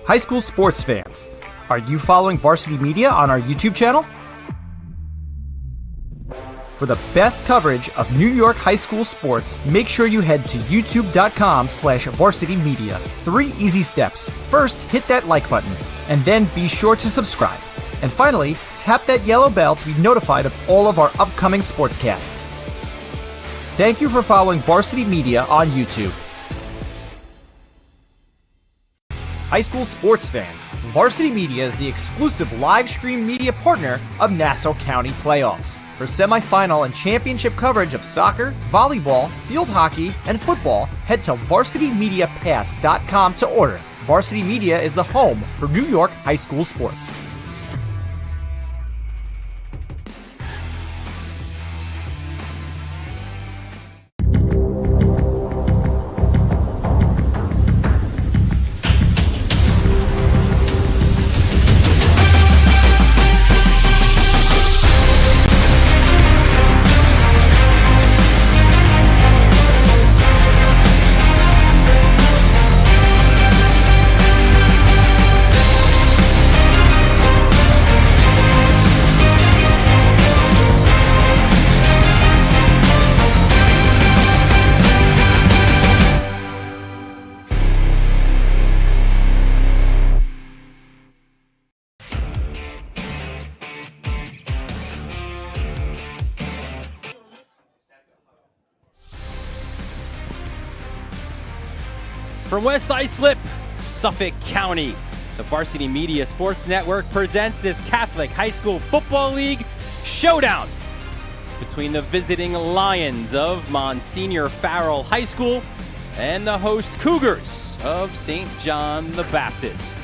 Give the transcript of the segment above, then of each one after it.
High school sports fans, are you following Varsity Media on our YouTube channel? For the best coverage of New York high school sports, make sure you head to youtube.com/varsity media. 3 easy steps. First, hit that like button, and then be sure to subscribe. And finally, tap that yellow bell to be notified of all of our upcoming sportscasts. Thank you for following Varsity Media on YouTube. High school sports fans, Varsity Media is the exclusive live stream media partner of Nassau County playoffs. For semifinal and championship coverage of soccer, volleyball, field hockey, and football, head to varsitymediapass.com to order. Varsity Media is the home for New York high school sports. From West Islip, Suffolk County, the Varsity Media Sports Network presents this Catholic High School Football League showdown between the visiting Lions of Monsignor Farrell High School and the host Cougars of St. John the Baptist.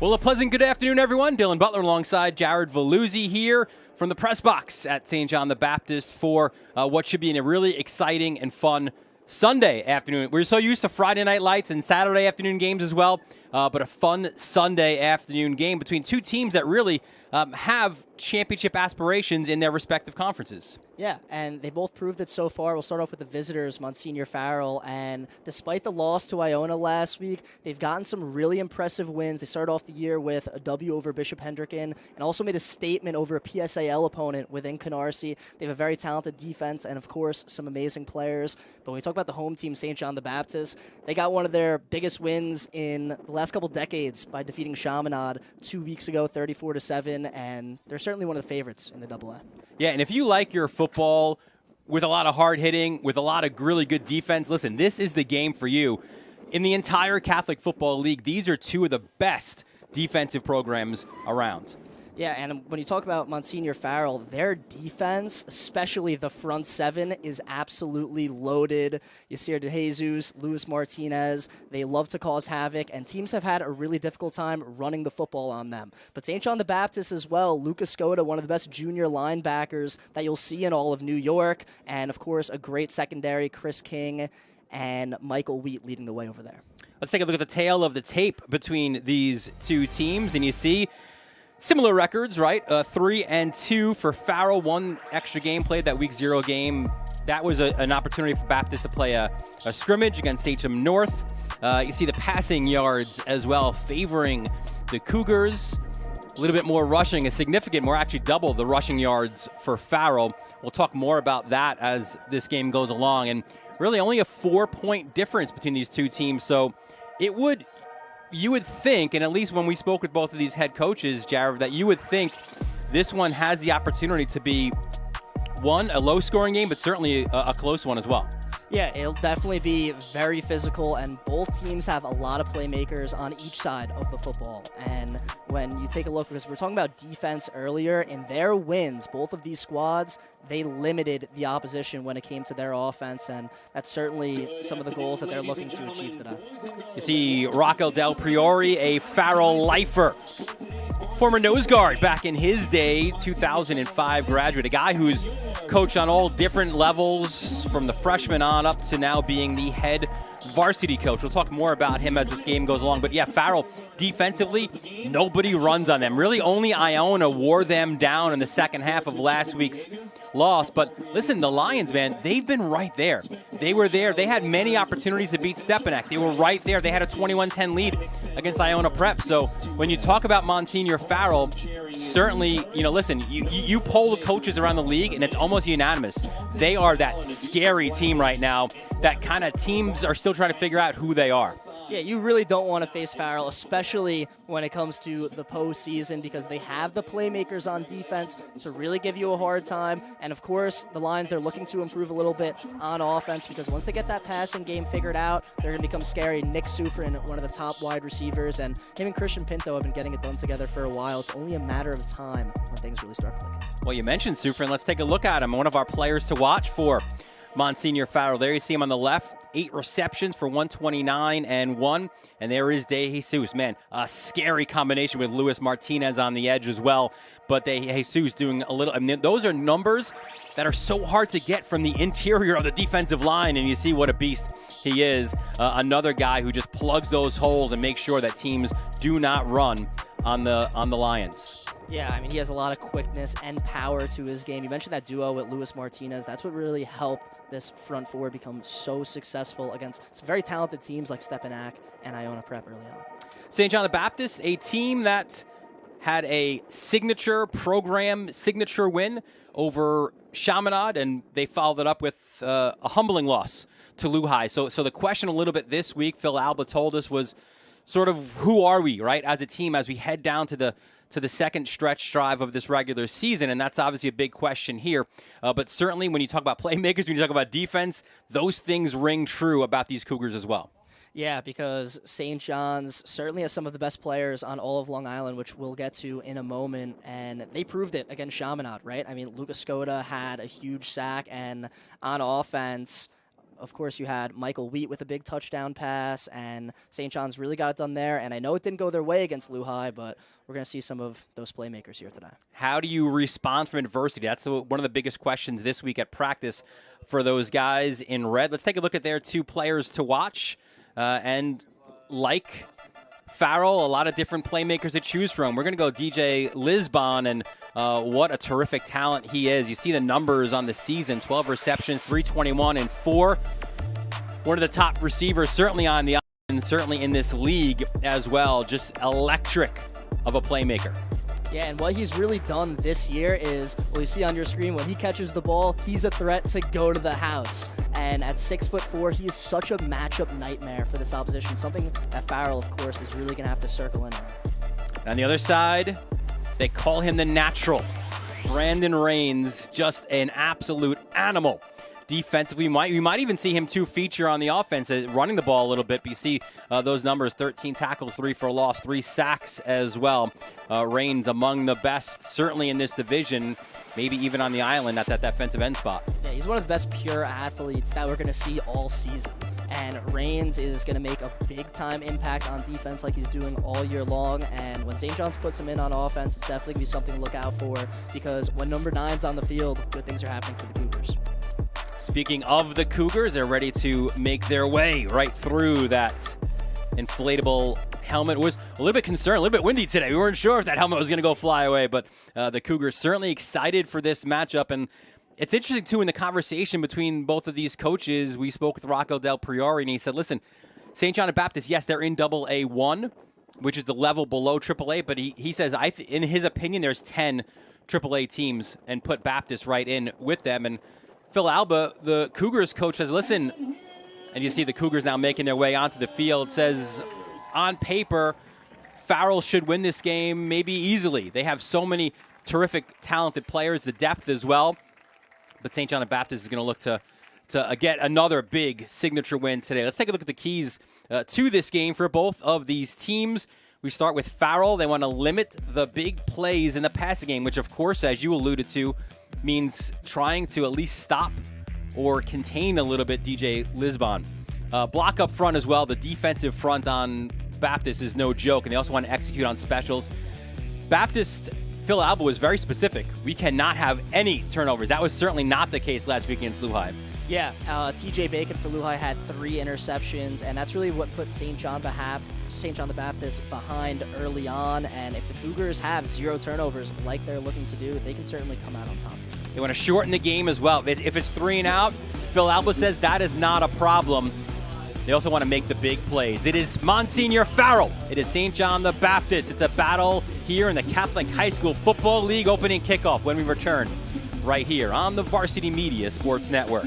Well, a pleasant good afternoon, everyone. Dylan Butler alongside Jared Veluzzi here from the press box at St. John the Baptist for what should be a really exciting and fun Sunday afternoon. We're so used to Friday night lights and Saturday afternoon games as well, but a fun Sunday afternoon game between two teams that really have championship aspirations in their respective conferences. Yeah, and they both proved it so far. We'll start off with the visitors, Monsignor Farrell, and despite the loss to Iona last week, they've gotten some really impressive wins. They started off the year with a W over Bishop Hendricken and also made a statement over a PSAL opponent within Canarsie. They have a very talented defense and, of course, some amazing players. But when we talk about the home team, St. John the Baptist, they got one of their biggest wins in the last couple decades by defeating Chaminade 2 weeks ago, 34-7, and they're certainly one of the favorites in the AA. Yeah, and if you like your football with a lot of hard hitting, with a lot of really good defense, listen, this is the game for you. In the entire Catholic Football League, these are two of the best defensive programs around. Yeah, and when you talk about Monsignor Farrell, their defense, especially the front seven, is absolutely loaded. Yasir De Jesus, Luis Martinez, they love to cause havoc, and teams have had a really difficult time running the football on them. But St. John the Baptist as well, Lucas Skoda, one of the best junior linebackers that you'll see in all of New York, and of course a great secondary, Chris King and Michael Wheat leading the way over there. Let's take a look at the tail of the tape between these two teams, and you see similar records, right? 3-2 for Farrell. One extra game played, that Week 0 game. That was an opportunity for Baptist to play a scrimmage against Sachem North. You see the passing yards as well favoring the Cougars. A little bit more rushing, a significant, more actually double the rushing yards for Farrell. We'll talk more about that as this game goes along. And really only a 4-point difference between these two teams. So you would think, and at least when we spoke with both of these head coaches, Jared, that you would think this one has the opportunity to be, one, a low-scoring game, but certainly a close one as well. Yeah, it'll definitely be very physical, and both teams have a lot of playmakers on each side of the football. And when you take a look, because we were talking about defense earlier, in their wins, both of these squads, they limited the opposition when it came to their offense, and that's certainly some of the goals that they're looking to achieve today. You see Rocco Del Priori, a Farrell lifer. Former nose guard back in his day, 2005 graduate, a guy who's coached on all different levels from the freshman on up to now being the head varsity coach. We'll talk more about him as this game goes along. But yeah, Farrell, defensively, nobody runs on them. Really only Iona wore them down in the second half of last week's loss. But listen, the Lions, man, they've been right there. they were there. They had many opportunities to beat Stepanak. They were right there. They had a 21-10 lead against Iona Prep. So when you talk about Monsignor Farrell, certainly, listen, you poll the coaches around the league, and it's almost unanimous. They are that scary team right now. That kind of teams are still trying to figure out who they are. Yeah, you really don't want to face Farrell, especially when it comes to the postseason, because they have the playmakers on defense to really give you a hard time. And, of course, the Lions, they're looking to improve a little bit on offense, because once they get that passing game figured out, they're going to become scary. Nick Sufrin, one of the top wide receivers, and him and Christian Pinto have been getting it done together for a while. It's only a matter of time when things really start clicking. Well, you mentioned Sufrin. Let's take a look at him. One of our players to watch for Monsignor Farrell. There you see him on the left. 8 receptions for 129 and 1. And there is De Jesus. Man, a scary combination with Luis Martinez on the edge as well. But De Jesus doing a little. I mean, those are numbers that are so hard to get from the interior of the defensive line. And you see what a beast he is. Another guy who just plugs those holes and makes sure that teams do not run on the Lions. Yeah, I mean, he has a lot of quickness and power to his game. You mentioned that duo with Luis Martinez. That's what really helped this front four become so successful against some very talented teams like Stepanak and Iona Prep early on. St. John the Baptist, a team that had a signature win over Chaminade, and they followed it up with a humbling loss to Lehigh. So the question a little bit this week, Phil Alba told us, was sort of who are we, right, as a team as we head down to the second stretch drive of this regular season, and that's obviously a big question here. But certainly when you talk about playmakers, when you talk about defense, those things ring true about these Cougars as well. Yeah, because St. John's certainly has some of the best players on all of Long Island, which we'll get to in a moment, and they proved it against Chaminade, right? I mean, Lucas Skoda had a huge sack, and on offense, of course, you had Michael Wheat with a big touchdown pass, and St. John's really got it done there. And I know it didn't go their way against Lehigh, but we're going to see some of those playmakers here today. How do you respond from adversity? That's one of the biggest questions this week at practice for those guys in red. Let's take a look at their 2 players to watch. And like Farrell, a lot of different playmakers to choose from. We're going to go DJ Lisbon, and what a terrific talent he is. You see the numbers on the season, 12 receptions, 321 and 4. One of the top receivers, certainly on the island, certainly in this league as well. Just electric of a playmaker. Yeah, and what he's really done this year is, well, you see on your screen, when he catches the ball, he's a threat to go to the house. And at 6'4", he is such a matchup nightmare for this opposition, something that Farrell, of course, is really going to have to circle in on. On the other side, they call him the natural. Brandon Rains, just an absolute animal. Defensively, we might even see him feature on the offense, running the ball a little bit. But you see those numbers, 13 tackles, 3 for a loss, 3 sacks as well. Rains among the best, certainly in this division, maybe even on the island at that defensive end spot. Yeah, he's one of the best pure athletes that we're going to see all season. And Rains is going to make a big-time impact on defense like he's doing all year long. And when St. John's puts him in on offense, it's definitely going to be something to look out for, because when number 9's on the field, good things are happening for the Cougars. Speaking of the Cougars, they're ready to make their way right through that inflatable helmet. Was a little bit concerned, a little bit windy today. We weren't sure if that helmet was going to go fly away, but the Cougars certainly excited for this matchup. And it's interesting, too, in the conversation between both of these coaches, we spoke with Rocco Del Priore, and he said, listen, St. John the Baptist, yes, they're in AA1, which is the level below AAA, but he says, in his opinion, there's 10 AAA teams, and put Baptist right in with them. And Phil Alba, the Cougars coach, says, listen, and you see the Cougars now making their way onto the field, says, on paper, Farrell should win this game maybe easily. They have so many terrific, talented players, the depth as well. But St. John the Baptist is going to look to get another big signature win today. Let's take a look at the keys to this game for both of these teams. We start with Farrell. They want to limit the big plays in the passing game, which, of course, as you alluded to, means trying to at least stop or contain a little bit DJ Lisbon. Block up front as well. The defensive front on Baptist is no joke, and they also want to execute on specials. Baptist, Phil Alba was very specific. We cannot have any turnovers. That was certainly not the case last week against Lehigh. Yeah, TJ Bacon for Lehigh had 3 interceptions, and that's really what put St. John the Baptist behind early on. And if the Cougars have 0 turnovers like they're looking to do, they can certainly come out on top. They want to shorten the game as well. If it's 3 and out, Phil Alba says that is not a problem. They also want to make the big plays. It is Monsignor Farrell. It is St. John the Baptist. It's a battle here in the Catholic High School Football League opening kickoff when we return right here on the Varsity Media Sports Network.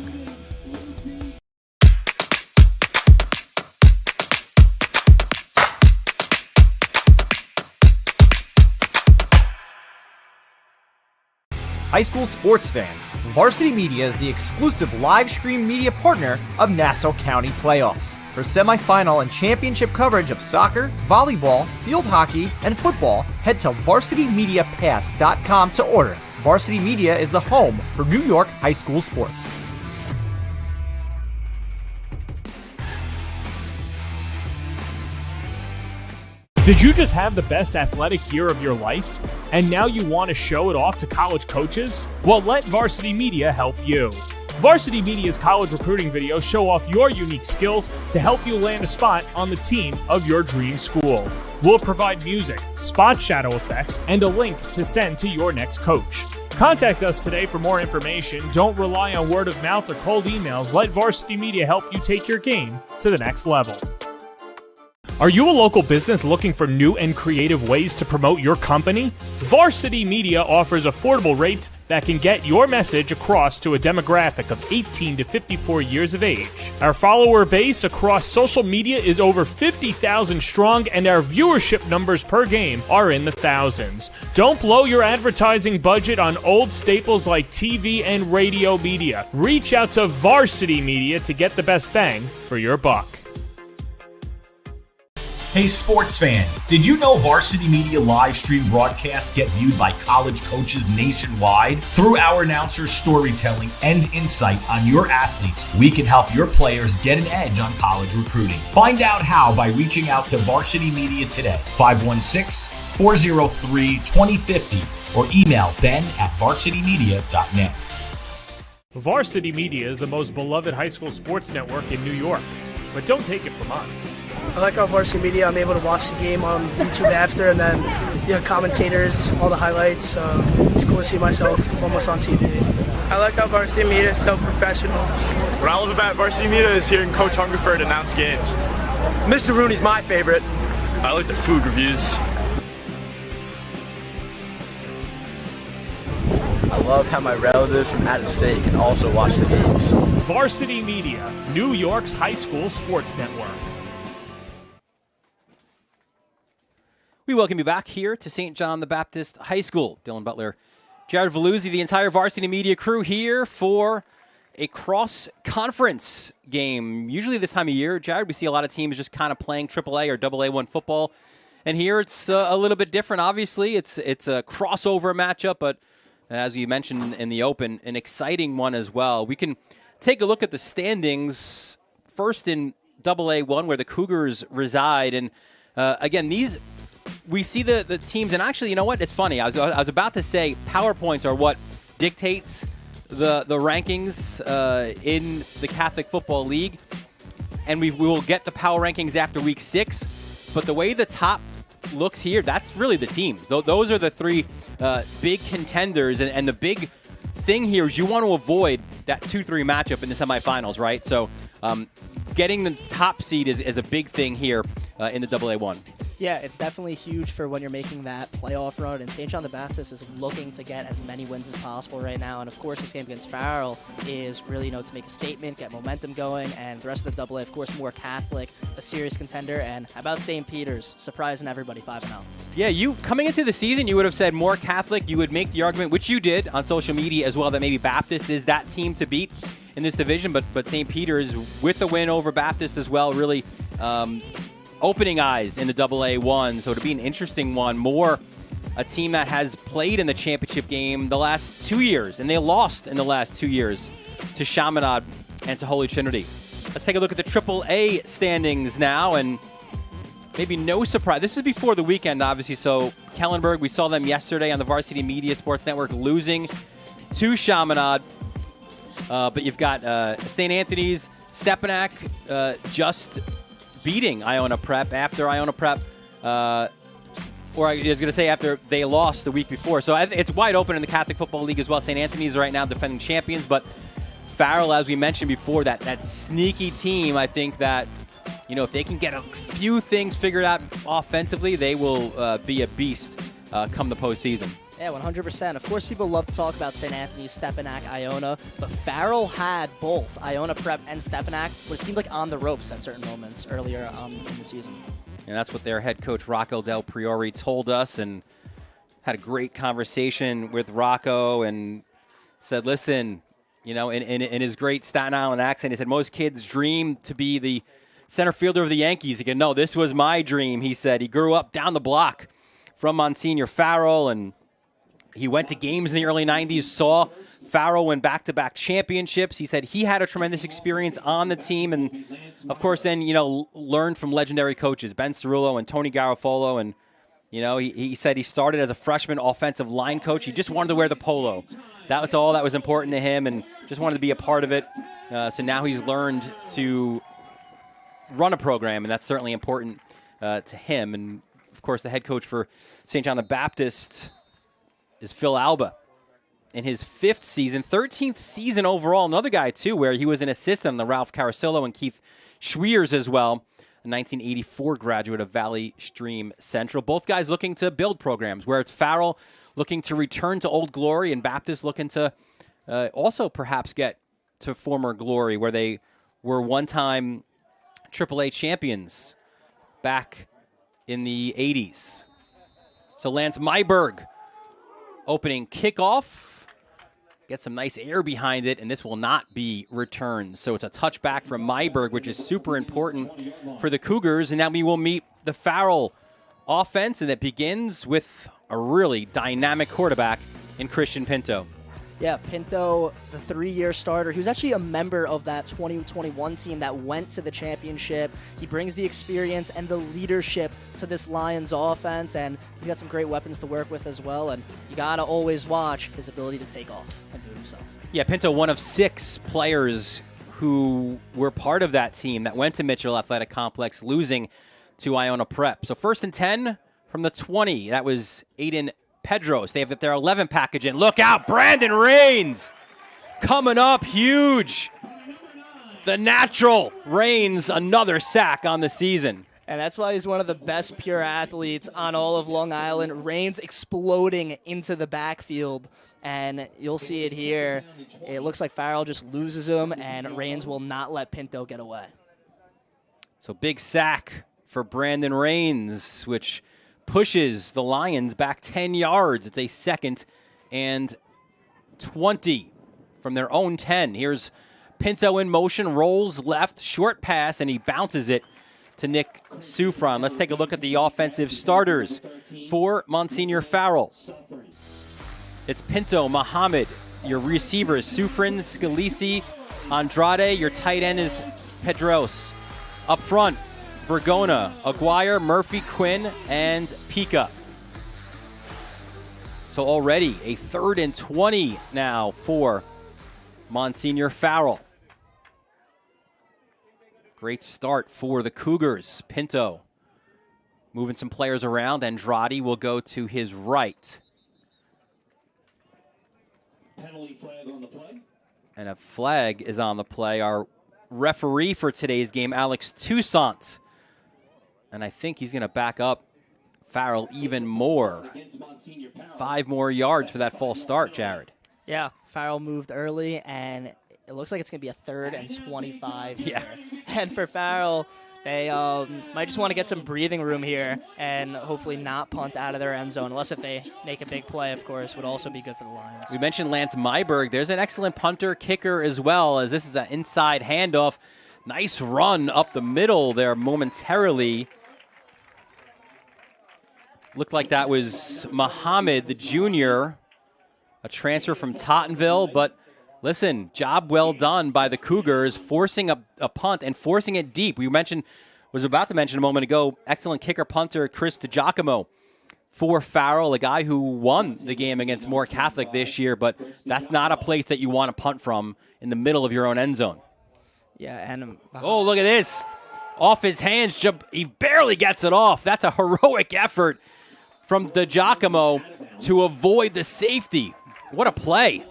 High school sports fans, Varsity Media is the exclusive live stream media partner of Nassau County Playoffs. For semifinal and championship coverage of soccer, volleyball, field hockey, and football, head to varsitymediapass.com to order. Varsity Media is the home for New York high school sports. Did you just have the best athletic year of your life? And now you want to show it off to college coaches? Well, let Varsity Media help you. Varsity Media's college recruiting videos show off your unique skills to help you land a spot on the team of your dream school. We'll provide music, spot shadow effects, and a link to send to your next coach. Contact us today for more information. Don't rely on word of mouth or cold emails. Let Varsity Media help you take your game to the next level. Are you a local business looking for new and creative ways to promote your company? Varsity Media offers affordable rates that can get your message across to a demographic of 18 to 54 years of age. Our follower base across social media is over 50,000 strong, and our viewership numbers per game are in the thousands. Don't blow your advertising budget on old staples like TV and radio media. Reach out to Varsity Media to get the best bang for your buck. Hey sports fans, did you know Varsity Media live stream broadcasts get viewed by college coaches nationwide? Through our announcers' storytelling and insight on your athletes, we can help your players get an edge on college recruiting. Find out how by reaching out to Varsity Media today, 516-403-2050, or email ben@varsitymedia.net. Varsity Media is the most beloved high school sports network in New York, but don't take it from us. I like how Varsity Media, I'm able to watch the game on YouTube after, and then commentators, all the highlights. It's cool to see myself almost on TV. I like how Varsity Media is so professional. What I love about Varsity Media is hearing Coach Hungerford announce games. Mr. Rooney's my favorite. I like the food reviews. I love how my relatives from out of state can also watch the games. Varsity Media, New York's high school sports network. We welcome you back here to St. John the Baptist High School. Dylan Butler, Jared Veluzzi, the entire Varsity Media crew here for a cross-conference game. Usually this time of year, Jared, we see a lot of teams just kind of playing AAA or AA1 football. And here it's a little bit different. Obviously, it's a crossover matchup, but as you mentioned in the open, an exciting one as well. We can take a look at the standings first in AA1 where the Cougars reside. And again, we see the teams, and actually, you know what? It's funny. I was about to say PowerPoints are what dictates the rankings in the Catholic Football League, and we will get the power rankings after Week 6. But the way the top looks here, that's really the teams. Those are the three big contenders, and the big thing here is you want to avoid that 2-3 matchup in the semifinals, right? So getting the top seed is a big thing here in the AA1. Yeah, it's definitely huge for when you're making that playoff run, and St. John the Baptist is looking to get as many wins as possible right now. And of course, this game against Farrell is really, to make a statement, get momentum going, and the rest of the AA, of course, more Catholic, a serious contender. And how about St. Peter's, surprising everybody, 5-0. Yeah, you coming into the season, you would have said more Catholic. You would make the argument, which you did on social media as well, that maybe Baptist is that team to beat in this division. But St. Peter's, with the win over Baptist as well, really opening eyes in the AA1, so it'll be an interesting one. More a team that has played in the championship game the last 2 years, and they lost in the last 2 years to Chaminade and to Holy Trinity. Let's take a look at the AAA standings now, and maybe no surprise. This is before the weekend, obviously, so Kellenberg, we saw them yesterday on the Varsity Media Sports Network losing to Chaminade, but you've got St. Anthony's, Stepanak just beating Iona Prep after Iona Prep, or I was going to say after they lost the week before. So it's wide open in the Catholic Football League as well. St. Anthony's right now defending champions, but Farrell, as we mentioned before, that sneaky team, I think that, if they can get a few things figured out offensively, they will be a beast come the postseason. Yeah, 100%. Of course, people love to talk about St. Anthony's, Stepanak, Iona, but Farrell had both Iona Prep and Stepanak, but it seemed like on the ropes at certain moments earlier in the season. And that's what their head coach, Rocco Del Priore, told us, and had a great conversation with Rocco and said, listen, in his great Staten Island accent, he said, most kids dream to be the center fielder of the Yankees. He goes, no, this was my dream, he said. He grew up down the block from Monsignor Farrell, and he went to games in the early 90s, saw Farrell win back-to-back championships. He said he had a tremendous experience on the team, and, of course, then, learned from legendary coaches, Ben Cerullo and Tony Garofalo, and, he said he started as a freshman offensive line coach. He just wanted to wear the polo. That was all that was important to him, and just wanted to be a part of it. So now he's learned to run a program, and that's certainly important to him. And, of course, the head coach for St. John the Baptist is Phil Alba. In his 5th season, 13th season overall, another guy, too, where he was an assistant on the Ralph Carasillo and Keith Schwiers as well, a 1984 graduate of Valley Stream Central. Both guys looking to build programs, where it's Farrell looking to return to old glory and Baptist looking to also perhaps get to former glory, where they were one-time AAA champions back in the 80s. So Lance Myberg opening kickoff. Get some nice air behind it, and this will not be returned. So it's a touchback from Myberg, which is super important for the Cougars. And now we will meet the Farrell offense, and it begins with a really dynamic quarterback in Christian Pinto. Yeah, Pinto, the 3-year starter. He was actually a member of that 2021 team that went to the championship. He brings the experience and the leadership to this Lions offense, and he's got some great weapons to work with as well, and you got to always watch his ability to take off and do it himself. Yeah, Pinto, one of 6 players who were part of that team that went to Mitchell Athletic Complex, losing to Iona Prep. So 1st and 10 from the 20. That was Aiden Pedros. They have their 11 package in. Look out, Brandon Rains coming up huge. The natural Rains, another sack on the season. And that's why he's one of the best pure athletes on all of Long Island. Rains exploding into the backfield, and you'll see it here. It looks like Farrell just loses him, and Rains will not let Pinto get away. So big sack for Brandon Rains, which pushes the Lions back 10 yards. It's a 2nd and 20 from their own 10. Here's Pinto in motion, rolls left, short pass, and he bounces it to Nick Sufron. Let's take a look at the offensive starters for Monsignor Farrell. It's Pinto, Muhammad. Your receiver is Sufrin, Scalisi, Andrade. Your tight end is Pedros. Up front, Vergona, Aguirre, Murphy, Quinn, and Pika. So already a 3rd and 20 now for Monsignor Farrell. Great start for the Cougars. Pinto moving some players around. Andrade will go to his right. Penalty flag on the play. And a flag is on the play. Our referee for today's game, Alex Toussaint. And I think he's going to back up Farrell even more. 5 more yards for that false start, Jared. Yeah, Farrell moved early, and it looks like it's going to be a 3rd and 25 here. Yeah. And for Farrell, they might just want to get some breathing room here and hopefully not punt out of their end zone, unless if they make a big play, of course, would also be good for the Lions. We mentioned Lance Myberg. There's an excellent punter, kicker as well, as this is an inside handoff. Nice run up the middle there momentarily. Looked like that was Muhammad, the junior, a transfer from Tottenville. But listen, job well done by the Cougars, forcing a punt and forcing it deep. Was about to mention a moment ago, excellent kicker punter Chris DiGiacomo for Farrell, a guy who won the game against Moore Catholic this year. But that's not a place that you want to punt from in the middle of your own end zone. Yeah, and oh, look at this. Off his hands, he barely gets it off. That's a heroic effort from DiGiacomo to avoid the safety. What a play.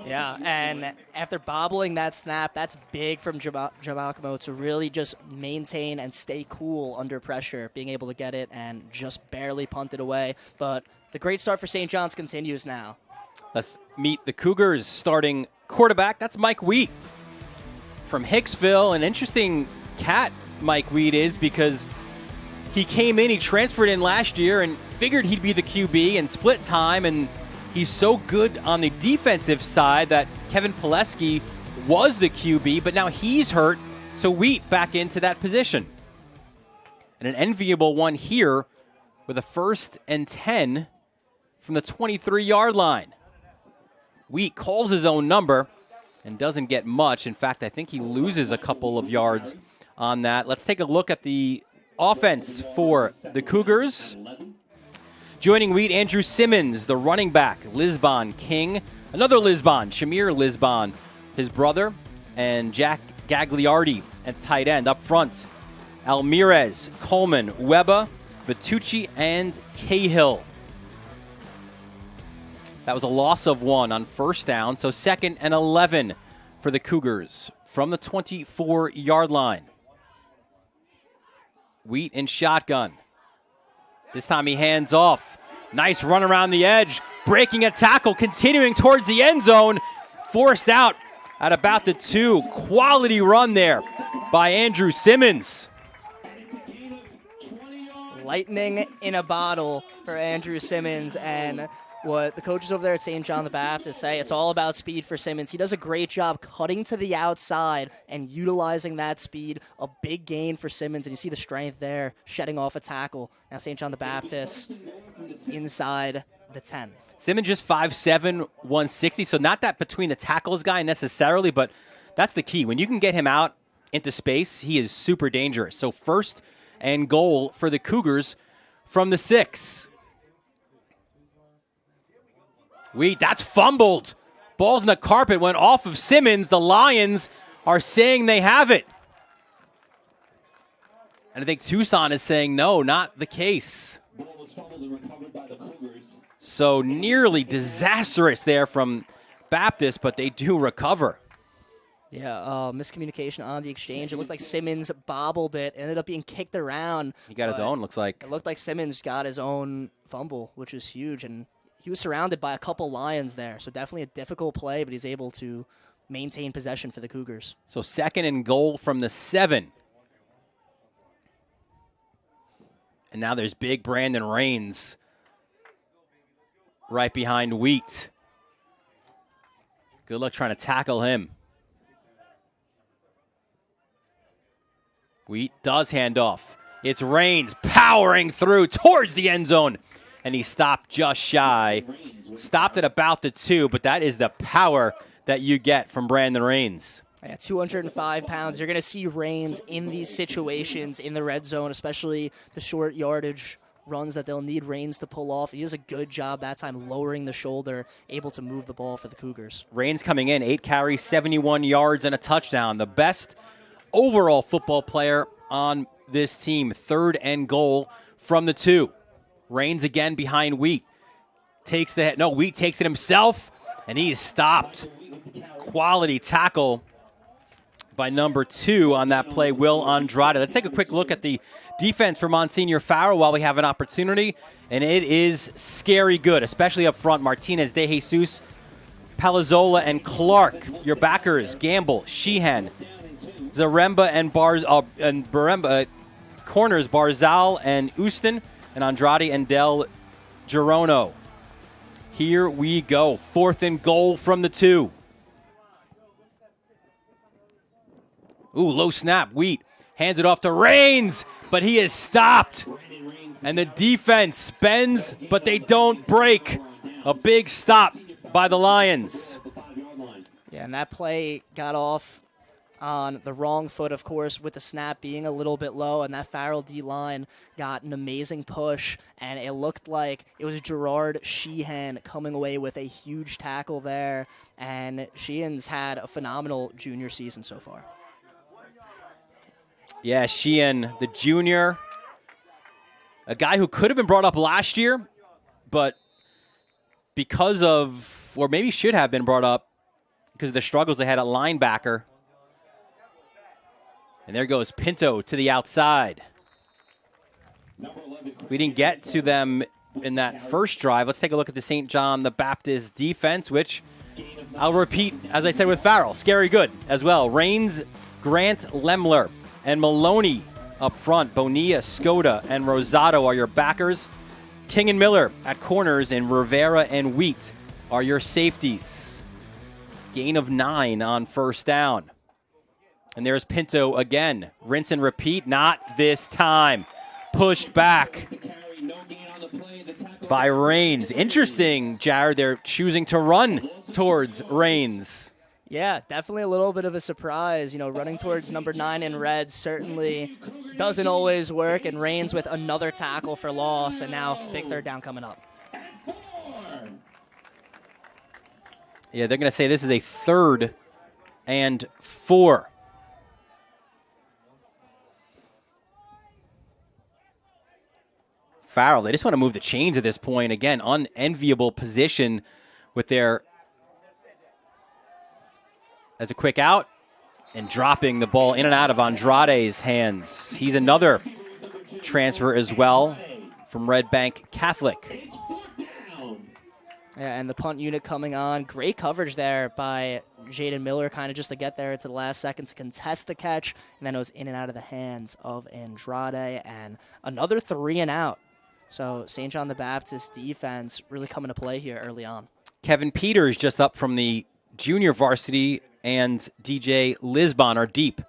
Yeah, and after bobbling that snap, that's big from Giacomo to really just maintain and stay cool under pressure, being able to get it and just barely punt it away. But the great start for St. John's continues now. Let's meet the Cougars starting quarterback. That's Mike Wheat from Hicksville. An interesting cat Mike Wheat is, because he came in, he transferred in last year and figured he'd be the QB and split time, and he's so good on the defensive side that Kevin Pileski was the QB, but now he's hurt, so Wheat back into that position. And an enviable one here with a 1st and 10 from the 23-yard line. Wheat calls his own number and doesn't get much. In fact, I think he loses a couple of yards on that. Let's take a look at the offense for the Cougars. Joining Wheat, Andrew Simmons, the running back, Lisbon King, another Lisbon, Shamir Lisbon, his brother, and Jack Gagliardi at tight end. Up front, Almirez, Coleman, Webba, Vitucci, and Cahill. That was a loss of 1 on 1st down, so 2nd and 11 for the Cougars from the 24-yard line. Wheat in shotgun. This time he hands off. Nice run around the edge, breaking a tackle, continuing towards the end zone. Forced out at about the 2. Quality run there by Andrew Simmons. Lightning in a bottle for Andrew Simmons, and what the coaches over there at St. John the Baptist say, it's all about speed for Simmons. He does a great job cutting to the outside and utilizing that speed. A big gain for Simmons, and you see the strength there, shedding off a tackle. Now St. John the Baptist inside the 10. Simmons just 5'7", 160, so not that between the tackles guy necessarily, but that's the key. When you can get him out into space, he is super dangerous. So 1st and goal for the Cougars from the 6. Wheat, that's fumbled. Ball's in the carpet, went off of Simmons. The Lions are saying they have it. And I think Tucson is saying no, not the case. So nearly disastrous there from Baptist, but they do recover. Yeah, miscommunication on the exchange. It looked like Simmons bobbled it, ended up being kicked around. He got his own, looks like. It looked like Simmons got his own fumble, which is huge, and he was surrounded by a couple Lions there, so definitely a difficult play, but he's able to maintain possession for the Cougars. So 2nd and goal from the 7. And now there's big Brandon Rains right behind Wheat. Good luck trying to tackle him. Wheat does hand off. It's Rains powering through towards the end zone. And he stopped just shy. Stopped at about the 2, but that is the power that you get from Brandon Rains. Yeah, 205 pounds. You're going to see Rains in these situations in the red zone, especially the short yardage runs that they'll need Rains to pull off. He does a good job that time lowering the shoulder, able to move the ball for the Cougars. Rains coming in, 8 carries, 71 yards, and a touchdown. The best overall football player on this team. 3rd and goal from the 2. Rains again behind Wheat. Wheat takes it himself, and he is stopped. Quality tackle by number 2 on that play, Will Andrade. Let's take a quick look at the defense for Monsignor Farrell while we have an opportunity, and it is scary good, especially up front. Martinez, De Jesus, Palazzola, and Clark. Your backers, Gamble, Sheehan, Zaremba, and Baremba. Corners, Barzal and Houston, and Andrade and Del Girono. Here we go. 4th and goal from the 2. Ooh, low snap. Wheat hands it off to Rains, but he is stopped. And the defense bends, but they don't break. A big stop by the Lions. Yeah, and that play got off on the wrong foot, of course, with the snap being a little bit low, and that Farrell D-line got an amazing push, and it looked like it was Gerard Sheehan coming away with a huge tackle there, and Sheehan's had a phenomenal junior season so far. Yeah, Sheehan, the junior, a guy who could have been brought up last year, but because of, or maybe should have been brought up because of the struggles they had at linebacker. And there goes Pinto to the outside. We didn't get to them in that first drive. Let's take a look at the St. John the Baptist defense, which I'll repeat, as I said with Farrell, scary good as well. Rains, Grant, Lemler, and Maloney up front. Bonilla, Skoda, and Rosado are your backers. King and Miller at corners, and Rivera and Wheat are your safeties. Gain of 9 on first down. And there's Pinto again. Rinse and repeat, not this time. Pushed back by Rains. Interesting, Jared, they're choosing to run towards Rains. Yeah, definitely a little bit of a surprise. You know, running towards number 9 in red certainly doesn't always work, and Rains with another tackle for loss, and now big third down coming up. Yeah, they're going to say this is a 3rd and 4. Farrell, they just want to move the chains at this point. Again, unenviable position with their, as a quick out, and dropping the ball in and out of Andrade's hands. He's another transfer as well from Red Bank Catholic. Yeah, and the punt unit coming on. Great coverage there by Jaden Miller, kind of just to get there to the last second to contest the catch, and then it was in and out of the hands of Andrade, and another 3 and out. So St. John the Baptist defense really coming to play here early on. Kevin Peters just up from the junior varsity, and DJ Lisbon are deep.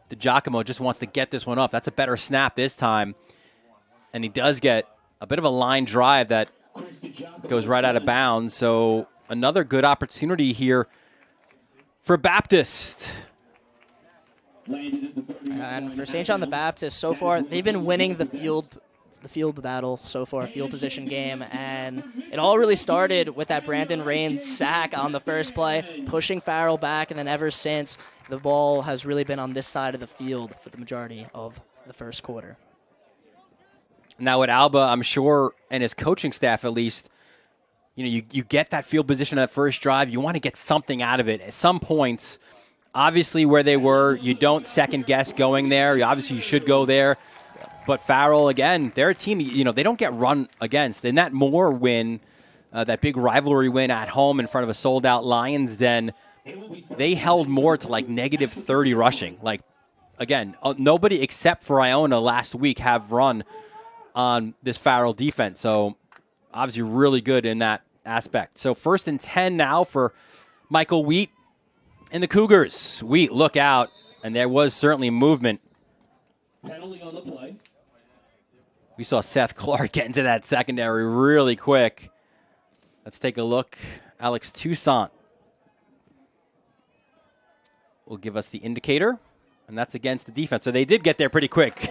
The Giacomo just wants to get this one off. That's a better snap this time. And he does get a bit of a line drive that goes right out of bounds. So another good opportunity here for Baptist. And for St. John the Baptist, so far, they've been winning the field battle so far, field position game. And it all really started with that Brandon Rains sack on the first play, pushing Farrell back, and then ever since, the ball has really been on this side of the field for the majority of the first quarter. Now at Alba, I'm sure, and his coaching staff at least, you know, you get that field position on that first drive. You want to get something out of it. At some points, obviously where they were, you don't second guess going there. Obviously you should go there. But Farrell, again, they're a team, you know, they don't get run against. In that Moore win, that big rivalry win at home in front of a sold-out Lions den, they held Moore to like negative 30 rushing. Like, again, nobody except for Iona last week have run on this Farrell defense. So obviously really good in that aspect. So 1st and 10 now for Michael Wheat and the Cougars. Wheat, look out. And there was certainly movement. Penalty on the play. We saw Seth Clark get into that secondary really quick. Let's take a look. Alex Toussaint will give us the indicator, and that's against the defense. So they did get there pretty quick.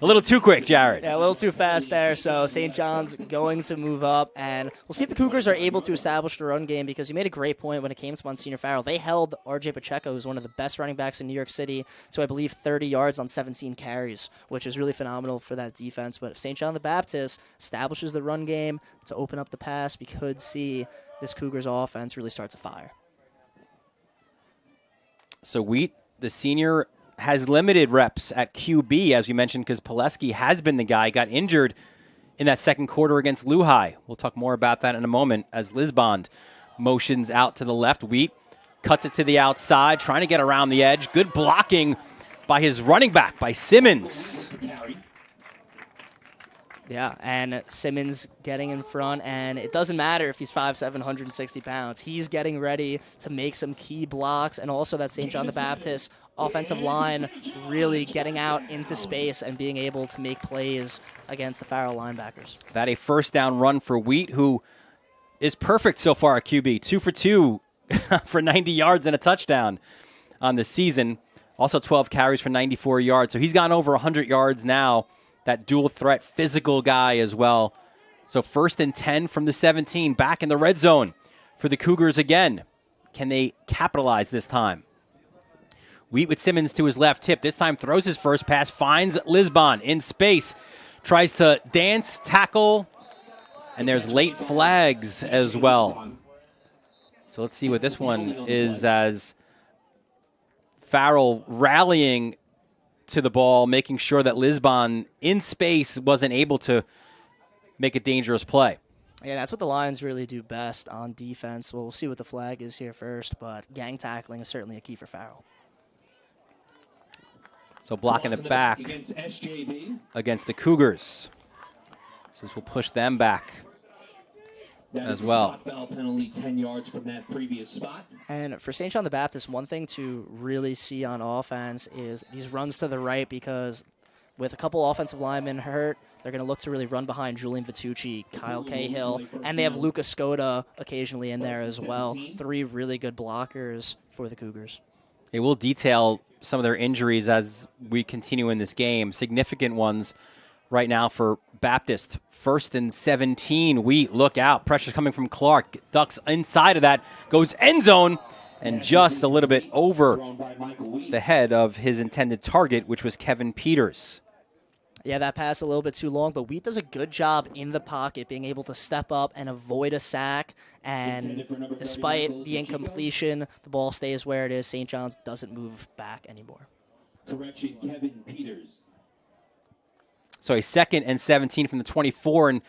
A little too quick, Jared. Yeah, a little too fast there. So St. John's going to move up, and we'll see if the Cougars are able to establish the run game, because you made a great point when it came to Monsignor Farrell. They held R.J. Pacheco, who's one of the best running backs in New York City, to, I believe, 30 yards on 17 carries, which is really phenomenal for that defense. But if St. John the Baptist establishes the run game to open up the pass, we could see this Cougars offense really start to fire. So Wheat, the senior, has limited reps at QB, as we mentioned, because Pileski has been the guy, got injured in that second quarter against Lehigh. We'll talk more about that in a moment as Lisbon motions out to the left. Wheat cuts it to the outside, trying to get around the edge. Good blocking by his running back, by Simmons. Yeah, and Simmons getting in front, and it doesn't matter if he's 5'7", 160 pounds. He's getting ready to make some key blocks, and also that St. John the Baptist offensive line really getting out into space and being able to make plays against the Farrell linebackers. That a first down run for Wheat, who is perfect so far at QB. 2 for 2 for 90 yards and a touchdown on the season. Also 12 carries for 94 yards. So he's gone over 100 yards now. That dual threat physical guy as well. So 1st and 10 from the 17, back in the red zone for the Cougars again. Can they capitalize this time? Wheat with Simmons to his left hip. This time throws his first pass, finds Lisbon in space. Tries to dance, tackle, and there's late flags as well. So let's see what this one is, as Farrell rallying to the ball, making sure that Lisbon in space wasn't able to make a dangerous play. Yeah, that's what the Lions really do best on defense. We'll see what the flag is here first, but gang tackling is certainly a key for Farrell. So blocking it back against the Cougars. Since we'll push them back as well. Foul penalty, 10 yards from that previous spot. And for St. John the Baptist, one thing to really see on offense is these runs to the right, because with a couple offensive linemen hurt, they're going to look to really run behind Julian Vitucci, Kyle Cahill, and they have Lucas Skoda occasionally in there as well. 3 really good blockers for the Cougars. It will detail some of their injuries as we continue in this game. Significant ones right now for Baptist. 1st and 17. Wheat, look out. Pressure's coming from Clark. Ducks inside of that. Goes end zone. And just a little bit over the head of his intended target, which was Kevin Peters. Yeah, that pass a little bit too long, but Wheat does a good job in the pocket, being able to step up and avoid a sack. And despite the incompletion, the ball stays where it is. St. John's doesn't move back anymore. Correction, Kevin Peters. So a 2nd and 17 from the 24. And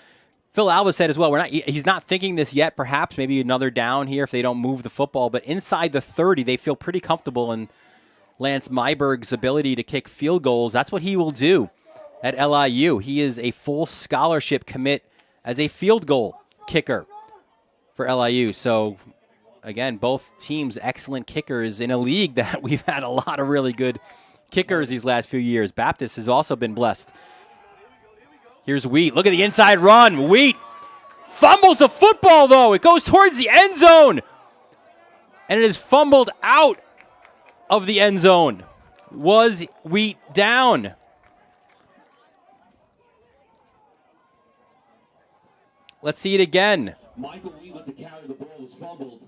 Phil Alba said as well, he's not thinking this yet, perhaps. Maybe another down here if they don't move the football. But inside the 30, they feel pretty comfortable in Lance Myberg's ability to kick field goals. That's what he will do at LIU. He is a full scholarship commit as a field goal kicker for LIU. So, again, both teams excellent kickers in a league that we've had a lot of really good kickers these last few years. Baptist has also been blessed. Here's Wheat. Look at the inside run. Wheat fumbles the football, though. It goes towards the end zone. And it is fumbled out of the end zone. Was Wheat down? Let's see it again. Michael Wheat with the carry, the ball was fumbled.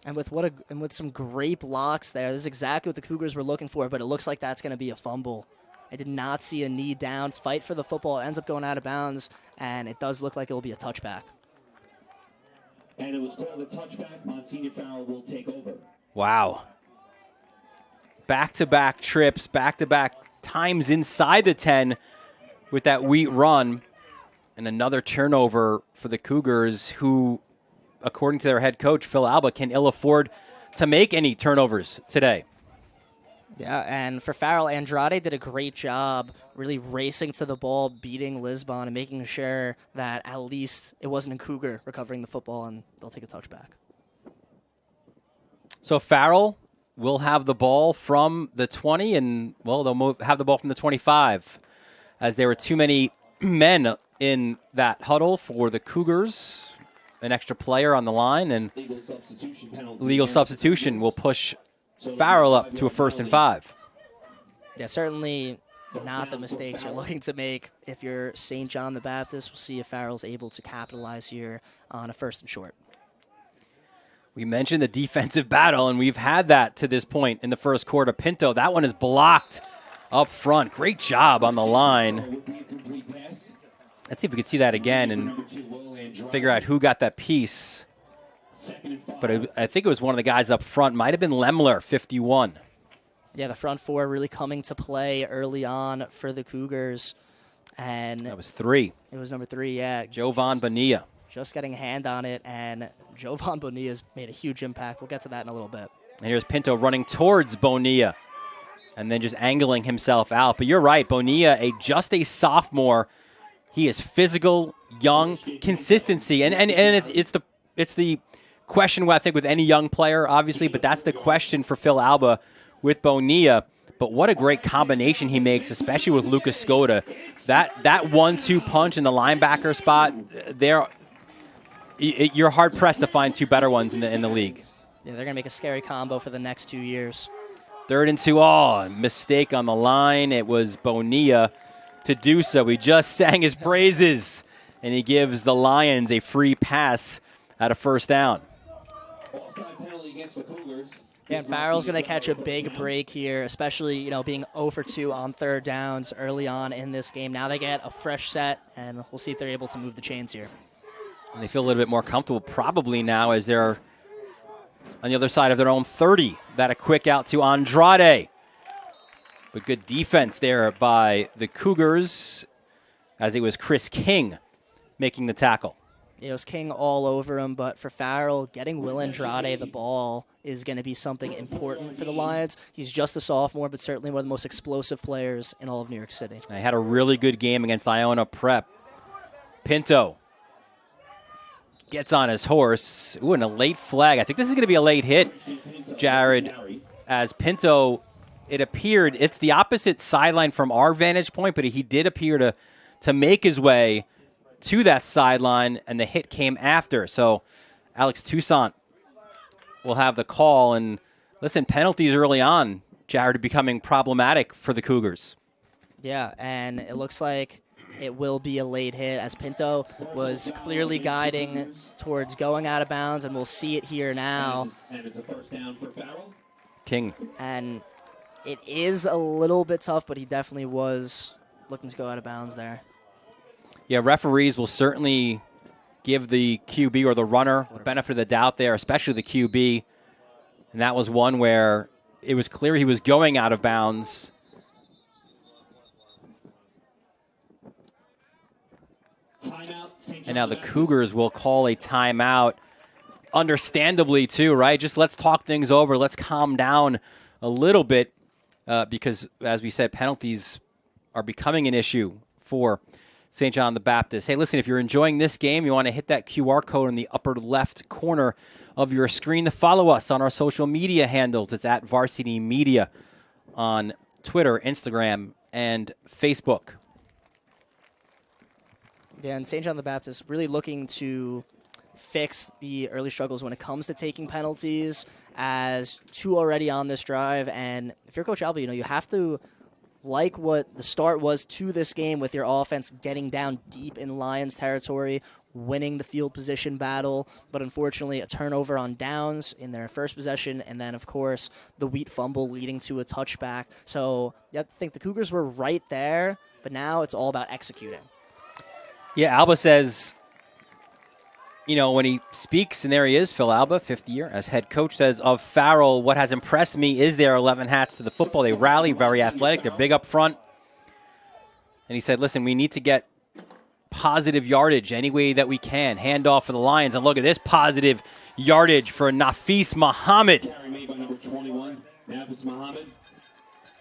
And with some great blocks there, this is exactly what the Cougars were looking for, but it looks like that's going to be a fumble. I did not see a knee down, fight for the football. It ends up going out of bounds, and it does look like it will be a touchback. And it was called a touchback. Monsignor Farrell will take over. Wow. Back-to-back trips, back-to-back times inside the 10 with that Wheat run. And another turnover for the Cougars, who, according to their head coach, Phil Alba, can ill afford to make any turnovers today. Yeah, and for Farrell, Andrade did a great job really racing to the ball, beating Lisbon, and making sure that at least it wasn't a Cougar recovering the football, and they'll take a touchback. So Farrell will have the ball from the 20, and, well, they'll have the ball from the 25, as there were too many men in that huddle for the Cougars. An extra player on the line, and legal substitution will push Farrell up to a 1st and 5. Yeah, certainly not the mistakes you're looking to make if you're St. John the Baptist. We'll see if Farrell's able to capitalize here on a 1st and short. We mentioned the defensive battle, and we've had that to this point in the first quarter. Pinto, that one is blocked up front. Great job on the line. Let's see if we can see that again and figure out who got that piece. But I think it was one of the guys up front. Might have been Lemler, 51. Yeah, the front 4 really coming to play early on for the Cougars. And that was 3. It was number 3, yeah. Jovan Bonilla. Just getting a hand on it, and Jovan Bonilla's made a huge impact. We'll get to that in a little bit. And here's Pinto running towards Bonilla and then just angling himself out. But you're right, Bonilla, just a sophomore. He is physical, young, consistency. And it's the question, I think, with any young player, obviously, but that's the question for Phil Alba with Bonilla. But what a great combination he makes, especially with Lucas Skoda. That 1-2 punch in the linebacker spot, you're hard-pressed to find 2 better ones in the league. Yeah, they're going to make a scary combo for the next 2 years. 3rd and 2. Oh, mistake on the line. It was Bonilla to do so. He just sang his praises, and he gives the Lions a free pass at a 1st down. Offside penalty against the Cougars. Yeah, and Farrell's going to catch a big break here, especially, being 0 for 2 on 3rd downs early on in this game. Now they get a fresh set, and we'll see if they're able to move the chains here. And they feel a little bit more comfortable probably now as they're on the other side of their own 30. That a quick out to Andrade. But good defense there by the Cougars as it was Chris King making the tackle. It was King all over him, but for Farrell, getting Will Andrade the ball is going to be something important for the Lions. He's just a sophomore, but certainly one of the most explosive players in all of New York City. I had a really good game against Iona Prep. Pinto gets on his horse. Ooh, and a late flag. I think this is going to be a late hit, Jared, as Pinto, it appeared, it's the opposite sideline from our vantage point, but he did appear to make his way to that sideline, and the hit came after. So Alex Toussaint will have the call. And listen, penalties early on, Jared, are becoming problematic for the Cougars. Yeah, and it looks like it will be a late hit as Pinto was clearly guiding towards going out of bounds, and we'll see it here now. And it's a first down for Farrell. King. And it is a little bit tough, but he definitely was looking to go out of bounds there. Yeah, referees will certainly give the QB or the runner the benefit of the doubt there, especially the QB. And that was one where it was clear he was going out of bounds. And now the Cougars will call a timeout, understandably too, right? Just let's talk things over. Let's calm down a little bit because, as we said, penalties are becoming an issue for St. John the Baptist. Hey, listen, if you're enjoying this game, you want to hit that QR code in the upper left corner of your screen to follow us on our social media handles. It's at Varsity Media on Twitter, Instagram, and Facebook. Yeah, and St. John the Baptist really looking to fix the early struggles when it comes to taking penalties, as two already on this drive. And if you're Coach Alba, you have to like what the start was to this game with your offense getting down deep in Lions territory, winning the field position battle, but unfortunately a turnover on downs in their first possession, and then, of course, the Wheat fumble leading to a touchback. So you have to think the Cougars were right there, but now it's all about executing. Yeah, Alba says, when he speaks, and there he is, Phil Alba, fifth year as head coach, says, of Farrell, what has impressed me is their 11 hats to the football. They rally, very athletic. They're big up front. And he said, listen, we need to get positive yardage any way that we can. Handoff for the Lions. And look at this positive yardage for Nafis Muhammad. Carry made by number 21, Nafis Muhammad.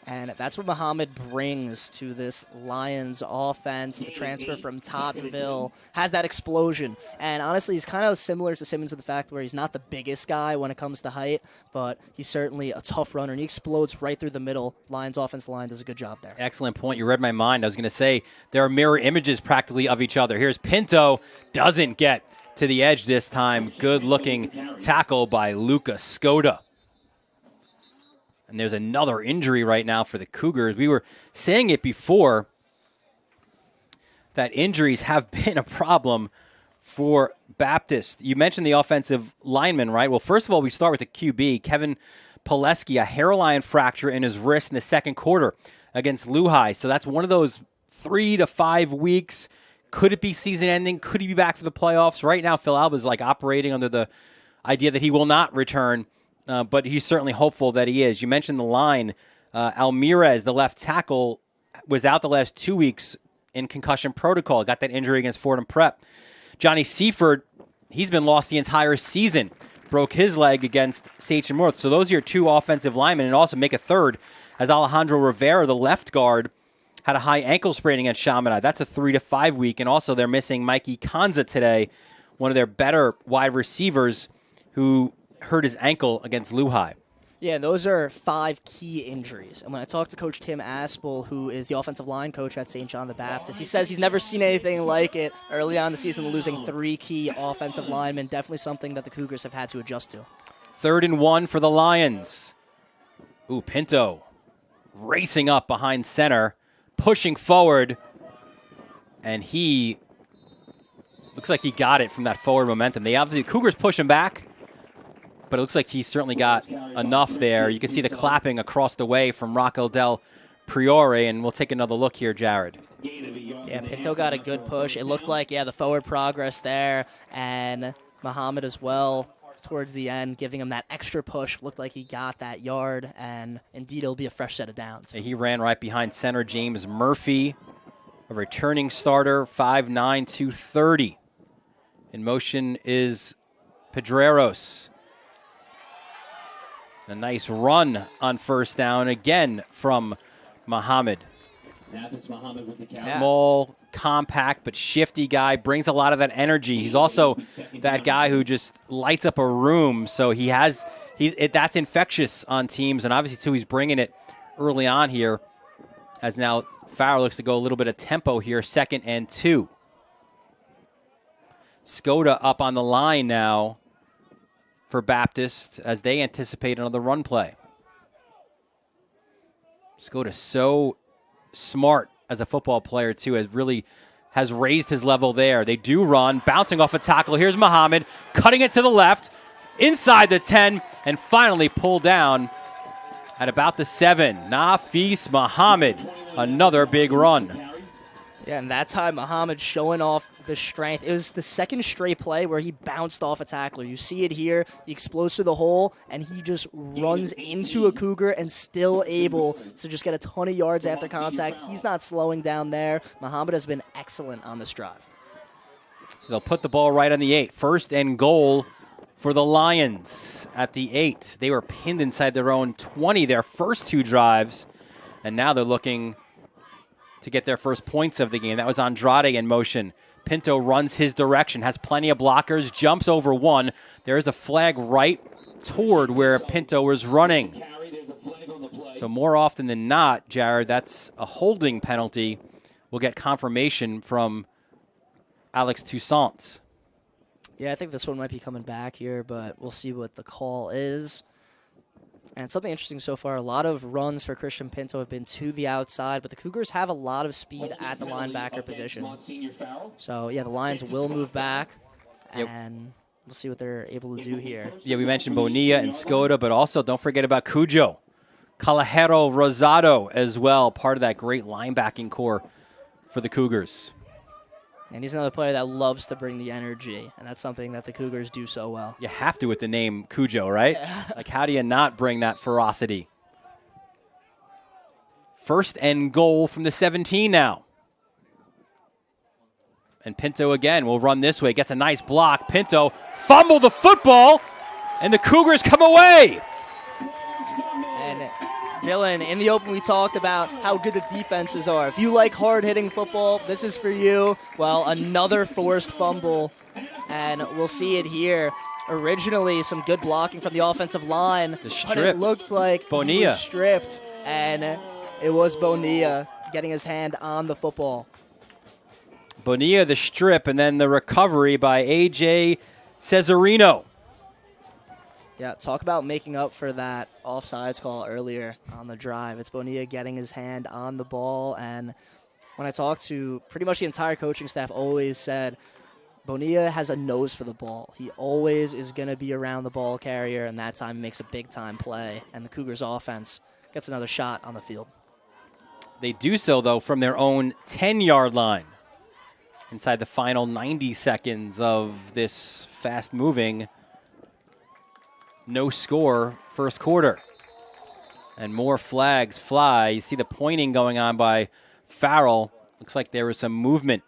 And that's what Muhammad brings to this Lions offense. The transfer from Tottenville has that explosion. And honestly, he's kind of similar to Simmons in the fact where he's not the biggest guy when it comes to height, but he's certainly a tough runner, and he explodes right through the middle. Lions offensive line does a good job there. Excellent point. You read my mind. I was going to say there are mirror images practically of each other. Here's Pinto. Doesn't get to the edge this time. Good-looking tackle by Luka Skoda. And there's another injury right now for the Cougars. We were saying it before that injuries have been a problem for Baptist. You mentioned the offensive lineman, right? Well, first of all, we start with the QB, Kevin Pileski, a hairline fracture in his wrist in the second quarter against Lehigh. So that's one of those 3 to 5 weeks. Could it be season ending? Could he be back for the playoffs? Right now, Phil Alba is operating under the idea that he will not return. But he's certainly hopeful that he is. You mentioned the line. Almirez, the left tackle, was out the last 2 weeks in concussion protocol. Got that injury against Fordham Prep. Johnny Seaford, he's been lost the entire season. Broke his leg against Sachem North. So those are your two offensive linemen. And also make a third, as Alejandro Rivera, the left guard, had a high ankle sprain against Chaminade. That's a 3 to 5 week. And also they're missing Mikey Kanza today, one of their better wide receivers who hurt his ankle against Lehigh. Yeah, and those are 5 key injuries. And when I talked to Coach Tim Aspel, who is the offensive line coach at St. John the Baptist, he says he's never seen anything like it early on in the season, losing 3 key offensive linemen. Definitely something that the Cougars have had to adjust to. 3rd and 1 for the Lions. Ooh, Pinto racing up behind center, pushing forward, and he looks like he got it from that forward momentum. The Cougars push him back, but it looks like he's certainly got enough there. You can see the clapping across the way from Rocco Del Priore, and we'll take another look here, Jared. Yeah, Yeah, Pinto got a good push. It looked like, the forward progress there, and Muhammad as well towards the end, giving him that extra push. Looked like he got that yard, and indeed it'll be a fresh set of downs. He ran right behind center James Murphy, a returning starter, 5'9", 230. In motion is Pedreros. A nice run on first down again from Muhammad. Small, compact, but shifty guy, brings a lot of that energy. He's also that guy who just lights up a room. So that's infectious on teams, and obviously too, he's bringing it early on here. As now Farrell looks to go a little bit of tempo here, 2nd and 2. Skoda up on the line now for Baptist as they anticipate another run play. Skoda so smart as a football player too, has raised his level there. They do run, bouncing off a tackle. Here's Muhammad, cutting it to the left, inside the 10, and finally pulled down at about the 7. Nafis Muhammad, another big run. Yeah, and that time Muhammad showing off the strength. It was the second straight play where he bounced off a tackler. You see it here. He explodes through the hole, and he just runs into a Cougar and still able to just get a ton of yards after contact. He's not slowing down there. Muhammad has been excellent on this drive. So they'll put the ball right on the 8. 1st and goal for the Lions at the 8. They were pinned inside their own 20 their first 2 drives, and now they're looking to get their first points of the game. That was Andrade in motion. Pinto runs his direction, has plenty of blockers, jumps over one. There is a flag right toward where Pinto was running. So more often than not, Jared, that's a holding penalty. We'll get confirmation from Alex Toussaint. Yeah, I think this one might be coming back here, but we'll see what the call is. And something interesting so far, a lot of runs for Christian Pinto have been to the outside, but the Cougars have a lot of speed at the linebacker position. So, the Lions will move back, and we'll see what they're able to do here. Yeah, we mentioned Bonilla and Skoda, but also don't forget about Cujo. Calajero Rosado as well, part of that great linebacking core for the Cougars. And he's another player that loves to bring the energy, and that's something that the Cougars do so well. You have to with the name Cujo, right? Like, how do you not bring that ferocity? 1st and goal from the 17 now. And Pinto again will run this way, gets a nice block. Pinto fumble the football, and the Cougars come away. And Dylan, in the open, we talked about how good the defenses are. If you like hard-hitting football, this is for you. Well, another forced fumble, and we'll see it here. Originally, some good blocking from the offensive line, but it looked like Bonilla he was stripped, and it was Bonilla getting his hand on the football. Bonilla the strip, and then the recovery by A.J. Cesarino. Yeah, talk about making up for that offsides call earlier on the drive. It's Bonilla getting his hand on the ball, and when I talked to pretty much the entire coaching staff, always said Bonilla has a nose for the ball. He always is going to be around the ball carrier, and that time makes a big-time play, and the Cougars offense gets another shot on the field. They do so, though, from their own 10-yard line inside the final 90 seconds of this fast-moving no score first quarter. And more flags fly. You see the pointing going on by Farrell. Looks like there was some movement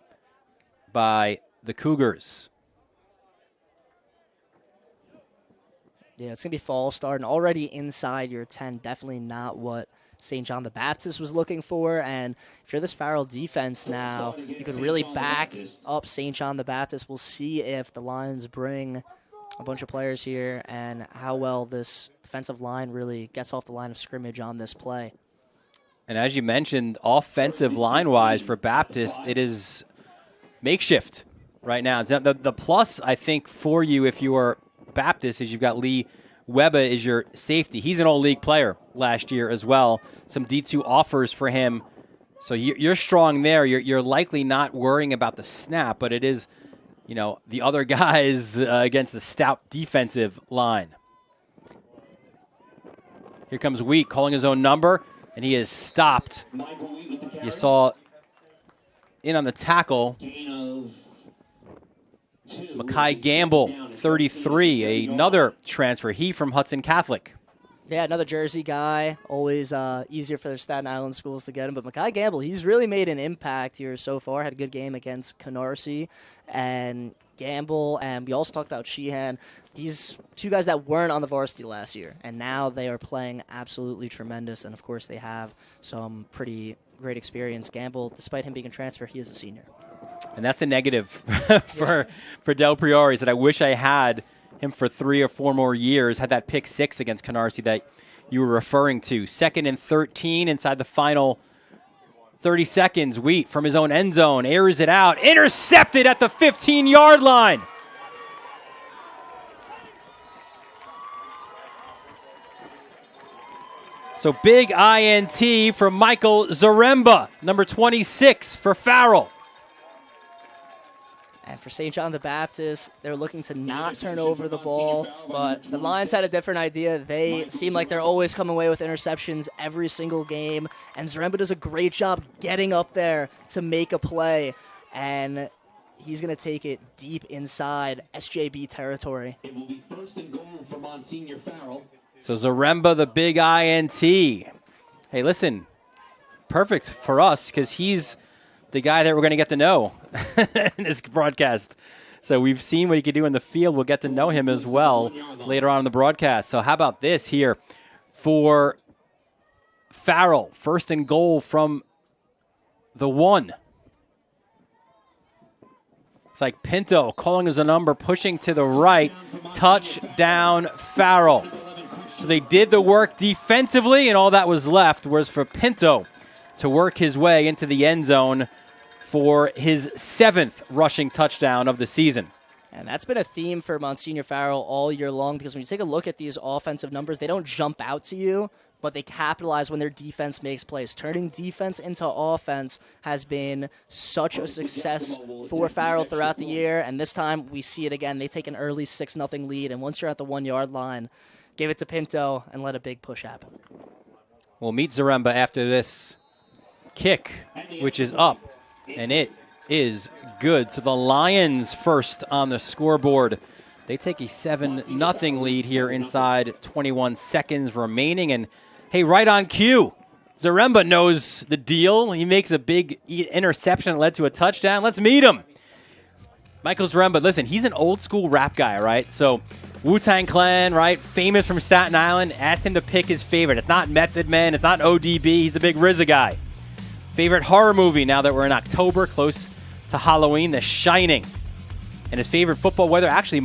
by the Cougars. Yeah, it's going to be fall start and already inside your 10. Definitely not what St. John the Baptist was looking for. And if you're this Farrell defense now, you could really back up St. John the Baptist. We'll see if the Lions bring a bunch of players here and how well this defensive line really gets off the line of scrimmage on this play. And as you mentioned, offensive line-wise for Baptist, it is makeshift right now. The plus, I think, for you if you are Baptist is you've got Lee Webba is your safety. He's an all-league player last year as well. Some D2 offers for him. So you're strong there. You're likely not worrying about the snap, but it is, the other guys against the stout defensive line. Here comes Wheat calling his own number, and he is stopped. You saw in on the tackle. Makai Gamble, 33, another transfer. He from Hudson Catholic. Yeah, another Jersey guy. Always easier for the Staten Island schools to get him. But Makai Gamble, he's really made an impact here so far. Had a good game against Canarsie and Gamble. And we also talked about Sheehan. These two guys that weren't on the varsity last year. And now they are playing absolutely tremendous. And, of course, they have some pretty great experience. Gamble, despite him being a transfer, he is a senior. And that's the negative for Del Priore, is that I wish I had him for 3 or 4 more years, had that pick 6 against Canarsie that you were referring to. 2nd and 13 inside the final 30 seconds. Wheat from his own end zone, airs it out, intercepted at the 15-yard line. So big INT from Michael Zaremba, number 26 for Farrell. And for St. John the Baptist, they're looking to not turn over the ball, but the Lions had a different idea. They seem like they're always coming away with interceptions every single game, and Zaremba does a great job getting up there to make a play, and he's going to take it deep inside SJB territory. It will be 1st and goal for Monsignor Farrell. So Zaremba, the big INT. Hey, listen, perfect for us because he's the guy that we're going to get to know in this broadcast. So we've seen what he can do in the field. We'll get to know him as well later on in the broadcast. So how about this here for Farrell? 1st and goal from the 1. It's like Pinto calling as a number, pushing to the right. Touchdown, Farrell. So they did the work defensively, and all that was left was for Pinto to work his way into the end zone for his 7th rushing touchdown of the season. And that's been a theme for Monsignor Farrell all year long, because when you take a look at these offensive numbers, they don't jump out to you, but they capitalize when their defense makes plays. Turning defense into offense has been such a success for Farrell throughout the year, and this time we see it again. They take an early 6-0 lead, and once you're at the 1-yard line, give it to Pinto and let a big push happen. We'll meet Zaremba after this kick, which is up. And it is good. So the Lions first on the scoreboard. They take a 7-0 lead here inside 21 seconds remaining. And, hey, right on cue, Zaremba knows the deal. He makes a big interception that led to a touchdown. Let's meet him. Michael Zaremba, listen, he's an old-school rap guy, right? So Wu-Tang Clan, right, famous from Staten Island, asked him to pick his favorite. It's not Method Man. It's not ODB. He's a big RZA guy. Favorite horror movie now that we're in October, close to Halloween, The Shining. And his favorite football weather actually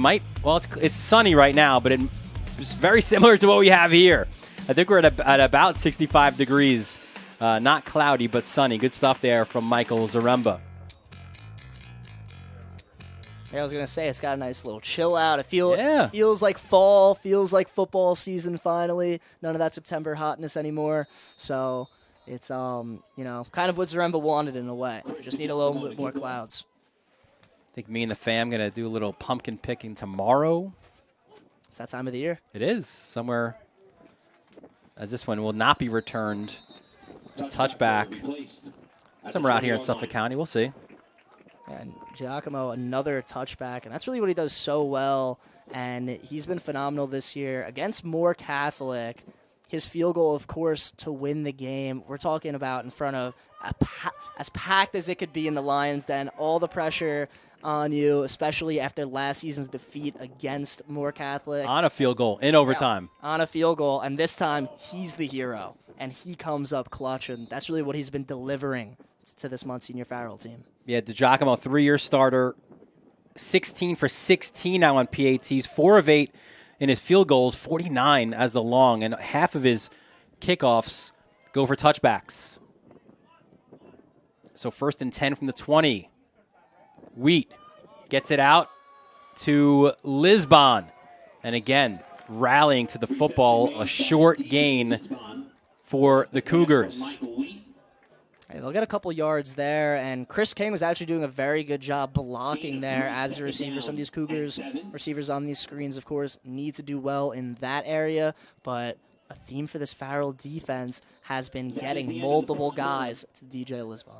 it's sunny right now, but it's very similar to what we have here. I think we're at about 65 degrees. Not cloudy, but sunny. Good stuff there from Michael Zaremba. Yeah, I was going to say, it's got a nice little chill out. It feels like fall, feels like football season finally. None of that September hotness anymore. So it's, kind of what Zaremba wanted in a way. Just need a little bit more clouds. I think me and the fam going to do a little pumpkin picking tomorrow. It's that time of the year. It is. Somewhere, as this one will not be returned. Touchback. Somewhere out here in Suffolk County. We'll see. And Giacomo, another touchback. And that's really what he does so well. And he's been phenomenal this year. Against Moore Catholic, his field goal, of course, to win the game. We're talking about in front of as packed as it could be in the Lions Den. All the pressure on you, especially after last season's defeat against Moore Catholic. On a field goal, in overtime. Yeah, on a field goal, and this time he's the hero, and he comes up clutch, and that's really what he's been delivering to this Monsignor Farrell team. Yeah, DiGiacomo, 3-year starter, 16 for 16 now on PATs, 4 of 8 in his field goals, 49 as the long, and half of his kickoffs go for touchbacks. So 1st and 10 from the 20. Wheat gets it out to Lisbon. And again, rallying to the football, a short gain for the Cougars. Hey, they'll get a couple yards there, and Chris King was actually doing a very good job blocking there as a receiver. Some of these Cougars receivers on these screens, of course, need to do well in that area, but a theme for this Farrell defense has been getting multiple guys to DJ Lisbon.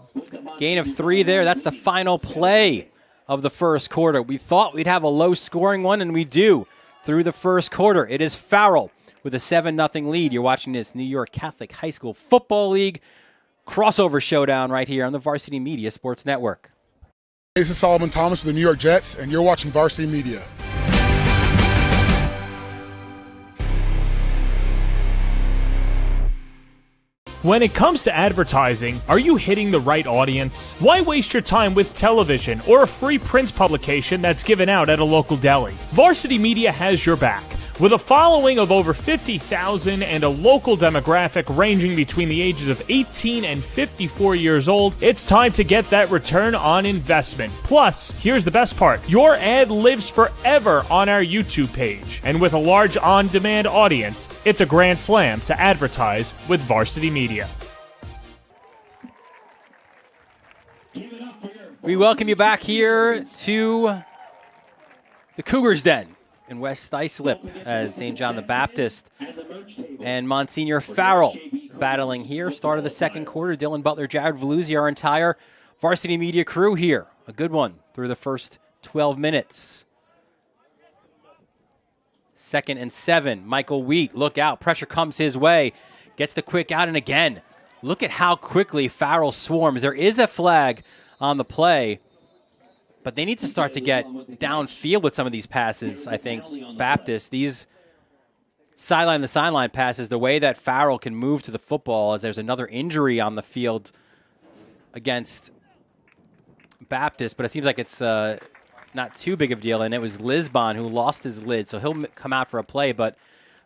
Gain of 3 there. That's the final play of the first quarter. We thought we'd have a low-scoring one, and we do through the first quarter. It is Farrell with a 7-0 lead. You're watching this New York Catholic High School Football League crossover showdown right here on the Varsity Media Sports Network. This is Solomon Thomas from the New York Jets, and you're watching Varsity Media. When it comes to advertising, are you hitting the right audience? Why waste your time with television or a free print publication that's given out at a local deli? Varsity Media has your back. With a following of over 50,000 and a local demographic ranging between the ages of 18 and 54 years old, it's time to get that return on investment. Plus, here's the best part. Your ad lives forever on our YouTube page. And with a large on-demand audience, it's a grand slam to advertise with Varsity Media. We welcome you back here to the Cougars Den in West Islip as St. John the Baptist and Monsignor Farrell battling here. Start of the second quarter. Dylan Butler, Jared Veluzzi, our entire Varsity Media crew here. A good one through the first 12 minutes. 2nd and 7. Michael Wheat, look out. Pressure comes his way. Gets the quick out, and again, look at how quickly Farrell swarms. There is a flag on the play, but they need to start to get downfield with some of these passes, I think, Baptist. These sideline-to-sideline passes, the way that Farrell can move to the football as there's another injury on the field against Baptist, but it seems like it's not too big of a deal, and it was Lisbon who lost his lid, so he'll come out for a play, but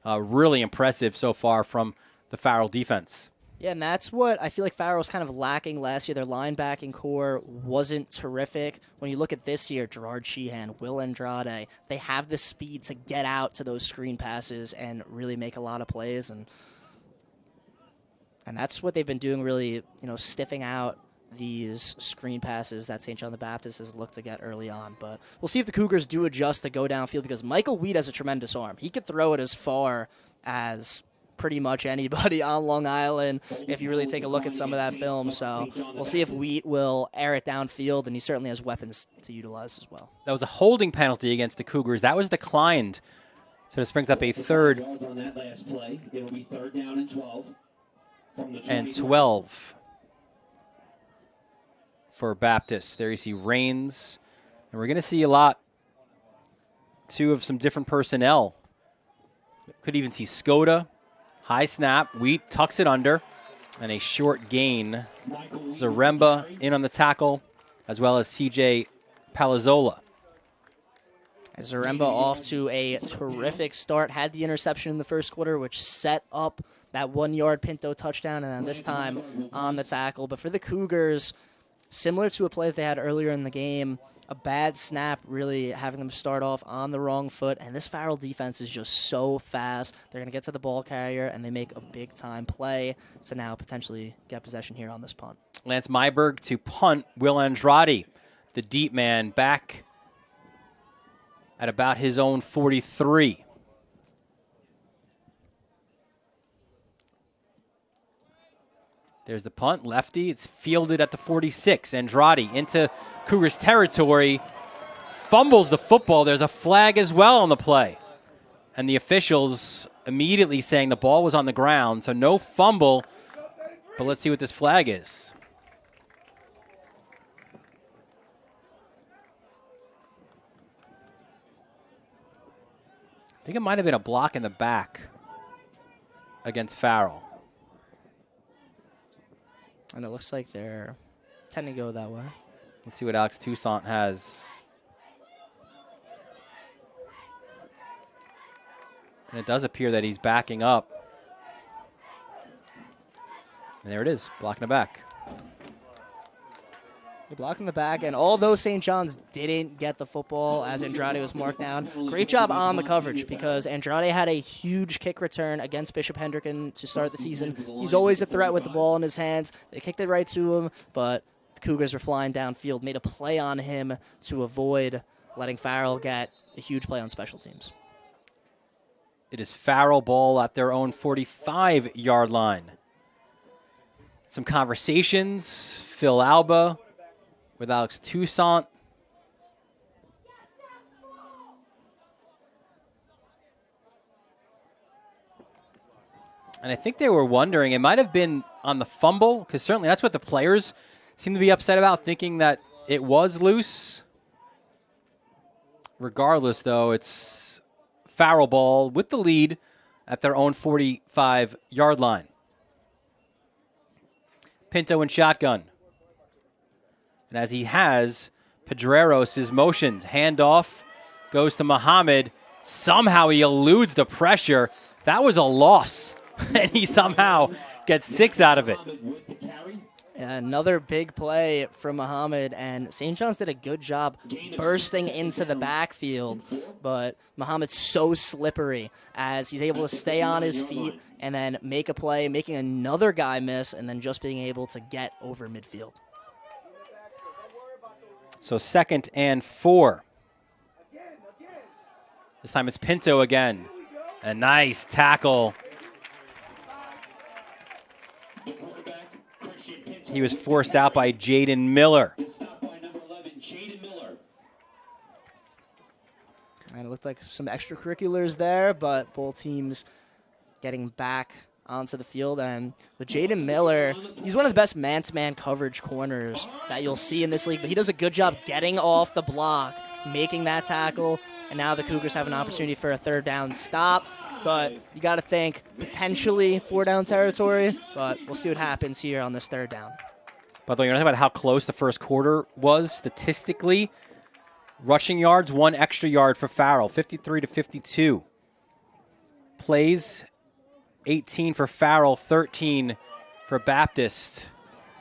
really impressive so far from the Farrell defense. Yeah, and that's what I feel like Farrell's kind of lacking last year. Their linebacking core wasn't terrific. When you look at this year, Gerard Sheehan, Will Andrade, they have the speed to get out to those screen passes and really make a lot of plays. And that's what they've been doing, really, stiffing out these screen passes that St. John the Baptist has looked to get early on. But we'll see if the Cougars do adjust to go downfield, because Michael Wheat has a tremendous arm. He could throw it as far as pretty much anybody on Long Island if you really take a look at some of that film. So we'll see if Wheat will air it downfield, and he certainly has weapons to utilize as well. That was a holding penalty against the Cougars. That was declined. So this brings up a third and 12 for Baptist. There you see Rains. And we're going to see a lot, too, of some different personnel. Could even see Skoda. High snap. Wheat tucks it under. And a short gain. Zaremba in on the tackle, as well as CJ Palazzola. Zaremba off to a terrific start. Had the interception in the first quarter, which set up that 1-yard Pinto touchdown, and then this time on the tackle. But for the Cougars, similar to a play that they had earlier in the game, a bad snap really having them start off on the wrong foot, and this Farrell defense is just so fast. They're going to get to the ball carrier, and they make a big-time play to now potentially get possession here on this punt. Lance Myberg to punt. Will Andrade, the deep man, back at about his own 43. There's the punt, lefty. It's fielded at the 46. Andrade into Cougars territory. Fumbles the football. There's a flag as well on the play. And the officials immediately saying the ball was on the ground, so no fumble. But let's see what this flag is. I think it might have been a block in the back against Farrell. And it looks like they're tending to go that way. Let's see what Alex Toussaint has. And it does appear that he's backing up. And there it is, blocking the back. They're blocking the back, and although St. John's didn't get the football as Andrade was marked down, great job on the coverage, because Andrade had a huge kick return against Bishop Hendricken to start the season. He's always a threat with the ball in his hands. They kicked it right to him, but the Cougars were flying downfield, made a play on him to avoid letting Farrell get a huge play on special teams. It is Farrell ball at their own 45-yard line. Some conversations. Phil Alba with Alex Toussaint. And I think they were wondering, it might have been on the fumble, because certainly that's what the players seem to be upset about, thinking that it was loose. Regardless, though, it's Farrell ball with the lead at their own 45-yard line. Pinto in shotgun. And as he has, Pedreros is motioned. Handoff goes to Muhammad. Somehow he eludes the pressure. That was a loss. And he somehow gets 6 out of it. Another big play from Muhammad, and St. John's did a good job bursting into the backfield, but Muhammad's so slippery as he's able to stay on his feet and then make a play, making another guy miss, and then just being able to get over midfield. So 2nd and 4. This time it's Pinto again. A nice tackle. He was forced out by Jaden Miller. And it looked like some extracurriculars there, but both teams getting back onto the field. And with Jaden Miller, he's one of the best man-to-man coverage corners that you'll see in this league, but he does a good job getting off the block, making that tackle, and now the Cougars have an opportunity for a 3rd down stop. But you got to think potentially 4-down territory, but we'll see what happens here on this 3rd down. By the way, you're talking about how close the first quarter was statistically. Rushing yards, 1 extra yard for Farrell, 53-52. Plays, 18 for Farrell, 13 for Baptist.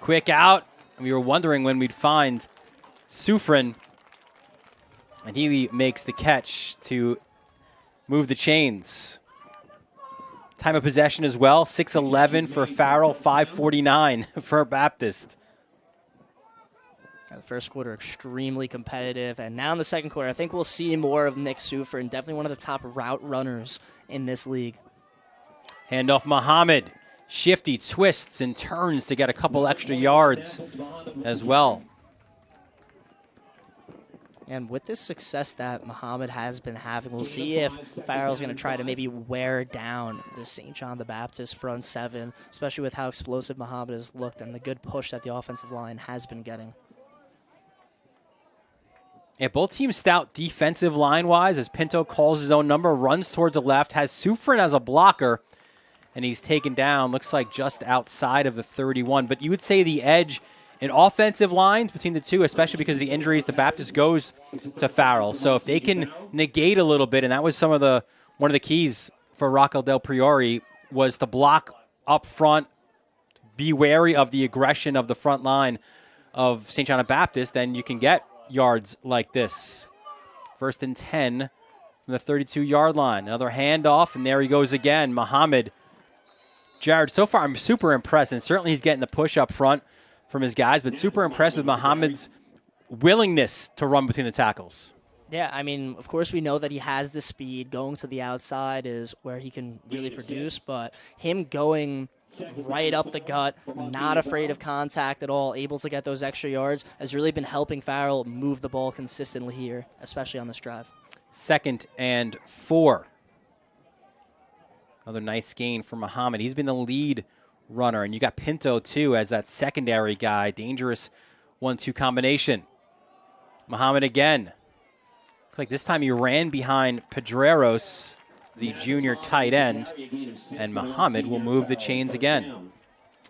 Quick out. We were wondering when we'd find Sufrin. And he makes the catch to move the chains. Time of possession as well, 6:11 for Farrell, 5:49 for Baptist. The first quarter extremely competitive, and now in the second quarter, I think we'll see more of Nick Sufrin, definitely one of the top route runners in this league. Handoff Muhammad, shifty, twists and turns to get a couple extra yards as well. And with this success that Muhammad has been having, we'll see if Farrell's going to try to maybe wear down the St. John the Baptist front 7, especially with how explosive Muhammad has looked and the good push that the offensive line has been getting. Yeah, both teams stout defensive line-wise as Pinto calls his own number, runs towards the left, has Sufrin as a blocker, and he's taken down, looks like just outside of the 31. But you would say the edge in offensive lines between the two, especially because of the injuries, the Baptist goes to Farrell. So if they can negate a little bit, and that was one of the keys for Rocco Del Priori, was to block up front, be wary of the aggression of the front line of St. John the Baptist, then you can get yards like this. 1st and 10 from the 32-yard line. Another handoff, and there he goes again. Muhammad. Jared, so far I'm super impressed, and certainly he's getting the push up front from his guys, but super impressed with Muhammad's willingness to run between the tackles. Yeah, I mean, of course we know that he has the speed. Going to the outside is where he can really produce, but him going right up the gut, not afraid of contact at all, able to get those extra yards, has really been helping Farrell move the ball consistently here, especially on this drive. 2nd and 4. Another nice gain for Muhammad. He's been the lead runner, and you got Pinto too as that secondary guy. Dangerous 1-2 combination. Muhammad again. Looks like this time he ran behind Pedreros, the junior tight end, and Muhammad will move the chains again.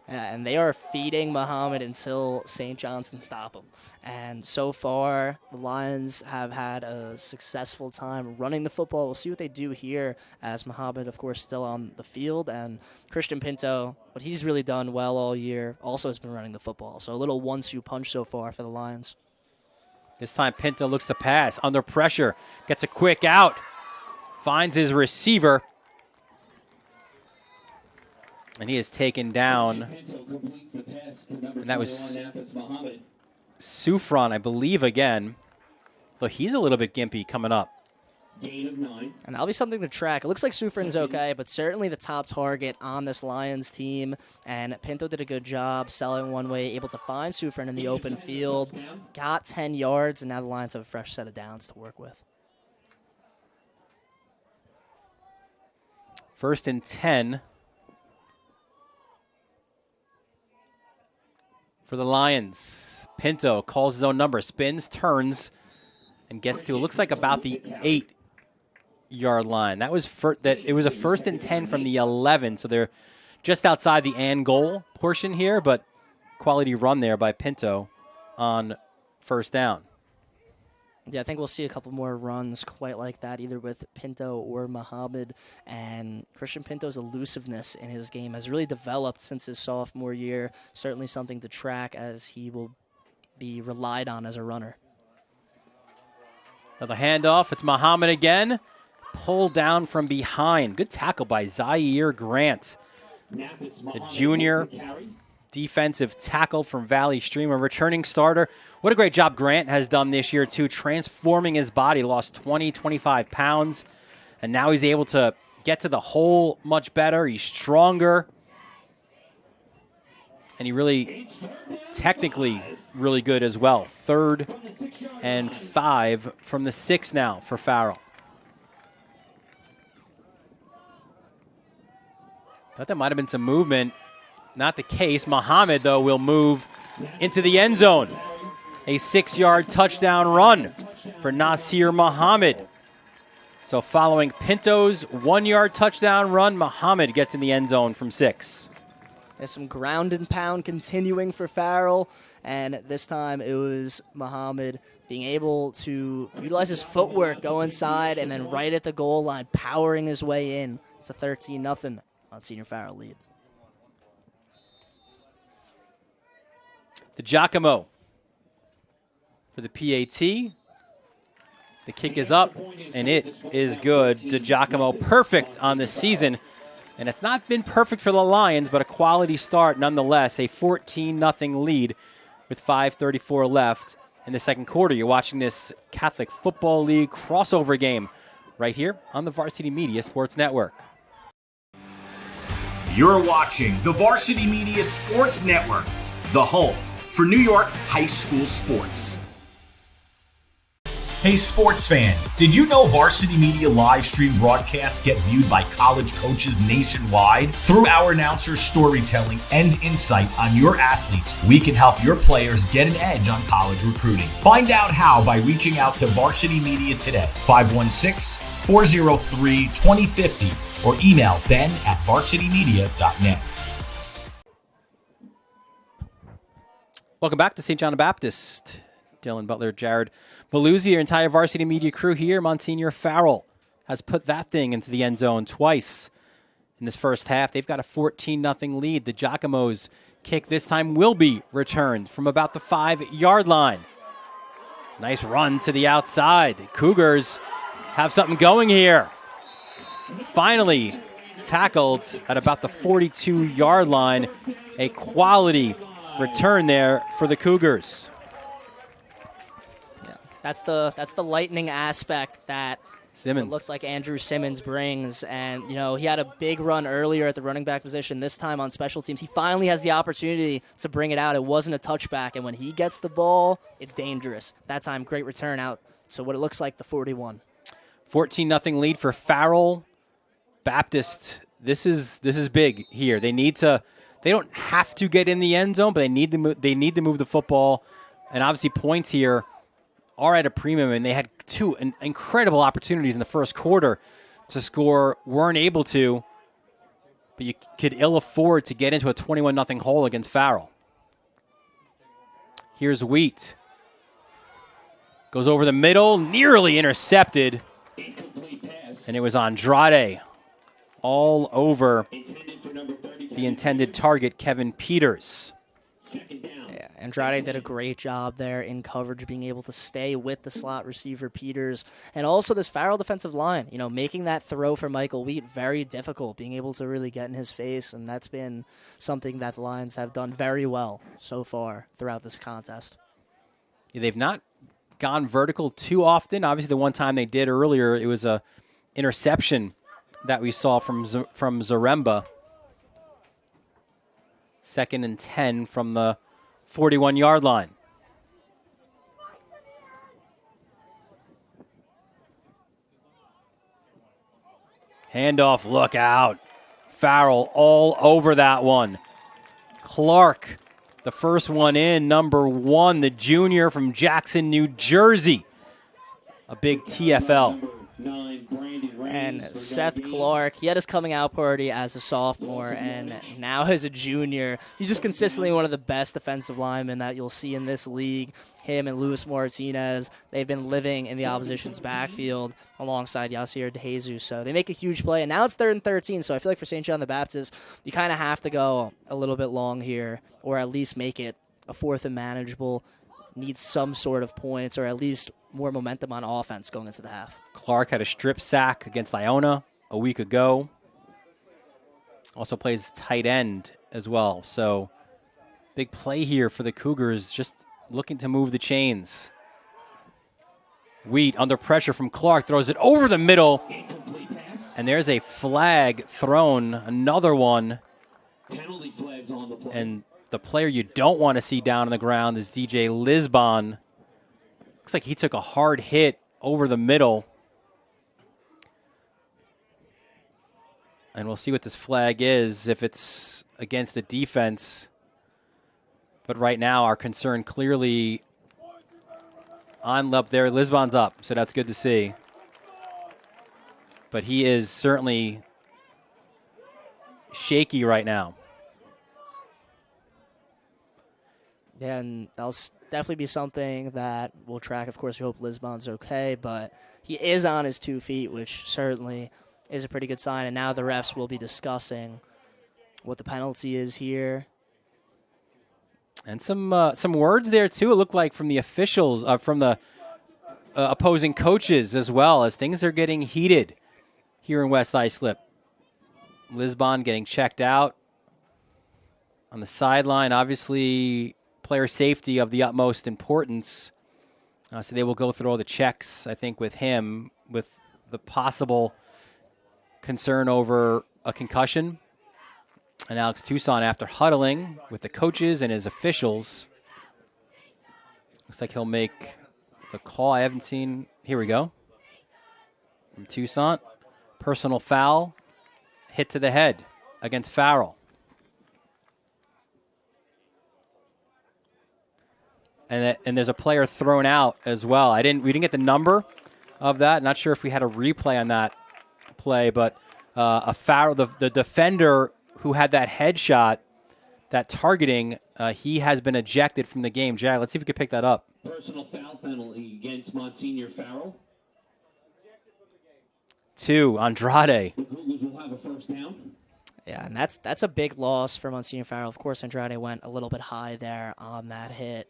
And they are feeding Muhammad until St. John's can stop him. And so far, the Lions have had a successful time running the football. We'll see what they do here as Muhammad, of course, still on the field. And Christian Pinto, what he's really done well all year, also has been running the football. So a little 1-2 punch so far for the Lions. This time Pinto looks to pass under pressure, gets a quick out, finds his receiver, and he is taken down. And that was Sufrin, I believe, again. Look, he's a little bit gimpy coming up. Gain of 9. And that'll be something to track. It looks like Sufrin's okay, but certainly the top target on this Lions team. And Pinto did a good job selling one way, able to find Sufrin in the open field. Got 10 yards, and now the Lions have a fresh set of downs to work with. 1st and 10 for the Lions. Pinto calls his own number, spins, turns, and gets to, it looks like about the 8-yard line. That was it was a 1st and 10 from the 11, so they're just outside the and goal portion here, but quality run there by Pinto on 1st down. Yeah, I think we'll see a couple more runs quite like that, either with Pinto or Muhammad. And Christian Pinto's elusiveness in his game has really developed since his sophomore year. Certainly something to track, as he will be relied on as a runner. Another handoff. It's Muhammad again. Pulled down from behind. Good tackle by Zaire Grant, the junior defensive tackle from Valley Stream, a returning starter. What a great job Grant has done this year, too, transforming his body. Lost 20, 25 pounds, and now he's able to get to the hole much better. He's stronger, and he really, technically, really good as well. 3rd and 5 from the 6 now for Farrell. Thought there might have been some movement. Not the case. Muhammad, though, will move into the end zone. A 6-yard touchdown run for Nasir Muhammad. So following Pinto's 1-yard touchdown run, Muhammad gets in the end zone from 6. There's some ground and pound continuing for Farrell, and this time it was Muhammad being able to utilize his footwork, go inside, and then right at the goal line, powering his way in. It's a 13-0 Monsignor Farrell lead. The Giacomo for the PAT. The kick is up, and it is good. DeGiacomo perfect on the season. And it's not been perfect for the Lions, but a quality start nonetheless. A 14-0 lead with 5:34 left in the second quarter. You're watching this Catholic Football League crossover game right here on the Varsity Media Sports Network. You're watching the Varsity Media Sports Network, the home for New York high school sports. Hey sports fans, did you know Varsity Media live stream broadcasts get viewed by college coaches nationwide? Through our announcers' storytelling and insight on your athletes, we can help your players get an edge on college recruiting. Find out how by reaching out to Varsity Media today, 516-403-2050, or email ben@varsitymedia.net. Welcome back to St. John the Baptist. Dylan Butler, Jared Valuzzi, your entire Varsity Media crew here. Monsignor Farrell has put that thing into the end zone twice in this first half. They've got a 14-0 lead. The Giacomo's kick this time will be returned from about the 5-yard line. Nice run to the outside. The Cougars have something going here. Finally tackled at about the 42-yard line. A quality return there for the Cougars. Yeah, that's the lightning aspect that Simmons looks like Andrew Simmons brings. And, you know, he had a big run earlier at the running back position. This time on special teams, he finally has the opportunity to bring it out. It wasn't a touchback, and when he gets the ball, it's dangerous. That time, great return out. So what it looks like, the 41. 14-0 lead for Farrell. Baptist, this is big here. They don't have to get in the end zone, but they need to move the football. And obviously points here are at a premium, and they had two incredible opportunities in the first quarter to score, weren't able to, but you could ill afford to get into a 21-0 hole against Farrell. Here's Wheat. Goes over the middle, nearly intercepted. And it was Andrade all over the intended target, Kevin Peters. Yeah, Andrade did a great job there in coverage, being able to stay with the slot receiver Peters. And also this Farrell defensive line, you know, making that throw for Michael Wheat very difficult, being able to really get in his face. And that's been something that the Lions have done very well so far throughout this contest. Yeah, they've not gone vertical too often. Obviously, the one time they did earlier, it was a interception that we saw from Zaremba. 2nd and 10 from the 41-yard line. Handoff, look out. Farrell all over that one. Clark, the first one in, number 1, the junior from Jackson, New Jersey. A big TFL. And Seth Clark, he had his coming out party as a sophomore, and now as a junior. He's just consistently one of the best defensive linemen that you'll see in this league. Him and Luis Martinez, they've been living in the opposition's backfield alongside Yasir DeJesus. So they make a huge play, and now it's 3rd and 13. So I feel like for St. John the Baptist, you kind of have to go a little bit long here, or at least make it a 4th and manageable. Needs some sort of points, or at least more momentum on offense going into the half. Clark had a strip sack against Iona a week ago. Also plays tight end as well. So big play here for the Cougars, just looking to move the chains. Wheat under pressure from Clark, throws it over the middle. And there's a flag thrown, another one. Penalty flags on the play. And the player you don't want to see down on the ground is DJ Lisbon. Looks like he took a hard hit over the middle. And we'll see what this flag is, if it's against the defense. But right now, our concern clearly on up there. Lisbon's up, so that's good to see. But he is certainly shaky right now. Yeah, and that'll definitely be something that we'll track. Of course, we hope Lisbon's okay, but he is on his 2 feet, which certainly is a pretty good sign. And now the refs will be discussing what the penalty is here. And some words there, too, it looked like from the officials, from the opposing coaches as well, as things are getting heated here in West Islip. Lisbon getting checked out on the sideline. Obviously, player safety of the utmost importance. So they will go through all the checks, I think, with him, with the possible concern over a concussion. And Alex Toussaint, after huddling with the coaches and his officials, looks like he'll make the call. I haven't seen. Here we go. From Toussaint. Personal foul. Hit to the head against Farrell. And there's a player thrown out as well. We didn't get the number of that. Not sure if we had a replay on that play, but a Farrell, the defender who had that headshot, that targeting, he has been ejected from the game. Jack, let's see if we can pick that up. Personal foul penalty against Monsignor Farrell. 2, Andrade. The Cougars will have a first down. Yeah, and that's a big loss for Monsignor Farrell. Of course, Andrade went a little bit high there on that hit.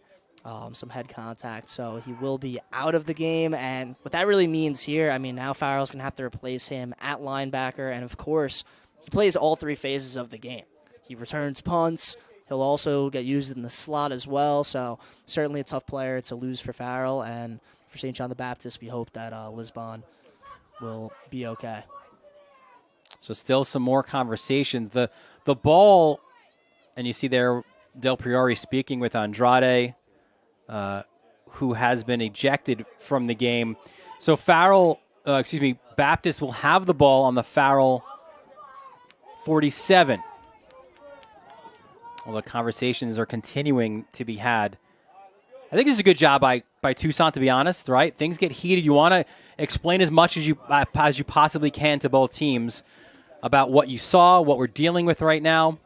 Some head contact, so he will be out of the game. And what that really means here, I mean, now Farrell's going to have to replace him at linebacker, and of course, he plays all 3 phases of the game. He returns punts. He'll also get used in the slot as well, so certainly a tough player to lose for Farrell. And for St. John the Baptist, we hope that Lisbon will be okay. So still some more conversations. The ball, and you see there Del Priori speaking with Andrade, who has been ejected from the game. So Baptist will have the ball on the Farrell 47. Well, the conversations are continuing to be had. I think this is a good job by Toussaint, to be honest, right? Things get heated. You want to explain as much as you possibly can to both teams about what you saw, what we're dealing with right now.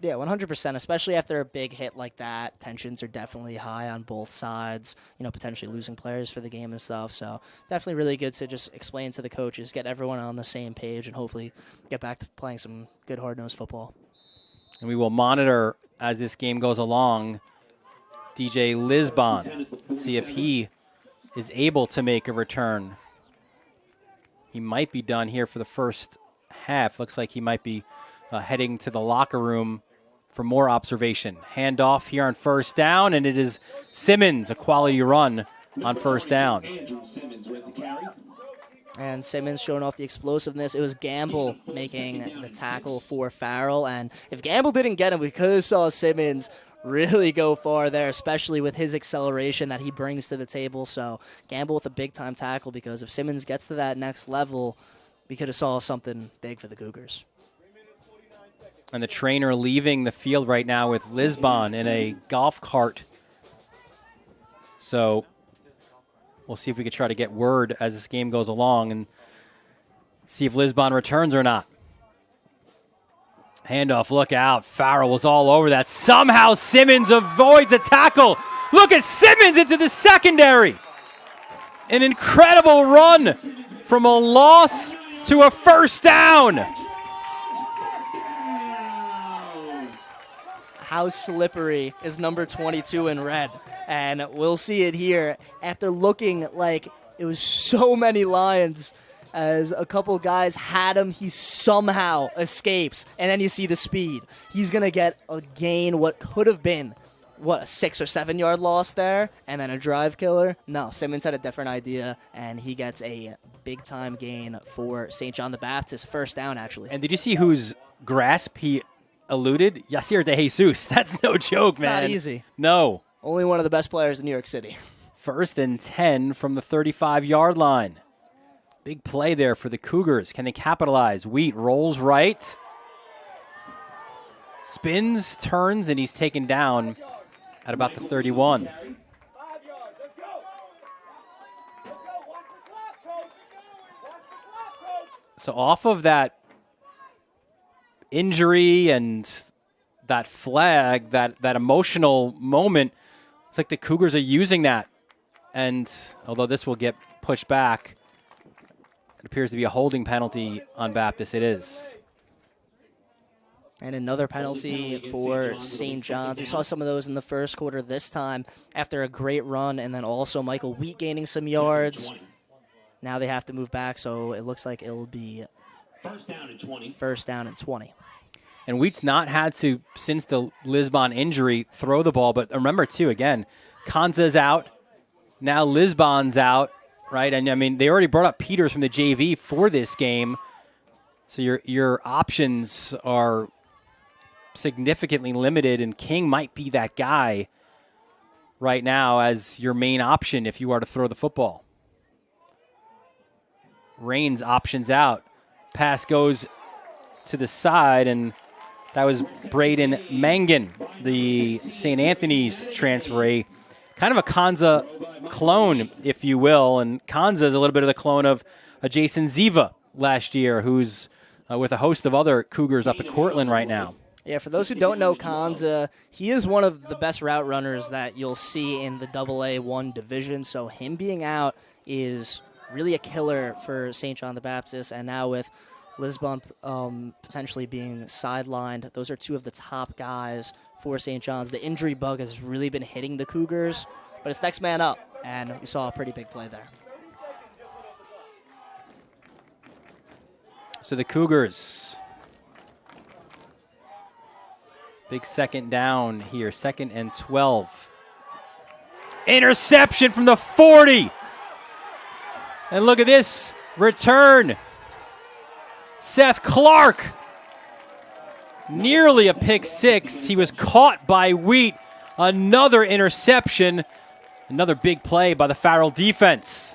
Yeah, 100%, especially after a big hit like that. Tensions are definitely high on both sides, potentially losing players for the game and stuff. So definitely really good to just explain to the coaches, get everyone on the same page, and hopefully get back to playing some good hard-nosed football. And we will monitor as this game goes along DJ Lisbon, see if he is able to make a return. He might be done here for the first half. Looks like he might be heading to the locker room for more observation. Handoff here on first down, and it is Simmons, a quality run on first down. And Simmons showing off the explosiveness. It was Gamble making the tackle for Farrell. And if Gamble didn't get him, we could have saw Simmons really go far there, especially with his acceleration that he brings to the table. So Gamble with a big-time tackle, because if Simmons gets to that next level, we could have saw something big for the Cougars. And the trainer leaving the field right now with Lisbon in a golf cart. So we'll see if we could try to get word as this game goes along and see if Lisbon returns or not. Handoff, look out. Farrell was all over that. Somehow Simmons avoids a tackle. Look at Simmons into the secondary. An incredible run from a loss to a first down. How slippery is number 22 in red? And we'll see it here after looking like it was so many Lions as a couple guys had him. He somehow escapes. And then you see the speed. He's going to get a gain, what could have been, a 6 or 7 yard loss there, and then a drive killer. No, Simmons had a different idea, and he gets a big-time gain for St. John the Baptist. First down, actually. And did you see whose grasp he eluded? Yasir De Jesus. That's no joke, man. Not easy. No. Only one of the best players in New York City. First and 10 from the 35-yard line. Big play there for the Cougars. Can they capitalize? Wheat rolls right. Spins, turns, and he's taken down at about the 31. So off of that injury and that flag, that emotional moment, it's like the Cougars are using that. And although this will get pushed back, it appears to be a holding penalty on Baptist. It is. And another penalty for St. John's. We saw some of those in the first quarter this time after a great run, and then also Michael Wheat gaining some yards. Now they have to move back, so it looks like it'll be first down and 20. First down and 20. And Wheat's not had to, since the Lisbon injury, throw the ball. But remember, too, again, Kanza's out. Now Lisbon's out, right? And, I mean, they already brought up Peters from the JV for this game. So your options are significantly limited, and King might be that guy right now as your main option if you are to throw the football. Raines options out. Pass goes to the side, and that was Braden Mangan, the St. Anthony's transferee. Kind of a Kanza clone, if you will, and Kanza is a little bit of the clone of Jason Ziva last year, who's with a host of other Cougars up at Cortland right now. Yeah, for those who don't know Kanza, he is one of the best route runners that you'll see in the AA1 division, so him being out is really a killer for St. John the Baptist, and now with Lisbon potentially being sidelined, those are two of the top guys for St. John's. The injury bug has really been hitting the Cougars, but it's next man up, and we saw a pretty big play there. So the Cougars, big second down here, 2nd and 12. Interception from the 40. And look at this return. Seth Clark, nearly a pick six. He was caught by Wheat. Another interception. Another big play by the Farrell defense.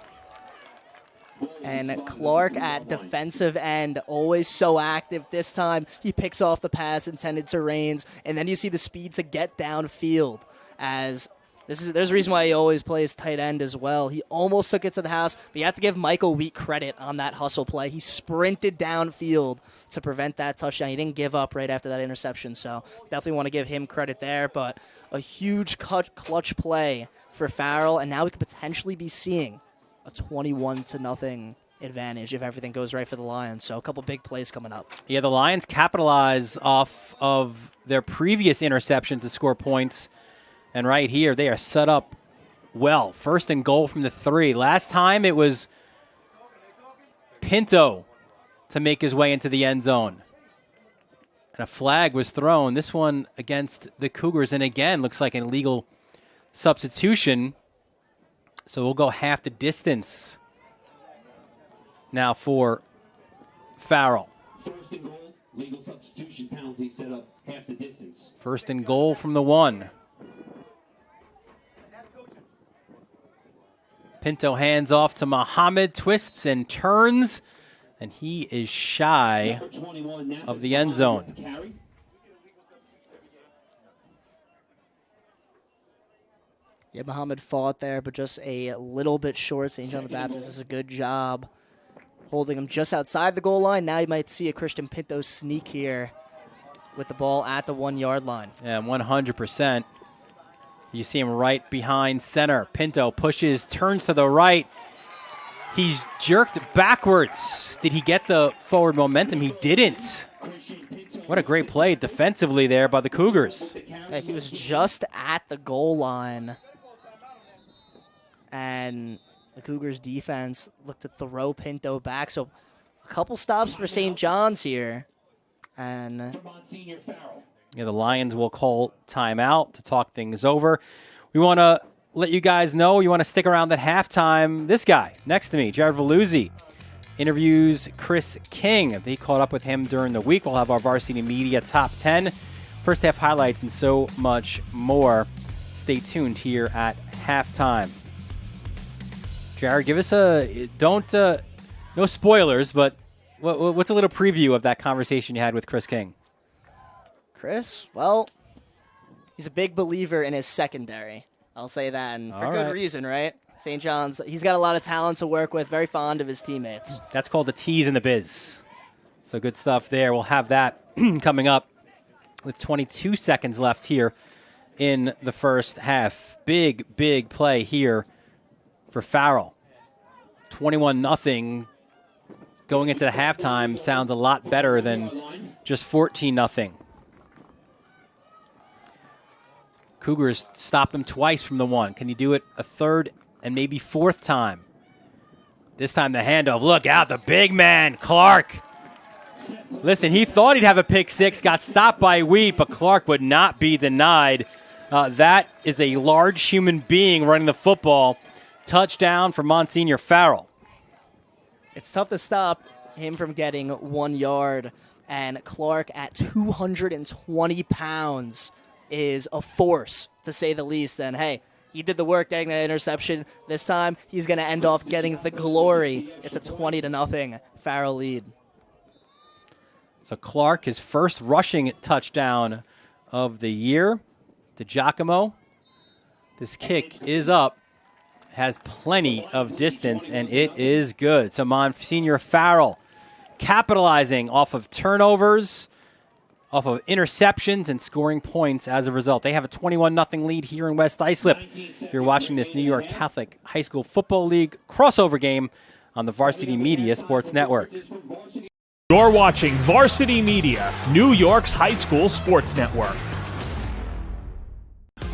And Clark at defensive end, always so active. This time he picks off the pass intended to Raines, and then you see the speed to get downfield. As there's a reason why he always plays tight end as well. He almost took it to the house, but you have to give Michael Wheat credit on that hustle play. He sprinted downfield to prevent that touchdown. He didn't give up right after that interception, so definitely want to give him credit there. But a huge clutch play for Farrell, and now we could potentially be seeing a 21-0 advantage if everything goes right for the Lions. So a couple big plays coming up. Yeah, the Lions capitalize off of their previous interception to score points. And right here, they are set up well. 1st and goal from the 3. Last time it was Pinto to make his way into the end zone. And a flag was thrown. This one against the Cougars. And again, looks like an illegal substitution. So we'll go half the distance now for Farrell. First and goal, legal substitution penalty set up half the distance. First and goal from the 1. Pinto hands off to Muhammad, twists and turns, and he is shy of the end zone. Yeah, Muhammad fought there, but just a little bit short. St. John the Baptist does a good job holding him just outside the goal line. Now you might see a Christian Pinto sneak here with the ball at the 1 yard line. Yeah, 100%. You see him right behind center. Pinto pushes, turns to the right. He's jerked backwards. Did he get the forward momentum? He didn't. What a great play defensively there by the Cougars. Yeah, he was just at the goal line. And the Cougars defense looked to throw Pinto back. So a couple stops for St. John's here. And yeah, the Lions will call timeout to talk things over. We want to let you guys know you want to stick around at halftime. This guy next to me, Jared Veluzzi, interviews Chris King. They caught up with him during the week. We'll have our Varsity Media Top 10, first half highlights, and so much more. Stay tuned here at halftime. Jared, give us no spoilers, but what's a little preview of that conversation you had with Chris King? Chris, well, he's a big believer in his secondary. I'll say that, and for good reason, right? St. John's, he's got a lot of talent to work with, very fond of his teammates. That's called the tease in the biz. So good stuff there. We'll have that coming up with 22 seconds left here in the first half. Big play here for Farrell. 21-0 going into the halftime sounds a lot better than just 14-0. Cougars stopped him twice from the 1. Can you do it a third and maybe fourth time? This time the handoff. Look out, the big man, Clark. Listen, he thought he'd have a pick 6, got stopped by Wheat, but Clark would not be denied. That is a large human being running the football. Touchdown for Monsignor Farrell. It's tough to stop him from getting 1 yard, and Clark at 220 pounds is a force, to say the least. And, hey, he did the work getting that interception. This time, he's going to end off getting the glory. It's a 20-0 Farrell lead. So Clark, his first rushing touchdown of the year to Giacomo. This kick is up, has plenty of distance, and it is good. So Monsignor Farrell capitalizing off of turnovers, off of interceptions, and scoring points as a result. They have a 21-0 lead here in West Islip. You're watching this New York Catholic High School Football League crossover game on the Varsity Media Sports Network. You're watching Varsity Media, New York's high school sports network.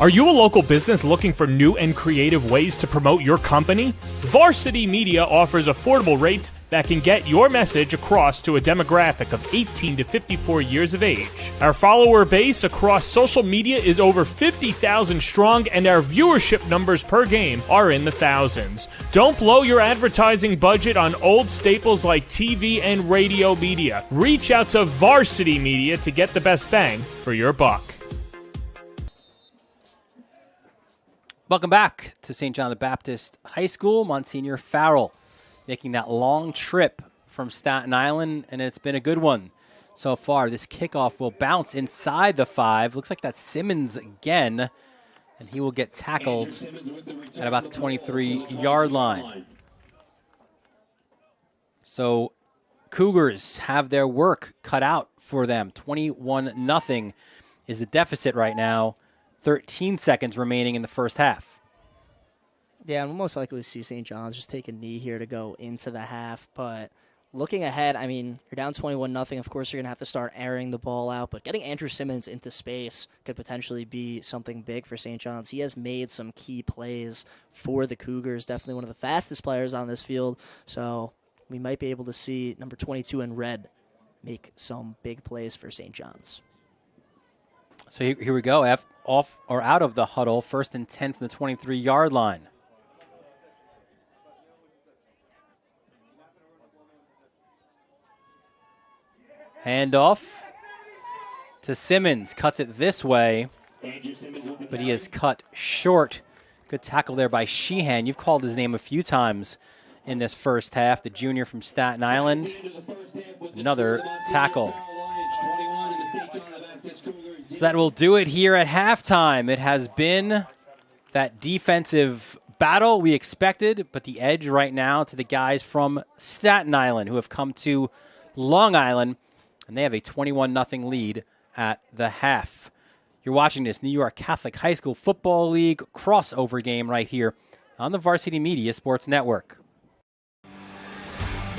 Are you a local business looking for new and creative ways to promote your company? Varsity Media offers affordable rates that can get your message across to a demographic of 18 to 54 years of age. Our follower base across social media is over 50,000 strong, and our viewership numbers per game are in the thousands. Don't blow your advertising budget on old staples like TV and radio media. Reach out to Varsity Media to get the best bang for your buck. Welcome back to St. John the Baptist High School. Monsignor Farrell making that long trip from Staten Island, and it's been a good one so far. This kickoff will bounce inside the 5. Looks like that's Simmons again, and he will get tackled at about the 23-yard line. So Cougars have their work cut out for them. 21-0 is the deficit right now. 13 seconds remaining in the first half. Yeah, and we'll most likely see St. John's just take a knee here to go into the half. But looking ahead, I mean, you're down 21-0. Of course, you're going to have to start airing the ball out. But getting Andrew Simmons into space could potentially be something big for St. John's. He has made some key plays for the Cougars. Definitely one of the fastest players on this field. So we might be able to see number 22 in red make some big plays for St. John's. So here we go. Off or out of the huddle. 1st and 10 from the 23-yard line. Handoff to Simmons. Cuts it this way, but he is cut short. Good tackle there by Sheehan. You've called his name a few times in this first half. The junior from Staten Island. Another tackle. So that will do it here at halftime. It has been that defensive battle we expected, but the edge right now to the guys from Staten Island who have come to Long Island, and they have a 21-0 lead at the half. You're watching this New York Catholic High School Football League crossover game right here on the Varsity Media Sports Network.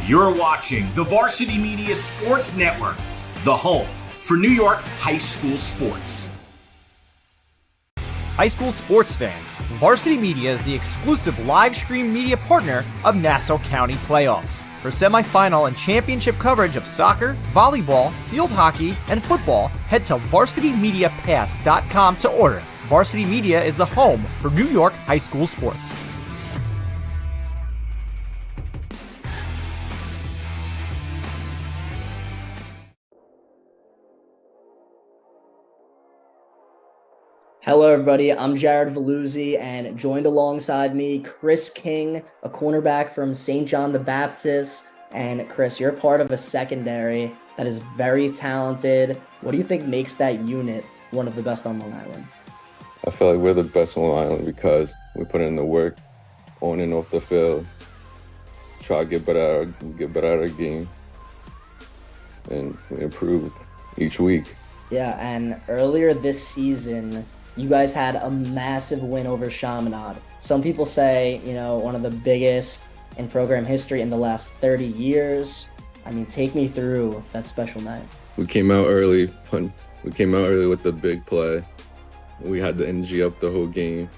You're watching the Varsity Media Sports Network, the home for New York high school sports. High school sports fans, Varsity Media is the exclusive live stream media partner of Nassau County playoffs. For semifinal and championship coverage of soccer, volleyball, field hockey, and football, head to varsitymediapass.com to order. Varsity Media is the home for New York high school sports. Hello, everybody. I'm Jared Veluzzi, and joined alongside me, Chris King, a cornerback from St. John the Baptist. And Chris, you're part of a secondary that is very talented. What do you think makes that unit one of the best on Long Island? I feel like we're the best on Long Island because we put in the work on and off the field, try to get better at our game, and we improve each week. Yeah, and earlier this season, you guys had a massive win over Chaminade. Some people say, one of the biggest in program history in the last 30 years. I mean, take me through that special night. We came out early with the big play. We had the energy up the whole game.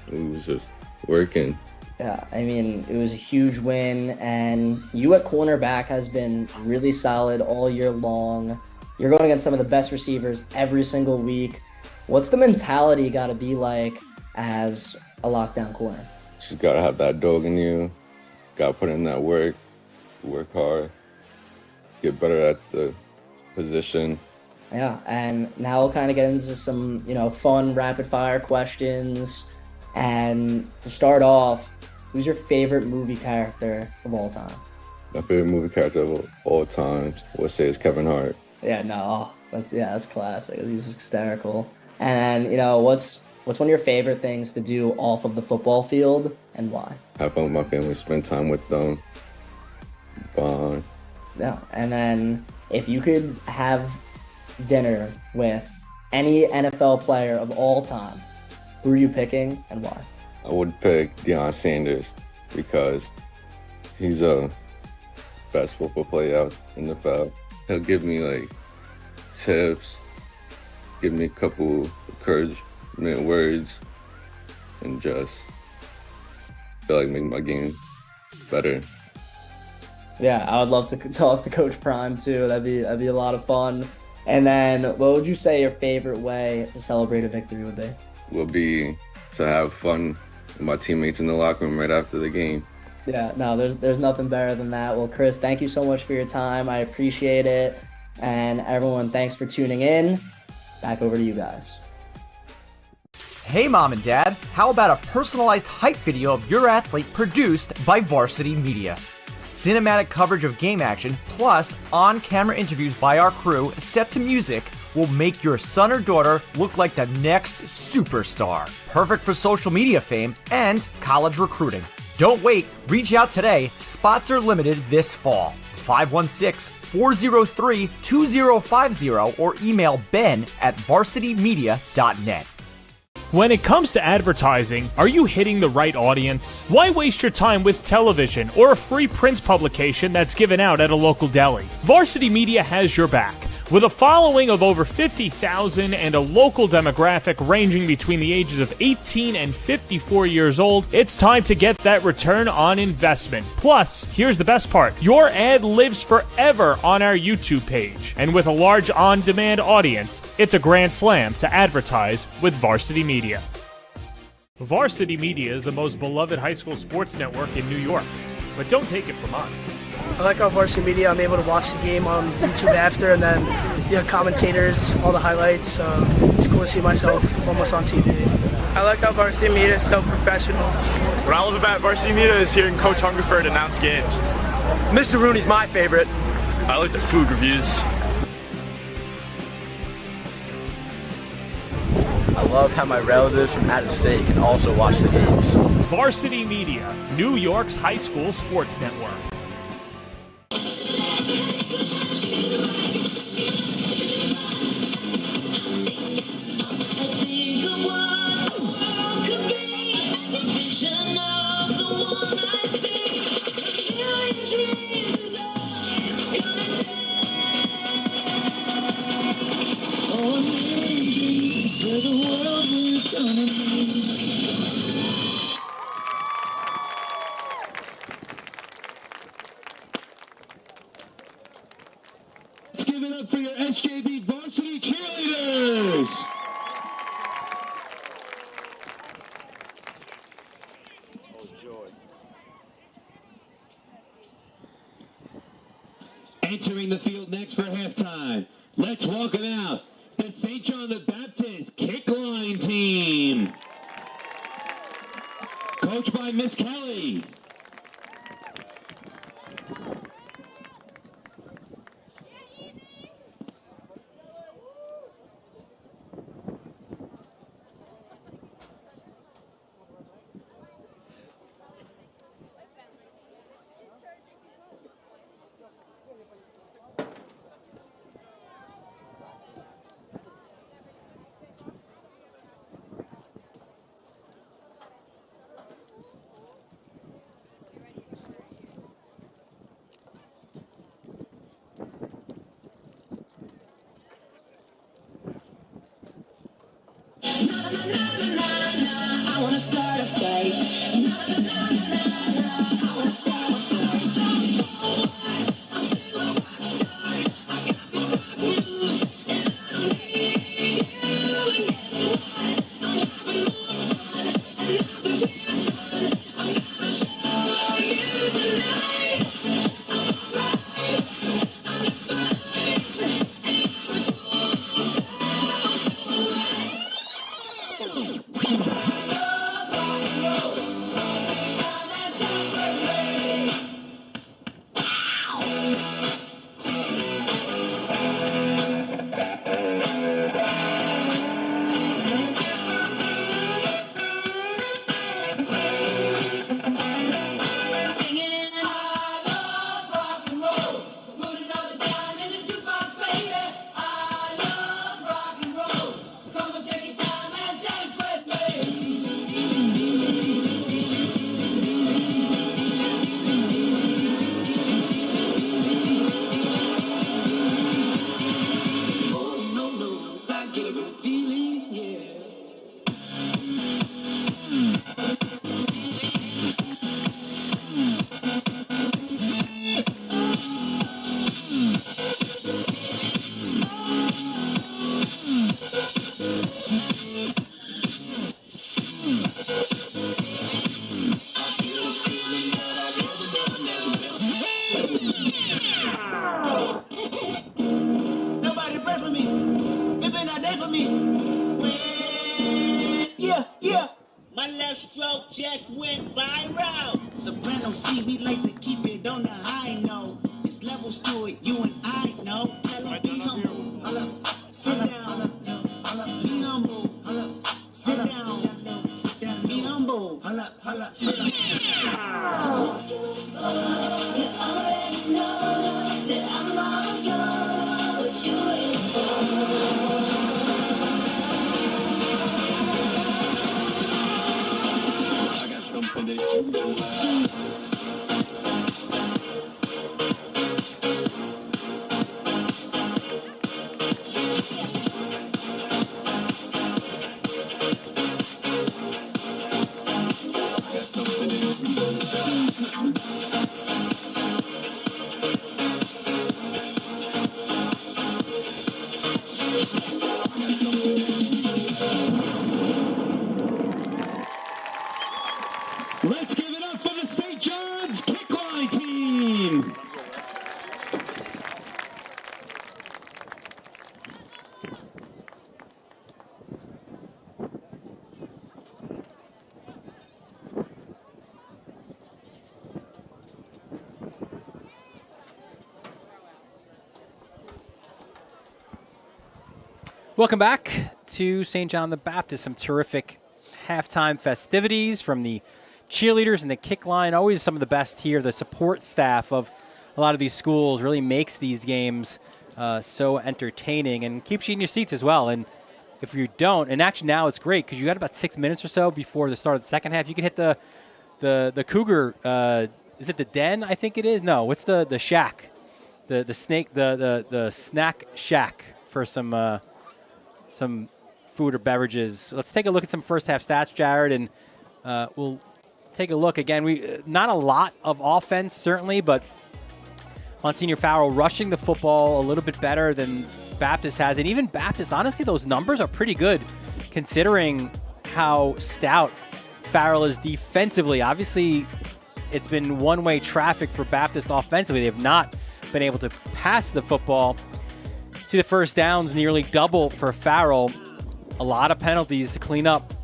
It was just working. Yeah, I mean, it was a huge win, and you at cornerback has been really solid all year long. You're going against some of the best receivers every single week. What's the mentality got to be like as a lockdown corner? Just got to have that dog in you. Got to put in that work hard, get better at the position. Yeah, and now we'll kind of get into some, fun rapid-fire questions. And to start off, who's your favorite movie character of all time? My favorite movie character of all time, I would say, is Kevin Hart. Yeah, that's classic. He's hysterical. And what's one of your favorite things to do off of the football field, and why? Have fun with my family, spend time with them, bond. Yeah, and then if you could have dinner with any NFL player of all time, who are you picking and why? I would pick Deion Sanders because he's the best football player out in the NFL. He'll give me tips, give me a couple encouragement words, and just make my game better. Yeah, I would love to talk to Coach Prime too. That'd be a lot of fun. And then, what would you say your favorite way to celebrate a victory would be? Will be to have fun with my teammates in the locker room right after the game. Yeah, no, there's nothing better than that. Well, Chris, thank you so much for your time. I appreciate it. And everyone, thanks for tuning in. Back over to you guys. Hey Mom and Dad, how about a personalized hype video of your athlete produced by Varsity Media? Cinematic coverage of game action, plus on-camera interviews by our crew set to music will make your son or daughter look like the next superstar. Perfect for social media fame and college recruiting. Don't wait, reach out today. Spots are limited this fall. 516-403-2050 or email ben@varsitymedia.net. When it comes to advertising, are you hitting the right audience? Why waste your time with television or a free print publication that's given out at a local deli? Varsity Media has your back. With a following of over 50,000 and a local demographic ranging between the ages of 18 and 54 years old, it's time to get that return on investment. Plus, here's the best part. Your ad lives forever on our YouTube page. And with a large on-demand audience, it's a grand slam to advertise with Varsity Media. Varsity Media is the most beloved high school sports network in New York. But don't take it from us. I like how Varsity Media, I'm able to watch the game on YouTube after, and then commentators, all the highlights. It's cool to see myself almost on TV. I like how Varsity Media is so professional. What I love about Varsity Media is hearing Coach Hungerford announce games. Mr. Rooney's my favorite. I like the food reviews. I love how my relatives from out of state can also watch the games. Varsity Media, New York's high school sports network. Let's give it up for your SJB Varsity cheerleaders. Oh, joy. Entering the field next for halftime. Let's walk it out. The St. John the Baptist kick line team. Coached by Miss Kelly. I wanna start a fight. I wanna start a fight. I'm still a rock star. I got me rock blues, and I need you. And guess what? I'm having more fun, and nothing can turn. I'm gonna show you tonight. I'm alright. I'm fine. And I'm Nobody pray for me. It been a day for me. Yeah. My left stroke just went viral. Soprano C, we like to keep it on the high note. It's levels to it, you and I know. Tell them be humble. Sit down. Be humble. Sit down. Be humble. Sit down. You already know that I'm all yours. What you waiting for? Welcome back to St. John the Baptist. Some terrific halftime festivities from the cheerleaders and the kick line. Always some of the best here. The support staff of a lot of these schools really makes these games so entertaining and keeps you in your seats as well. And if you don't, and actually now it's great because you got about 6 minutes or so before the start of the second half. You can hit the Cougar. Is it the Den? I think it is. No, what's the shack? The snake. The snack shack for some food or beverages. Let's take a look at some first half stats, Jared, and we'll take a look again. We not a lot of offense certainly, but Monsignor Farrell rushing the football a little bit better than Baptist has, and even Baptist, honestly, those numbers are pretty good considering how stout Farrell is defensively. Obviously, it's been one-way traffic for Baptist offensively. They have not been able to pass the football. See the first downs nearly double for Farrell. A lot of penalties to clean up,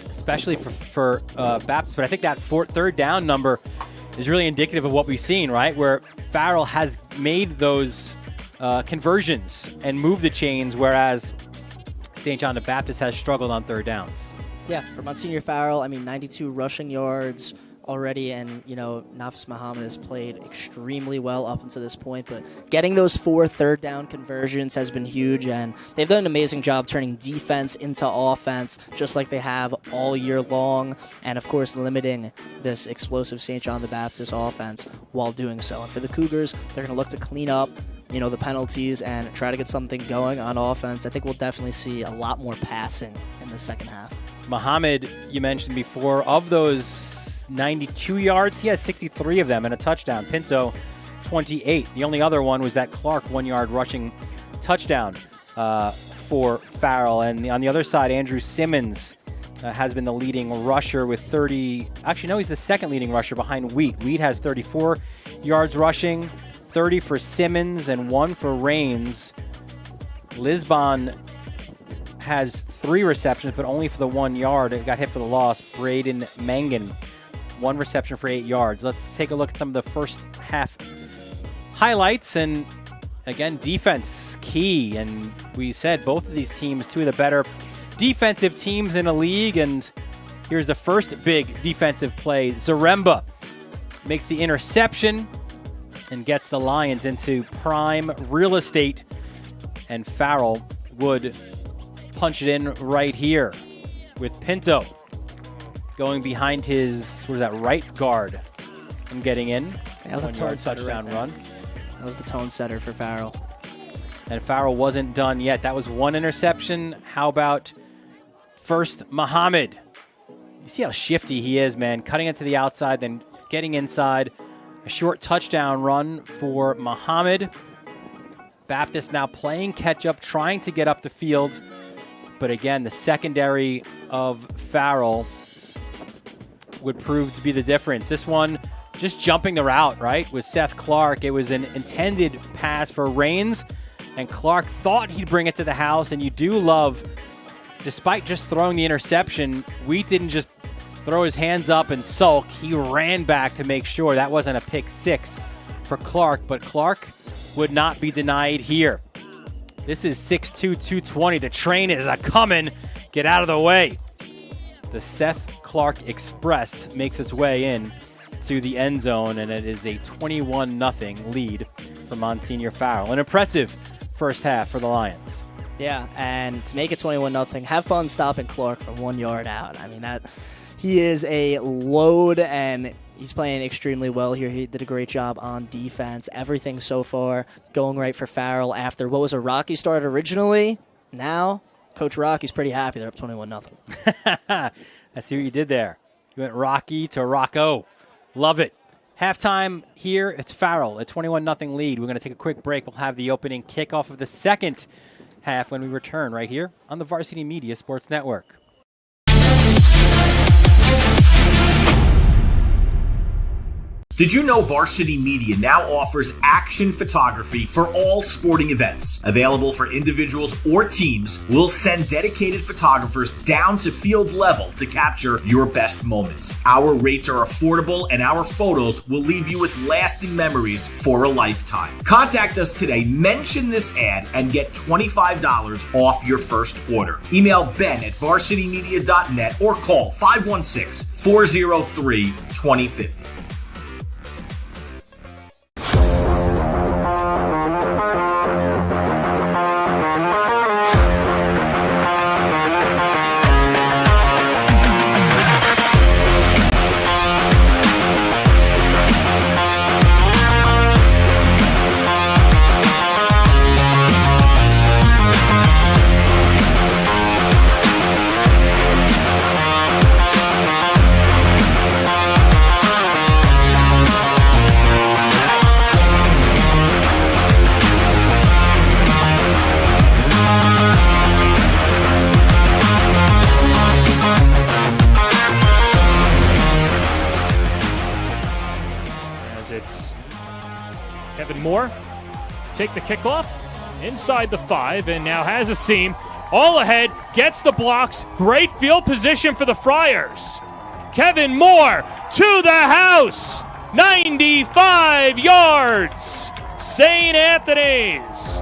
especially for Baptist. But I think that third down number is really indicative of what we've seen, right? Where Farrell has made those conversions and moved the chains, whereas St. John the Baptist has struggled on third downs. Yeah, for Monsignor Farrell, I mean, 92 rushing yards already, and, you know, Nafis Muhammad has played extremely well up until this point, but getting those 4 third down conversions has been huge, and they've done an amazing job turning defense into offense, just like they have all year long, and, of course, limiting this explosive St. John the Baptist offense while doing so. And for the Cougars, they're going to look to clean up, you know, the penalties and try to get something going on offense. I think we'll definitely see a lot more passing in the second half. Muhammad, you mentioned before, of those 92 yards, he has 63 of them and a touchdown. Pinto, 28. The only other one was that Clark 1-yard rushing touchdown for Farrell. And on the other side, Andrew Simmons has been the leading rusher with 30. Actually, no, he's the second leading rusher behind Wheat. Wheat has 34 yards rushing, 30 for Simmons and 1 for Rains. Lisbon has 3 receptions, but only for the 1 yard. It got hit for the loss. Braden Mangan, 1 reception for 8 yards. Let's take a look at some of the first half highlights. And again, defense key. And we said both of these teams, 2 of the better defensive teams in the league. And here's the first big defensive play. Zaremba makes the interception and gets the Lions into prime real estate. And Farrell would punch it in right here with Pinto going behind his, what is that, right guard and getting in. That was a touchdown run. That was the tone setter for Farrell. And Farrell wasn't done yet. That was 1 interception. How about first Muhammad? You see how shifty he is, man. Cutting it to the outside, then getting inside. A short touchdown run for Muhammad. Baptist now playing catch-up, trying to get up the field. But again, the secondary of Farrell would prove to be the difference. This one just jumping the route, right, with Seth Clark. It was an intended pass for Rains, and Clark thought he'd bring it to the house. And you do love, despite just throwing the interception, Wheat didn't just throw his hands up and sulk. He ran back to make sure that wasn't a pick 6 for Clark, but Clark would not be denied here. This is 6'2", 220. The train is a-coming. Get out of the way. The Seth Clark Express makes its way in to the end zone, and it is a 21-0 lead for Monsignor Farrell. An impressive first half for the Lions. Yeah, and to make it 21-0, have fun stopping Clark from 1 yard out. I mean, he is a load, and he's playing extremely well here. He did a great job on defense. Everything so far going right for Farrell after what was a rocky start originally. Now, Coach Rocky's pretty happy. They're up 21-0. I see what you did there. You went Rocky to Rocco. Love it. Halftime here, it's Farrell, a 21-0 lead. We're going to take a quick break. We'll have the opening kickoff of the second half when we return right here on the Varsity Media Sports Network. Did you know Varsity Media now offers action photography for all sporting events? Available for individuals or teams, we'll send dedicated photographers down to field level to capture your best moments. Our rates are affordable and our photos will leave you with lasting memories for a lifetime. Contact us today, mention this ad, and get $25 off your first order. Email ben@varsitymedia.net or call 516-403-2050. Moore take the kickoff inside the 5 and now has a seam. All ahead, gets the blocks. Great field position for the Friars. Kevin Moore to the house. 95 yards. St. Anthony's.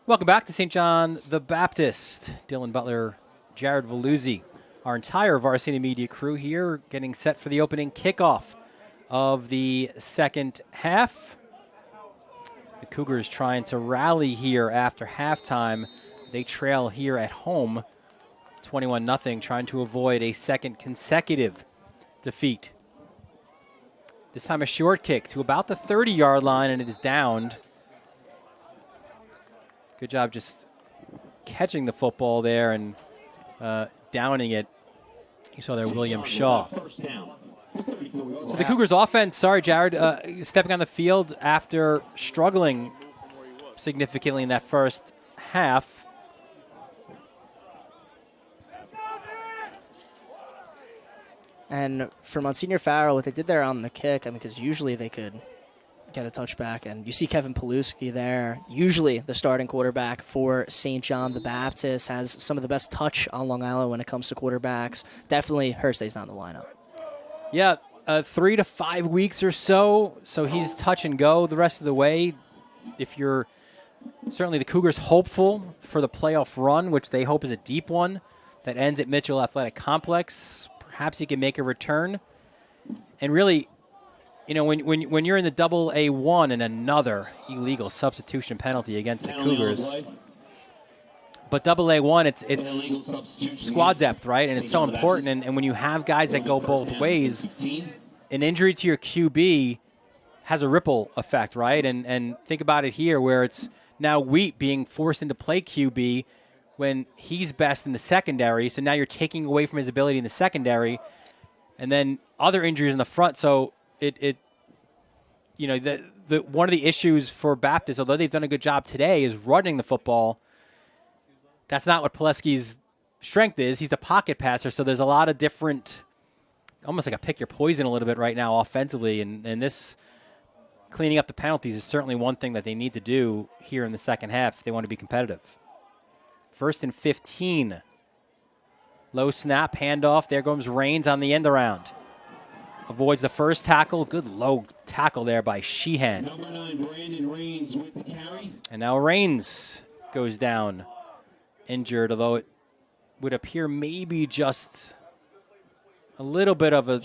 Welcome back to St. John the Baptist. Dylan Butler, Jared Veluzzi, our entire Varsity Media crew here getting set for the opening kickoff of the second half. The Cougars trying to rally here after halftime. They trail here at home 21-0, trying to avoid a second consecutive defeat. This time a short kick to about the 30-yard line, and it is downed. Good job just catching the football there and downing it. You saw there William Shaw. So the Cougars offense, sorry, Jared, stepping on the field after struggling significantly in that first half. And for Monsignor Farrell, what they did there on the kick, I mean, because usually they could get a touchback, and you see Kevin Paluski there, usually the starting quarterback for St. John the Baptist, has some of the best touch on Long Island when it comes to quarterbacks. Definitely Hurstay's not in the lineup. Yeah, 3 to 5 weeks or so he's touch and go the rest of the way. If you're certainly the Cougars hopeful for the playoff run, which they hope is a deep one that ends at Mitchell Athletic Complex, perhaps he can make a return. And really, you know, when you're in the AA1 and another illegal substitution penalty against the Cougars, but AA1, it's squad depth, right? And it's so important. And when you have guys that go both ways, an injury to your QB has a ripple effect, right? And think about it here, where it's now Wheat being forced into play QB when he's best in the secondary. So now you're taking away from his ability in the secondary, and then other injuries in the front. So it you know, the one of the issues for Baptist, although they've done a good job today, is running the football. that's not what Pileski's strength is. He's a pocket passer, so there's a lot of different, almost like a pick your poison a little bit right now offensively, and this cleaning up the penalties is certainly one thing that they need to do here in the second half if they want to be competitive. 1st and 15. Low snap, handoff. There goes Rains on the end around. Avoids the first tackle. Good low tackle there by Sheehan. Number 9, Brandon Rains with the carry. And now Rains goes down injured, although it would appear maybe just a little bit of a,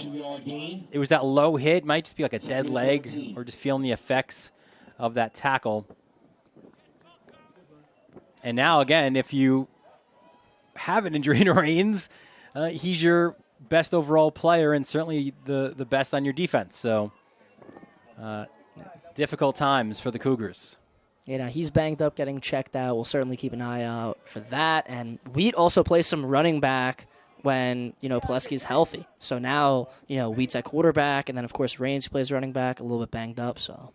it was that low hit. Might just be like a dead leg or just feeling the effects of that tackle. And now, again, if you have an injury to Rains, he's your best overall player and certainly the best on your defense. So difficult times for the Cougars. You know, he's banged up, getting checked out. We'll certainly keep an eye out for that. And Wheat also plays some running back when, you know, Pileski's healthy. So now, you know, Wheat's at quarterback, and then, of course, Rains plays running back, a little bit banged up. So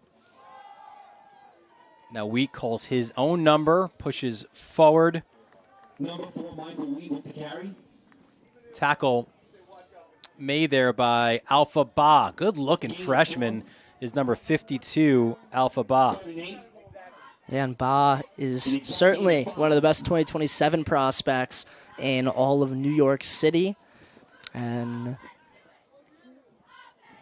now Wheat calls his own number, pushes forward. Number 4, Michael Wheat with the carry. Tackle made there by Alpha Ba. Good-looking freshman is number 52, Alpha Ba. Yeah, and Ba is certainly one of the best 2027 prospects in all of New York City. And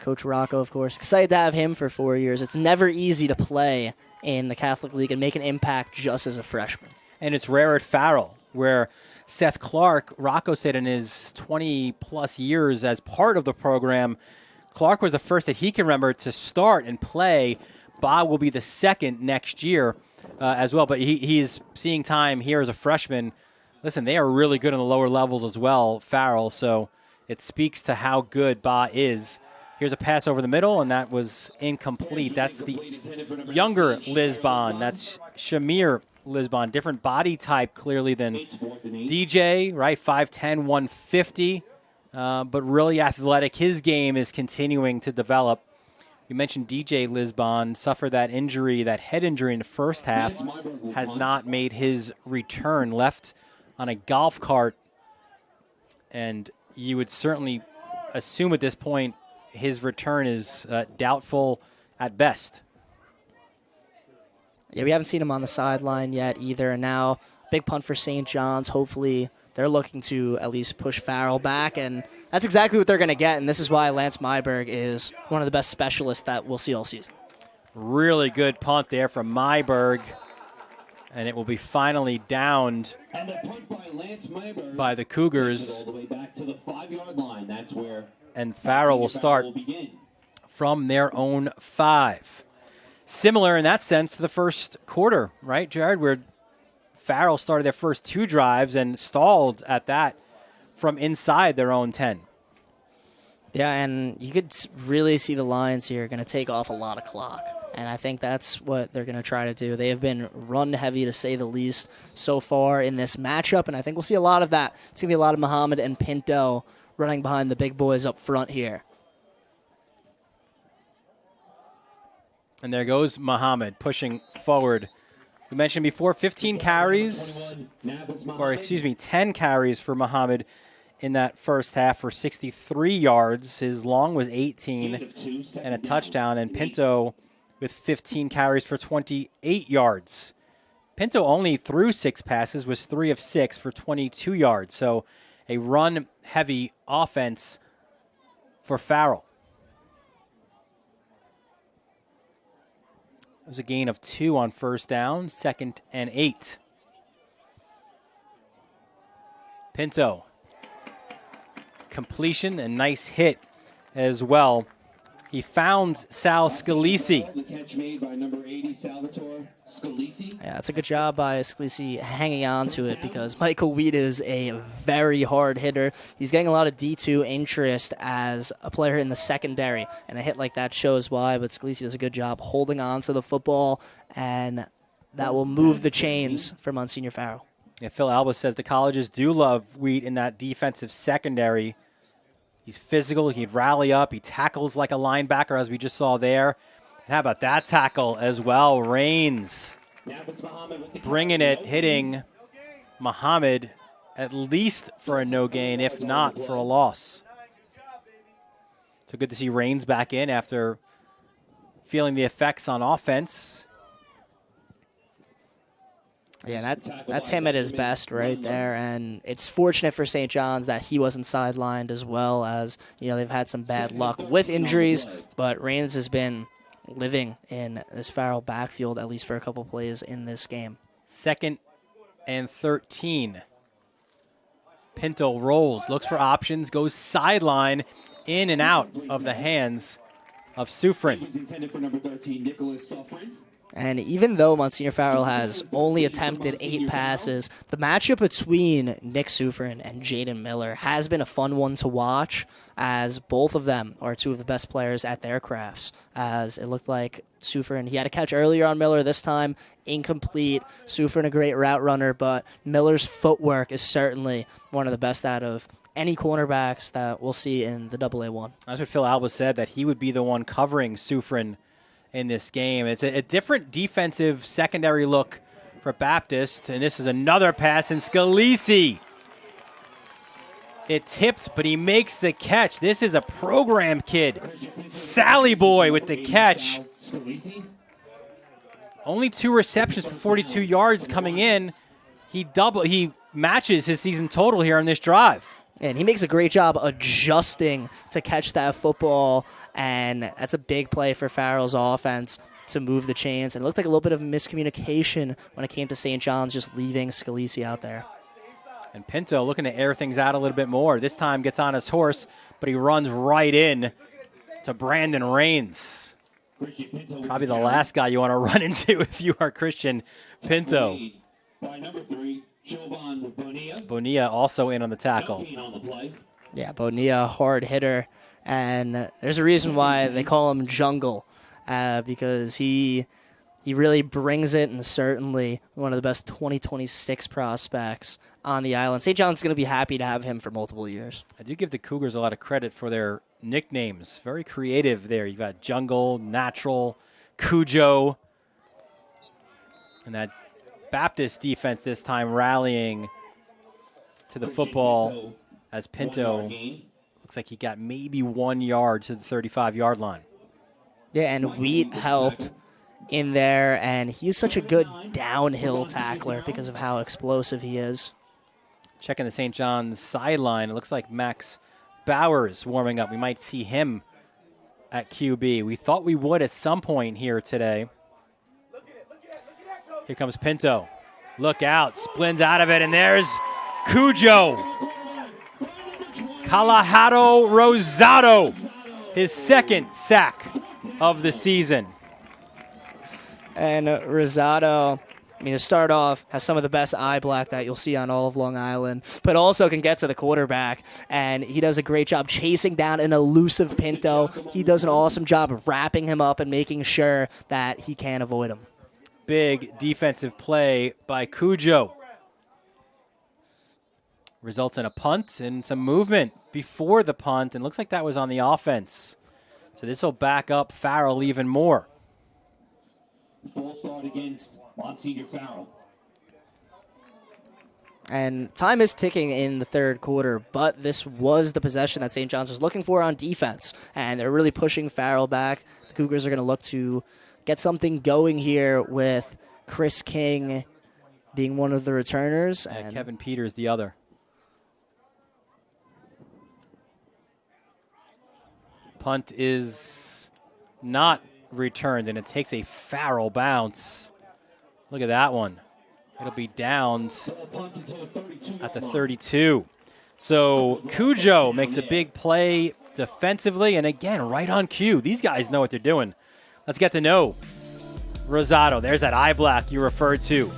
Coach Rocco, of course, excited to have him for 4 years. It's never easy to play in the Catholic League and make an impact just as a freshman. And it's rare at Farrell, where Seth Clark, Rocco said in his 20-plus years as part of the program, Clark was the first that he can remember to start and play. Ba will be the second next year as well, but he's seeing time here as a freshman. Listen, they are really good on the lower levels as well, Farrell, so it speaks to how good Ba is. Here's a pass over the middle, and that was incomplete. That's the younger Lisbon. That's Shamir Lisbon. Different body type, clearly, than DJ, right? 5'10", 150, but really athletic. His game is continuing to develop. You mentioned DJ Lisbon suffered that injury, that head injury in the first half, has not made his return, left on a golf cart, and you would certainly assume at this point his return is doubtful at best. Yeah, we haven't seen him on the sideline yet either, and now big punt for St. John's. Hopefully they're looking to at least push Farrell back, and that's exactly what they're going to get, and this is why Lance Myberg is one of the best specialists that we'll see all season. Really good punt there from Myberg, and it will be finally downed And the punt by Lance Myberg by the Cougars. all the way back to the 5-yard line. That's where And Farrell will start from their own 5. Similar in that sense to the first quarter, right, Jared, where Farrell started their first 2 drives and stalled at that from inside their own 10. Yeah, and you could really see the Lions here going to take off a lot of clock. And I think that's what they're going to try to do. They have been run heavy, to say the least, so far in this matchup. And I think we'll see a lot of that. It's going to be a lot of Muhammad and Pinto running behind the big boys up front here. And there goes Muhammad pushing forward. We mentioned before 15 carries, or excuse me, 10 carries for Muhammad in that first half for 63 yards. His long was 18 and a touchdown. And Pinto with 15 carries for 28 yards. Pinto only threw 6 passes, was 3 of 6 for 22 yards. So a run-heavy offense for Farrell. It was a gain of 2 on first down, 2nd and 8. Pinto. Completion and nice hit as well. He found Sal Scalisi. The catch made by number 80, Salvatore Scalisi. Yeah, it's a good job by Scalisi hanging on to it because Michael Wheat is a very hard hitter. He's getting a lot of D2 interest as a player in the secondary, and a hit like that shows why, but Scalisi does a good job holding on to the football, and that will move the chains for Monsignor Farrell. Yeah, Phil Alba says the colleges do love Wheat in that defensive secondary. He's physical. He'd rally up. He tackles like a linebacker, as we just saw there. And how about that tackle as well? Rains bringing it, hitting Muhammad at least for a no gain, if not for a loss. So good to see Raines back in after feeling the effects on offense. Yeah, that's him at his best right there, and it's fortunate for St. John's that he wasn't sidelined as well, as they've had some bad luck with injuries, but Raines has been living in this Farrell backfield at least for a couple plays in this game. 2nd and 13. Pinto rolls, looks for options, goes sideline, in and out of the hands of Sufrin. And even though Monsignor Farrell has only attempted 8 passes, the matchup between Nick Sufrin and Jaden Miller has been a fun one to watch, as both of them are 2 of the best players at their crafts. As it looked like Sufrin, he had a catch earlier on Miller, this time incomplete. Sufrin a great route runner, but Miller's footwork is certainly one of the best out of any cornerbacks that we'll see in the AA1. That's what Phil Alba said, that he would be the one covering Sufrin in this game. It's a different defensive secondary look for Baptist, and this is another pass, and Scalisi. It tipped, but he makes the catch. This is a program kid. Sally Boy with the catch. Only 2 receptions for 42 yards coming in. He matches his season total here on this drive. And he makes a great job adjusting to catch that football, and that's a big play for Farrell's offense to move the chains. And it looked like a little bit of miscommunication when it came to St. John's just leaving Scalisi out there. And Pinto looking to air things out a little bit more. This time gets on his horse, but he runs right in to Brandon Raines. Probably the last guy you want to run into if you are Christian Pinto. By number 3, Bonilla also in on the tackle. Yeah, Bonilla, hard hitter. And there's a reason why they call him Jungle, because he really brings it, and certainly one of the best 2026 prospects on the island. St. John's going to be happy to have him for multiple years. I do give the Cougars a lot of credit for their nicknames. Very creative there. You've got Jungle, Natural, Cujo, and that Baptist defense this time rallying to the football as Pinto looks like he got maybe 1 yard to the 35-yard line. Yeah, and Wheat helped in there, and he's such a good downhill tackler because of how explosive he is. Checking the St. John's sideline, it looks like Max Bowers warming up. We might see him at QB. We thought we would at some point here today. Here comes Pinto. Look out, splins out of it, and there's Cujo. Kalahado Rosado, his 2nd sack of the season. And Rosado, to start off, has some of the best eye black that you'll see on all of Long Island, but also can get to the quarterback, and he does a great job chasing down an elusive Pinto. He does an awesome job wrapping him up and making sure that he can't avoid him. Big defensive play by Cujo. Results in a punt and some movement before the punt, and looks like that was on the offense. So this will back up Farrell even more. Full start against Monsignor Farrell. And time is ticking in the third quarter, but this was the possession that St. John's was looking for on defense, and they're really pushing Farrell back. The Cougars are going to look to get something going here with Chris King being one of the returners. And Kevin Peters the other. Punt is not returned, and it takes a Farrell bounce. Look at that one. It'll be downed at the 32. So Cujo makes a big play defensively, and again, right on cue. These guys know what they're doing. Let's get to know Rosado. There's that eye black you referred to.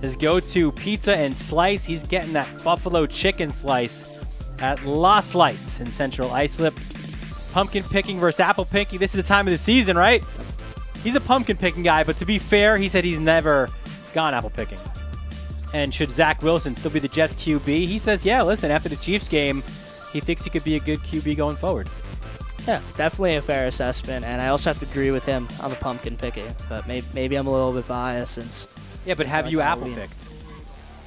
His go-to pizza and slice. He's getting that buffalo chicken slice at La Slice in Central Islip. Pumpkin picking versus apple picking. This is the time of the season, right? He's a pumpkin picking guy, but to be fair, he said he's never gone apple picking. And should Zach Wilson still be the Jets QB? He says, yeah, listen, after the Chiefs game, he thinks he could be a good QB going forward. Yeah, definitely a fair assessment, and I also have to agree with him on the pumpkin picking, but maybe I'm a little bit biased since... Yeah, but have you apple picked?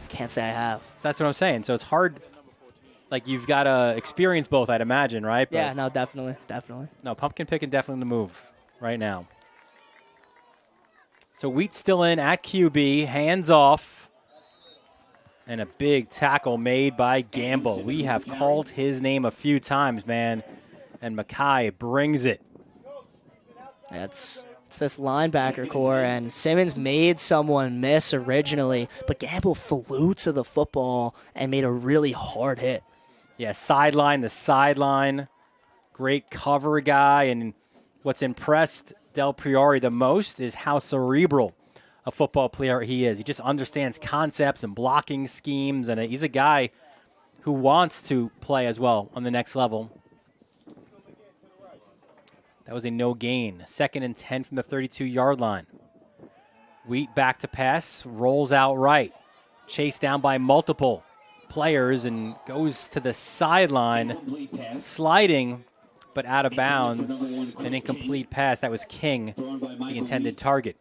Can't say I have. So that's what I'm saying. So it's hard. Like, you've got to experience both, I'd imagine, right? Yeah, no, definitely. No, pumpkin picking definitely the move right now. So Wheat's still in at QB, hands off. And a big tackle made by Gamble. We have called his name a few times, man. And Mackay brings it. It's this linebacker core, and Simmons made someone miss originally, but Gamble flew to the football and made a really hard hit. Yeah, the sideline. Great cover guy. And what's impressed Del Priori the most is how cerebral a football player he is. He just understands concepts and blocking schemes, and he's a guy who wants to play as well on the next level. That was a no gain. 2nd and 10 from the 32-yard line. Wheat back to pass, rolls out right. Chased down by multiple players and goes to the sideline, sliding, but out of bounds. An incomplete pass. That was King, the intended target.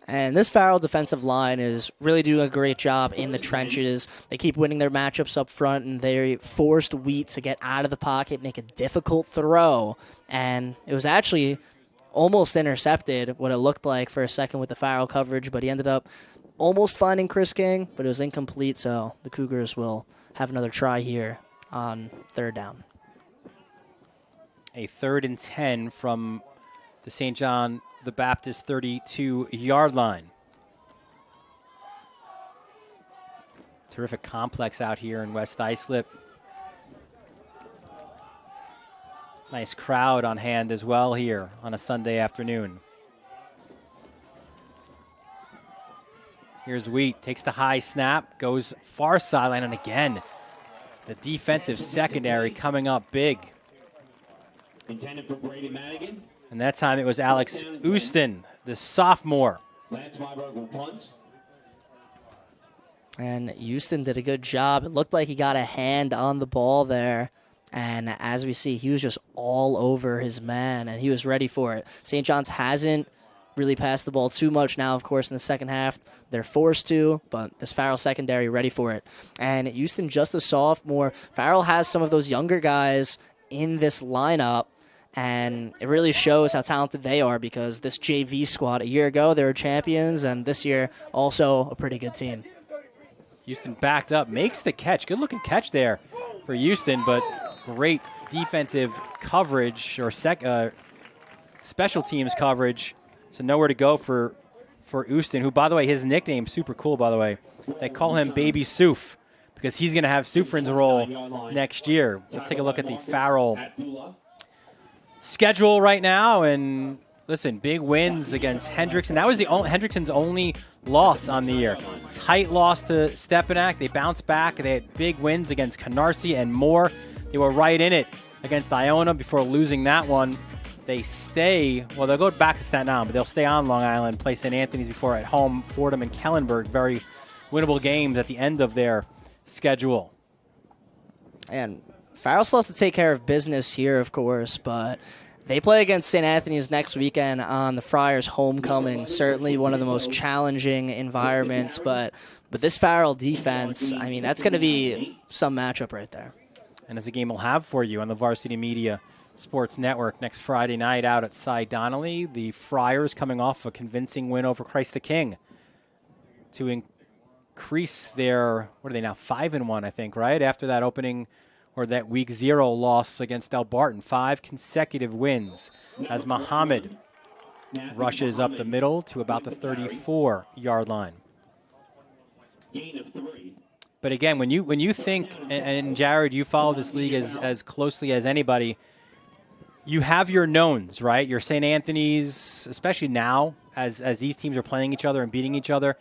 And this Farrell defensive line is really doing a great job in the trenches. They keep winning their matchups up front, and they forced Wheat to get out of the pocket, make a difficult throw. And it was actually almost intercepted, what it looked like for a second with the Farrell coverage, but he ended up almost finding Chris King, but it was incomplete, so the Cougars will have another try here on 3rd down. A 3rd and 10 from the St. John the Baptist 32-yard line. Terrific complex out here in West Islip. Nice crowd on hand as well here on a Sunday afternoon. Here's Wheat, takes the high snap, goes far sideline, and again, the defensive secondary coming up big. Intended for Brady Madigan. And that time it was Alex Houston, the sophomore. Lance Weiberg will punt. And Houston did a good job. It looked like he got a hand on the ball there. And as we see, he was just all over his man, and he was ready for it. St. John's hasn't really passed the ball too much now, of course, in the second half. They're forced to, but this Farrell secondary ready for it. And Houston, just a sophomore. Farrell has some of those younger guys in this lineup, and it really shows how talented they are, because this JV squad, a year ago, they were champions, and this year also a pretty good team. Houston backed up, makes the catch. Good-looking catch there for Houston, but great defensive coverage or special teams coverage. So nowhere to go for Houston, who, by the way, his nickname's super cool, by the way. They call him Baby Suf because he's going to have Sufrin's role next year. Let's take a look at the Farrell schedule right now. And listen, big wins against Hendrickson. That was Hendrickson's only loss on the year. Tight loss to Stepanak. They bounced back. They had big wins against Canarsie and Moore. They were right in it against Iona before losing that one. They stay, well, they'll go back to Staten Island, but they'll stay on Long Island, play St. Anthony's before at home, Fordham and Kellenberg. Very winnable games at the end of their schedule. And Farrell still has to take care of business here, of course, but they play against St. Anthony's next weekend on the Friars' homecoming. Certainly one of the most challenging environments, but this Farrell defense, I mean, that's going to be some matchup right there. And it's a game we'll have for you on the Varsity Media Sports Network next Friday night out at Cy Donnelly. The Friars coming off a convincing win over Christ the King to increase their, what are they now, 5-1, I think, right? After that opening or that week 0 loss against Del Barton. 5 consecutive wins as Muhammad rushes up the middle to about the 34-yard line. Gain of 3. But again, when you think, and Jared, you follow this league as closely as anybody, you have your knowns, right? Your St. Anthony's, especially now, as these teams are playing each other and beating each other.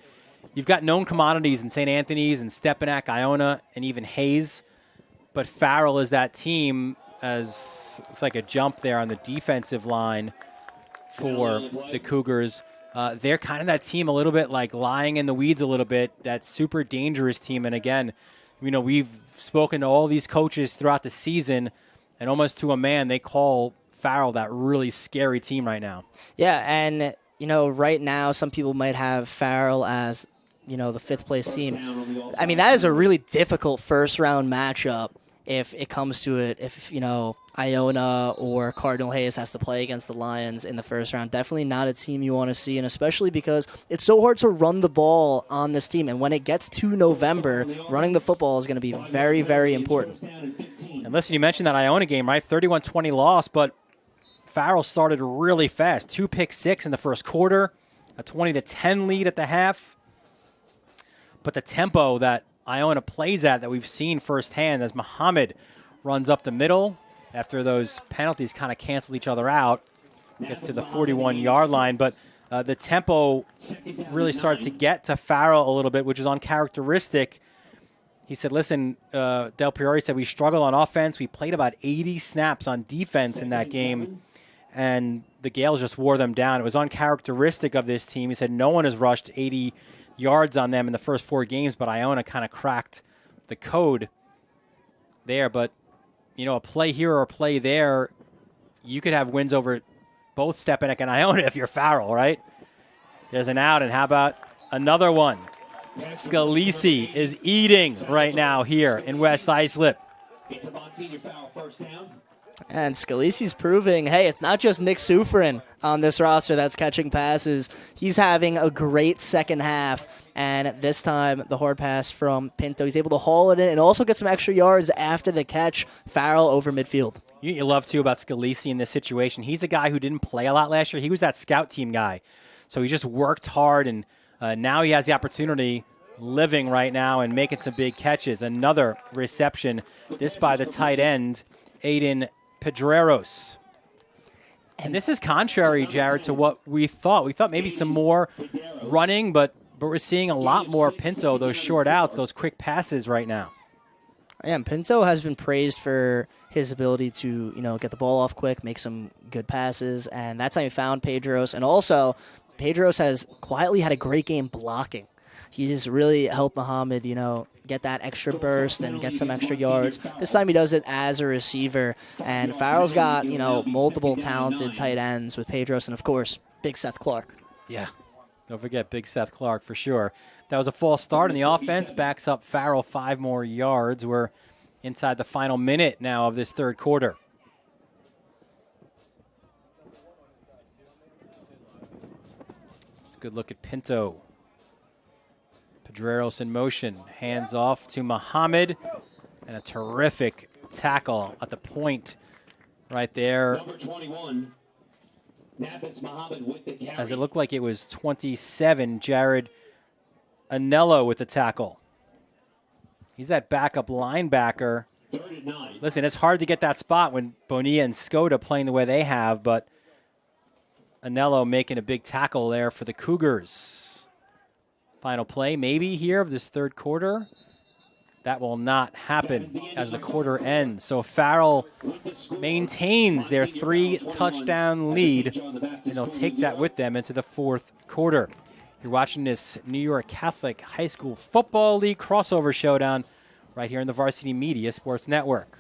You've got known commodities in St. Anthony's and Stepanak, Iona, and even Hayes. But Farrell is that team, as it's like a jump there on the defensive line for the Cougars. They're kind of that team a little bit like lying in the weeds a little bit, that super dangerous team. And again, you know, we've spoken to all these coaches throughout the season, and almost to a man, they call Farrell that really scary team right now. Yeah, and, you know, right now some people might have Farrell as the fifth-place team. I mean, that is a really difficult first-round matchup if it comes to it. If, Iona or Cardinal Hayes has to play against the Lions in the first round, definitely not a team you want to see, and especially because it's so hard to run the ball on this team. And when it gets to November, running the football is going to be very, very important. And listen, you mentioned that Iona game, right? 31-20 loss, but Farrell started really fast. 2 pick-6 in the first quarter, a 20-10 lead at the half. But the tempo that Iona plays at that we've seen firsthand as Muhammad runs up the middle after those penalties kind of cancel each other out, gets to the 41-yard line. But the tempo really started to get to Farrell a little bit, which is uncharacteristic. He said, listen, Del Priori said we struggled on offense. We played about 80 snaps on defense in that game, and the Gales just wore them down. It was uncharacteristic of this team. He said no one has rushed 80 yards on them in the first 4 games, but Iona kind of cracked the code there. But, a play here or a play there, you could have wins over both Stepanek and Iona if you're Farrell, right? There's an out, and how about another one? Scalisi is eating right now here in West Islip. It's a Monsignor foul, first down. And Scalisi's proving, hey, it's not just Nick Sufrin on this roster that's catching passes. He's having a great second half, and this time the hard pass from Pinto. He's able to haul it in and also get some extra yards after the catch. Farrell over midfield. You love, too, about Scalisi in this situation. He's a guy who didn't play a lot last year. He was that scout team guy. So he just worked hard, and now he has the opportunity living right now and making some big catches. Another reception, this by the tight end, Aiden Pedreros. And this is contrary, Jared, to what we thought. We thought maybe some more running, but we're seeing a lot more Pinto, those short outs, those quick passes right now. Yeah, and Pinto has been praised for his ability to, get the ball off quick, make some good passes, and that's how he found Pedros. And also, Pedros has quietly had a great game blocking. He's really helped Muhammad, get that extra burst and get some extra yards. This time he does it as a receiver. And Farrell's got, multiple talented tight ends with Pedros and, of course, Big Seth Clark. Yeah, don't forget Big Seth Clark for sure. That was a false start, and the offense backs up Farrell 5 more yards. We're inside the final minute now of this third quarter. It's a good look at Pinto. Pedreros in motion, hands off to Muhammad, and a terrific tackle at the point right there. Number 21, Nafis Muhammad with the carry. As it looked like it was 27, Jared Anello with the tackle. He's that backup linebacker. 39. Listen, it's hard to get that spot when Bonilla and Skoda playing the way they have, but Anello making a big tackle there for the Cougars. Final play maybe here of this third quarter. That will not happen as the quarter ends. So Farrell maintains their 3-touchdown lead, and they'll take that with them into the fourth quarter. You're watching this New York Catholic High School Football League crossover showdown right here in the Varsity Media Sports Network.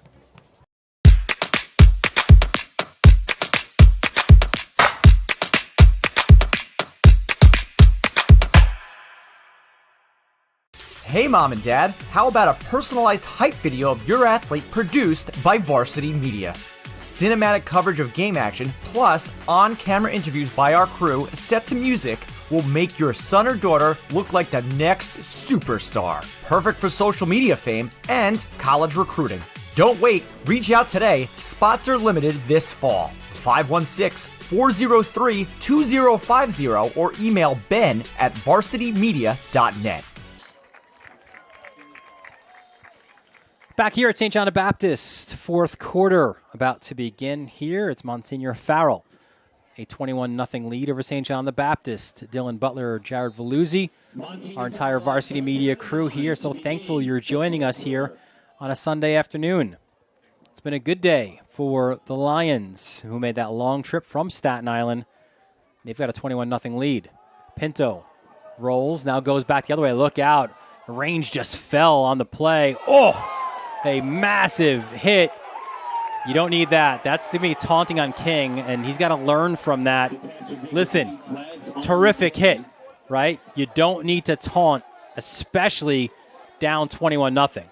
Hey Mom and Dad, how about a personalized hype video of your athlete produced by Varsity Media? Cinematic coverage of game action, plus on-camera interviews by our crew set to music will make your son or daughter look like the next superstar. Perfect for social media fame and college recruiting. Don't wait, reach out today. Spots are limited this fall. 516-403-2050 or email ben@varsitymedia.net. Back here at St. John the Baptist, fourth quarter about to begin here. It's Monsignor Farrell, a 21-0 lead over St. John the Baptist. Dylan Butler, Jared Veluzzi, our entire Varsity Media crew here. So thankful you're joining us here on a Sunday afternoon. It's been a good day for the Lions, who made that long trip from Staten Island. They've got a 21-0 lead. Pinto rolls, now goes back the other way. Look out. Range just fell on the play. Oh! A massive hit. You don't need that. That's to me taunting on King, and he's got to learn from that. Listen, terrific hit, right? You don't need to taunt especially down 21-0.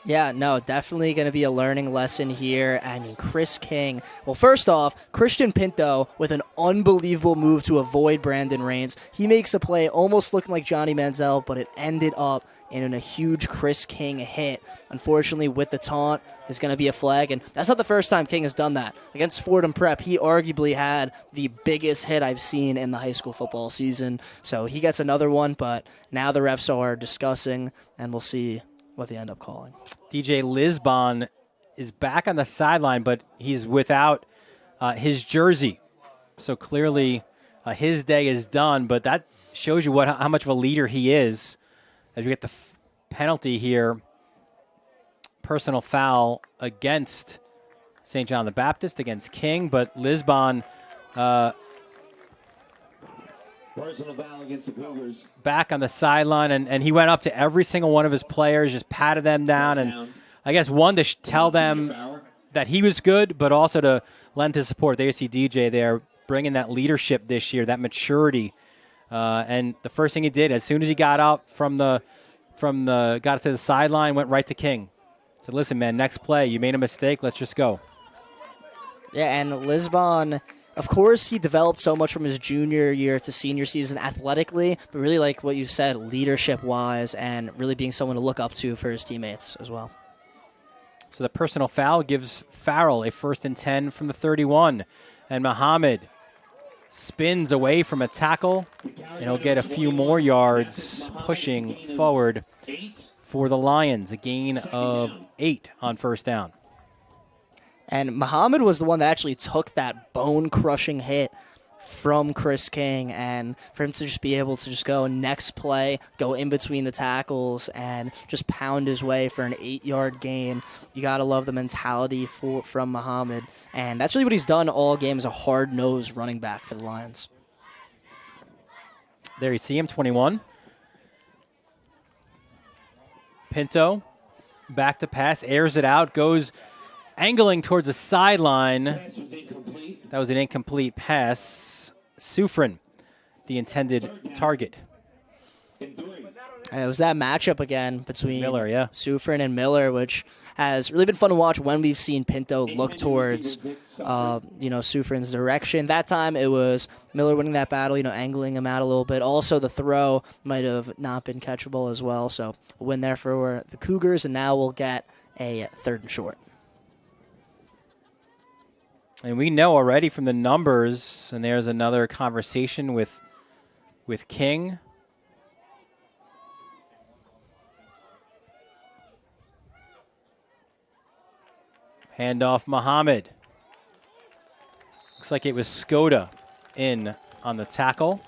Yeah, no, definitely going to be a learning lesson here. I mean, Chris King. Well, first off, Christian Pinto with an unbelievable move to avoid Brandon Raines. He makes a play almost looking like Johnny Manziel, but it ended up in a huge Chris King hit. Unfortunately, with the taunt, is going to be a flag, and that's not the first time King has done that. Against Fordham Prep, he arguably had the biggest hit I've seen in the high school football season. So he gets another one, but now the refs are discussing, and we'll see what they end up calling. DJ Lisbon is back on the sideline, but he's without his jersey. So clearly his day is done, but that shows you how much of a leader he is. As you get the penalty here, personal foul against St. John the Baptist, against King, but Lisbon personal foul against the Cougars. Back on the sideline, and he went up to every single one of his players, just patted them down, and I guess one to tell them that he was good, but also to lend his support. There you see DJ there bringing that leadership this year, that maturity, and the first thing he did as soon as he got up got to the sideline, went right to King. Said, "Listen, man, next play, you made a mistake. Let's just go." Yeah, and Lisbon, of course, he developed so much from his junior year to senior season athletically, but really like what you said, leadership-wise, and really being someone to look up to for his teammates as well. So the personal foul gives Farrell a 1st and 10 from the 31. And Muhammad spins away from a tackle, and he'll get a few more yards pushing forward for the Lions. A gain of 8 on 1st down. And Muhammad was the one that actually took that bone-crushing hit from Chris King, and for him to just be able to just go next play, go in between the tackles, and just pound his way for an 8-yard gain. You got to love the mentality from Muhammad, and that's really what he's done all game as a hard-nosed running back for the Lions. There you see him, 21. Pinto, back to pass, airs it out, goes angling towards the sideline. That was an incomplete pass. Sufrin, the intended target. It was that matchup again between Miller, yeah. Sufrin and Miller, which has really been fun to watch when we've seen Pinto look towards, Sufrin's direction. That time it was Miller winning that battle, angling him out a little bit. Also, the throw might have not been catchable as well. So a win there for the Cougars, and now we'll get a 3rd and short. And we know already from the numbers, and there's another conversation with King. Handoff Muhammad. Looks like it was Skoda in on the tackle.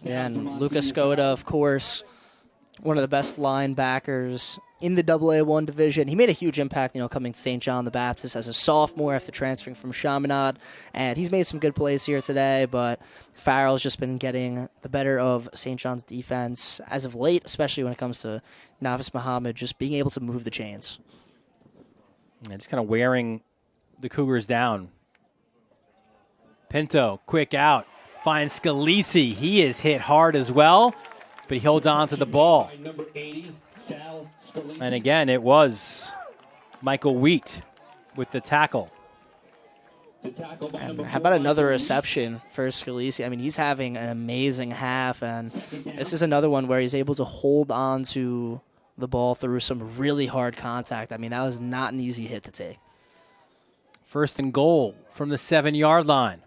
And Lucas Skoda, of course, one of the best linebackers in the AA1 division. He made a huge impact, coming to St. John the Baptist as a sophomore after transferring from Chaminade. And he's made some good plays here today, but Farrell's just been getting the better of St. John's defense as of late, especially when it comes to Novice Muhammad just being able to move the chains. And just kind of wearing the Cougars down. Pinto, quick out, finds Scalisi. He is hit hard as well, but he holds on to the ball. And again, it was Michael Wheat with the tackle. And how about another reception for Scalisi? I mean, he's having an amazing half, and this is another one where he's able to hold on to the ball through some really hard contact. I mean, that was not an easy hit to take. 1st and goal from the 7-yard line.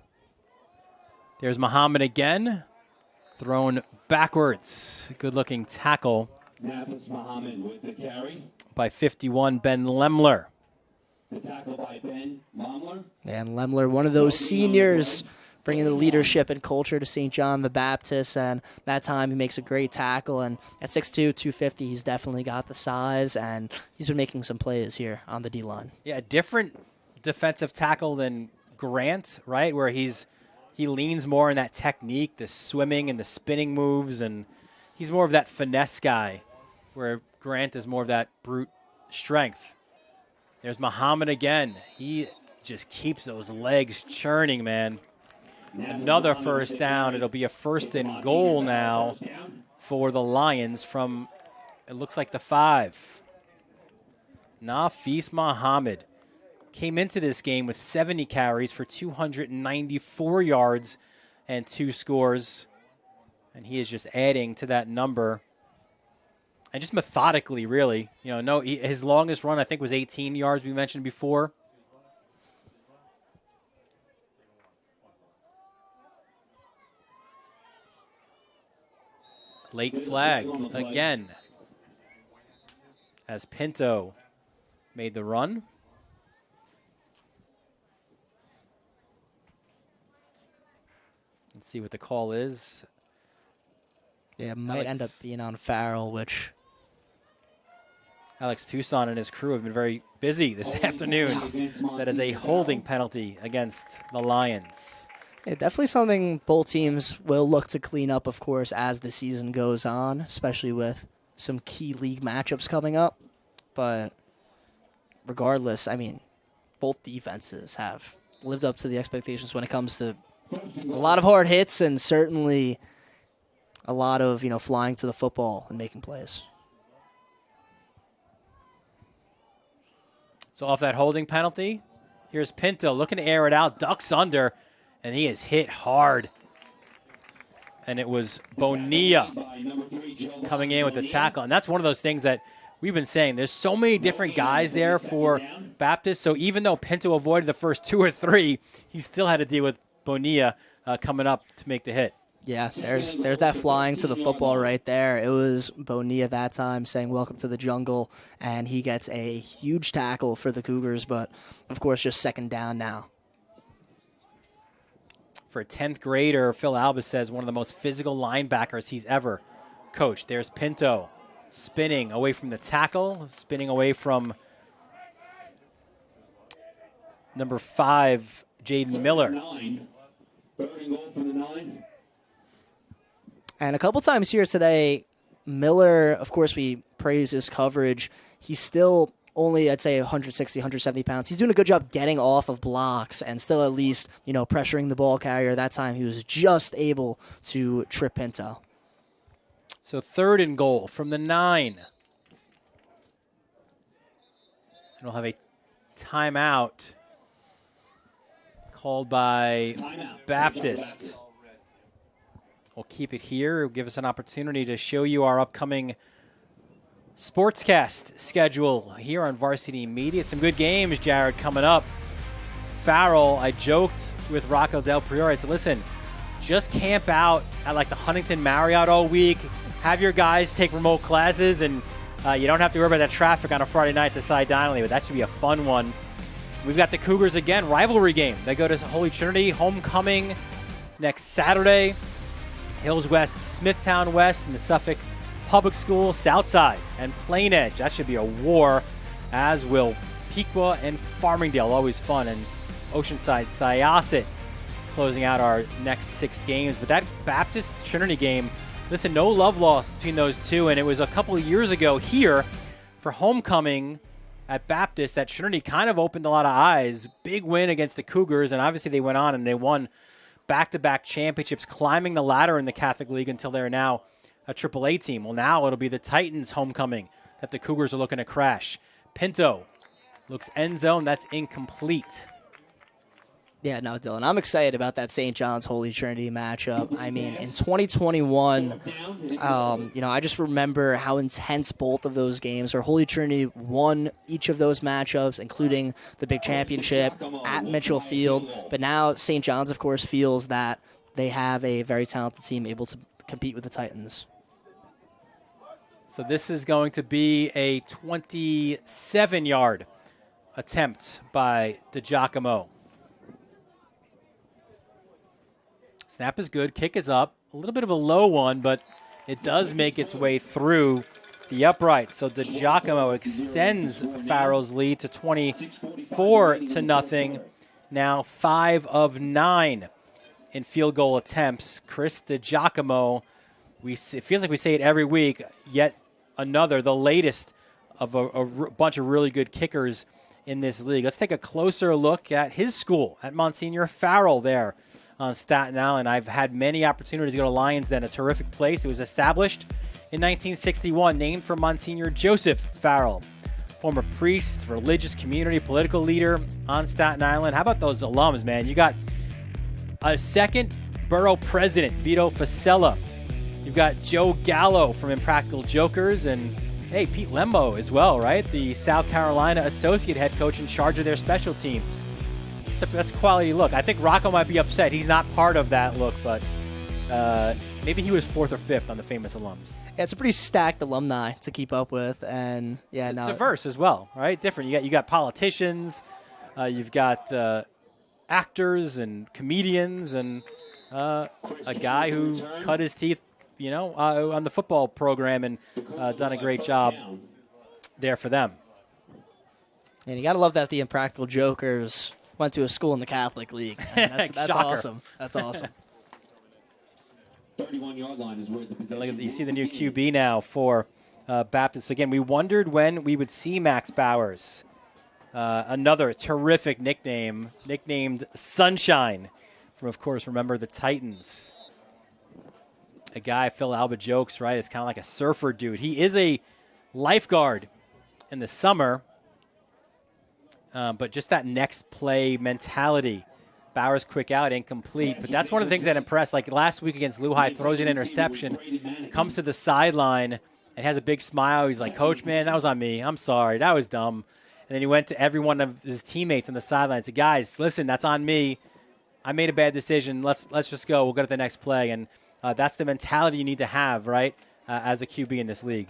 There's Muhammad again, thrown backwards. Good-looking tackle Muhammad with the carry. by 51, Ben Lemler. The tackle by Ben Lemler. And Lemler, one of those seniors, bringing the leadership and culture to St. John the Baptist, and that time he makes a great tackle, and at 6'2", 250, he's definitely got the size, and he's been making some plays here on the D-line. Yeah, different defensive tackle than Grant, right, where he leans more in that technique, the swimming and the spinning moves, and he's more of that finesse guy, where Grant is more of that brute strength. There's Muhammad again. He just keeps those legs churning, man. another first down. It'll be a 1st and goal now for the Lions from, it looks like, the 5. Nafis Muhammad came into this game with 70 carries for 294 yards and 2 scores. And he is just adding to that number. And just methodically, really. His longest run, I think, was 18 yards, we mentioned before. Late flag again as Pinto made the run. Let's see what the call is. Yeah, it might end up being on Farrell, which... Alex Tucson and his crew have been very busy this afternoon. That is a holding penalty against the Lions. Yeah, definitely something both teams will look to clean up, of course, as the season goes on, especially with some key league matchups coming up. But regardless, I mean, both defenses have lived up to the expectations when it comes to a lot of hard hits and certainly a lot of, flying to the football and making plays. So off that holding penalty, here's Pinto looking to air it out, ducks under, and he is hit hard. And it was Bonilla coming in with the tackle. And that's one of those things that we've been saying. There's so many different guys there for Baptist. So even though Pinto avoided the first 2 or 3, he still had to deal with Bonilla coming up to make the hit. Yeah, there's that flying to the football right there. It was Bonilla that time saying, "Welcome to the jungle," and he gets a huge tackle for the Cougars, but, of course, just 2nd down now. For a 10th grader, Phil Albus says one of the most physical linebackers he's ever coached. There's Pinto spinning away from the tackle, spinning away from number 5, Jaden Miller. And a couple times here today, Miller, of course, we praise his coverage. He's still only, I'd say, 160, 170 pounds. He's doing a good job getting off of blocks and still at least, pressuring the ball carrier. That time he was just able to trip Pinto. So 3rd and goal from the 9. And we'll have a timeout called by Baptist. We'll keep it here. It'll give us an opportunity to show you our upcoming Sportscast schedule here on Varsity Media. Some good games, Jared, coming up. Farrell, I joked with Rocco Del Priore. I said, listen, just camp out at like the Huntington Marriott all week. Have your guys take remote classes, and you don't have to worry about that traffic on a Friday night to Cy Donnelly, but that should be a fun one. We've got the Cougars again, rivalry game. They go to Holy Trinity, homecoming next Saturday. Hills West, Smithtown West, and the Suffolk Public Schools, Southside and Plain Edge. That should be a war, as will Pequea and Farmingdale. Always fun. And Oceanside, Syosset closing out our next 6 games. But that Baptist Trinity game, listen, no love lost between those two. And it was a couple of years ago here for homecoming at Baptist that Trinity kind of opened a lot of eyes. Big win against the Cougars, and obviously they went on and they won back-to-back championships, climbing the ladder in the Catholic League until they're now a AAA team. Well, now it'll be the Titans homecoming that the Cougars are looking to crash. Pinto looks end zone. That's incomplete. Yeah, no, Dylan, I'm excited about that St. John's Holy Trinity matchup. I mean, in 2021, I just remember how intense both of those games were. Holy Trinity won each of those matchups, including the big championship at Mitchell Field. But now St. John's, of course, feels that they have a very talented team able to compete with the Titans. So this is going to be a 27-yard attempt by DiGiacomo. Snap is good. Kick is up. A little bit of a low one, but it does make its way through the uprights. So DiGiacomo extends Farrell's lead to 24-0. Now 5 of 9 in field goal attempts. Chris DiGiacomo, it feels like we say it every week, yet another, the latest of a bunch of really good kickers in this league. Let's take a closer look at his school, at Monsignor Farrell there on Staten Island. I've had many opportunities to go to Lions Den, a terrific place. It was established in 1961, named for Monsignor Joseph Farrell, former priest, religious community, political leader on Staten Island. How about those alums, man? You got a second borough president, Vito Fasella. You've got Joe Gallo from Impractical Jokers, and hey, Pete Lembo as well, right? The South Carolina associate head coach in charge of their special teams. That's a quality look. I think Rocco might be upset. He's not part of that look, but maybe he was 4th or 5th on the famous alums. Yeah, it's a pretty stacked alumni to keep up with, and diverse as well, right? Different. You got politicians, you've got actors and comedians, and a guy who cut his teeth, on the football program and done a great job there for them. And you got to love that the Impractical Jokers went to a school in the Catholic League. That's awesome. That's awesome. 31-yard line is where the possession. You see the new QB now for Baptist. Again, we wondered when we would see Max Bowers. Another terrific nickname, nicknamed Sunshine, from, of course, remember the Titans. A guy, Phil Alba jokes, right, is kind of like a surfer dude. He is a lifeguard in the summer, but just that next play mentality. Bowers quick out, incomplete. But that's one of the things that impressed. Like last week against Lehigh, throws an interception, comes to the sideline, and has a big smile. He's like, Coach, man, that was on me. I'm sorry. That was dumb. And then he went to every one of his teammates on the sideline and said, guys, listen, that's on me. I made a bad decision. Let's just go. We'll go to the next play. And that's the mentality you need to have, right, as a QB in this league.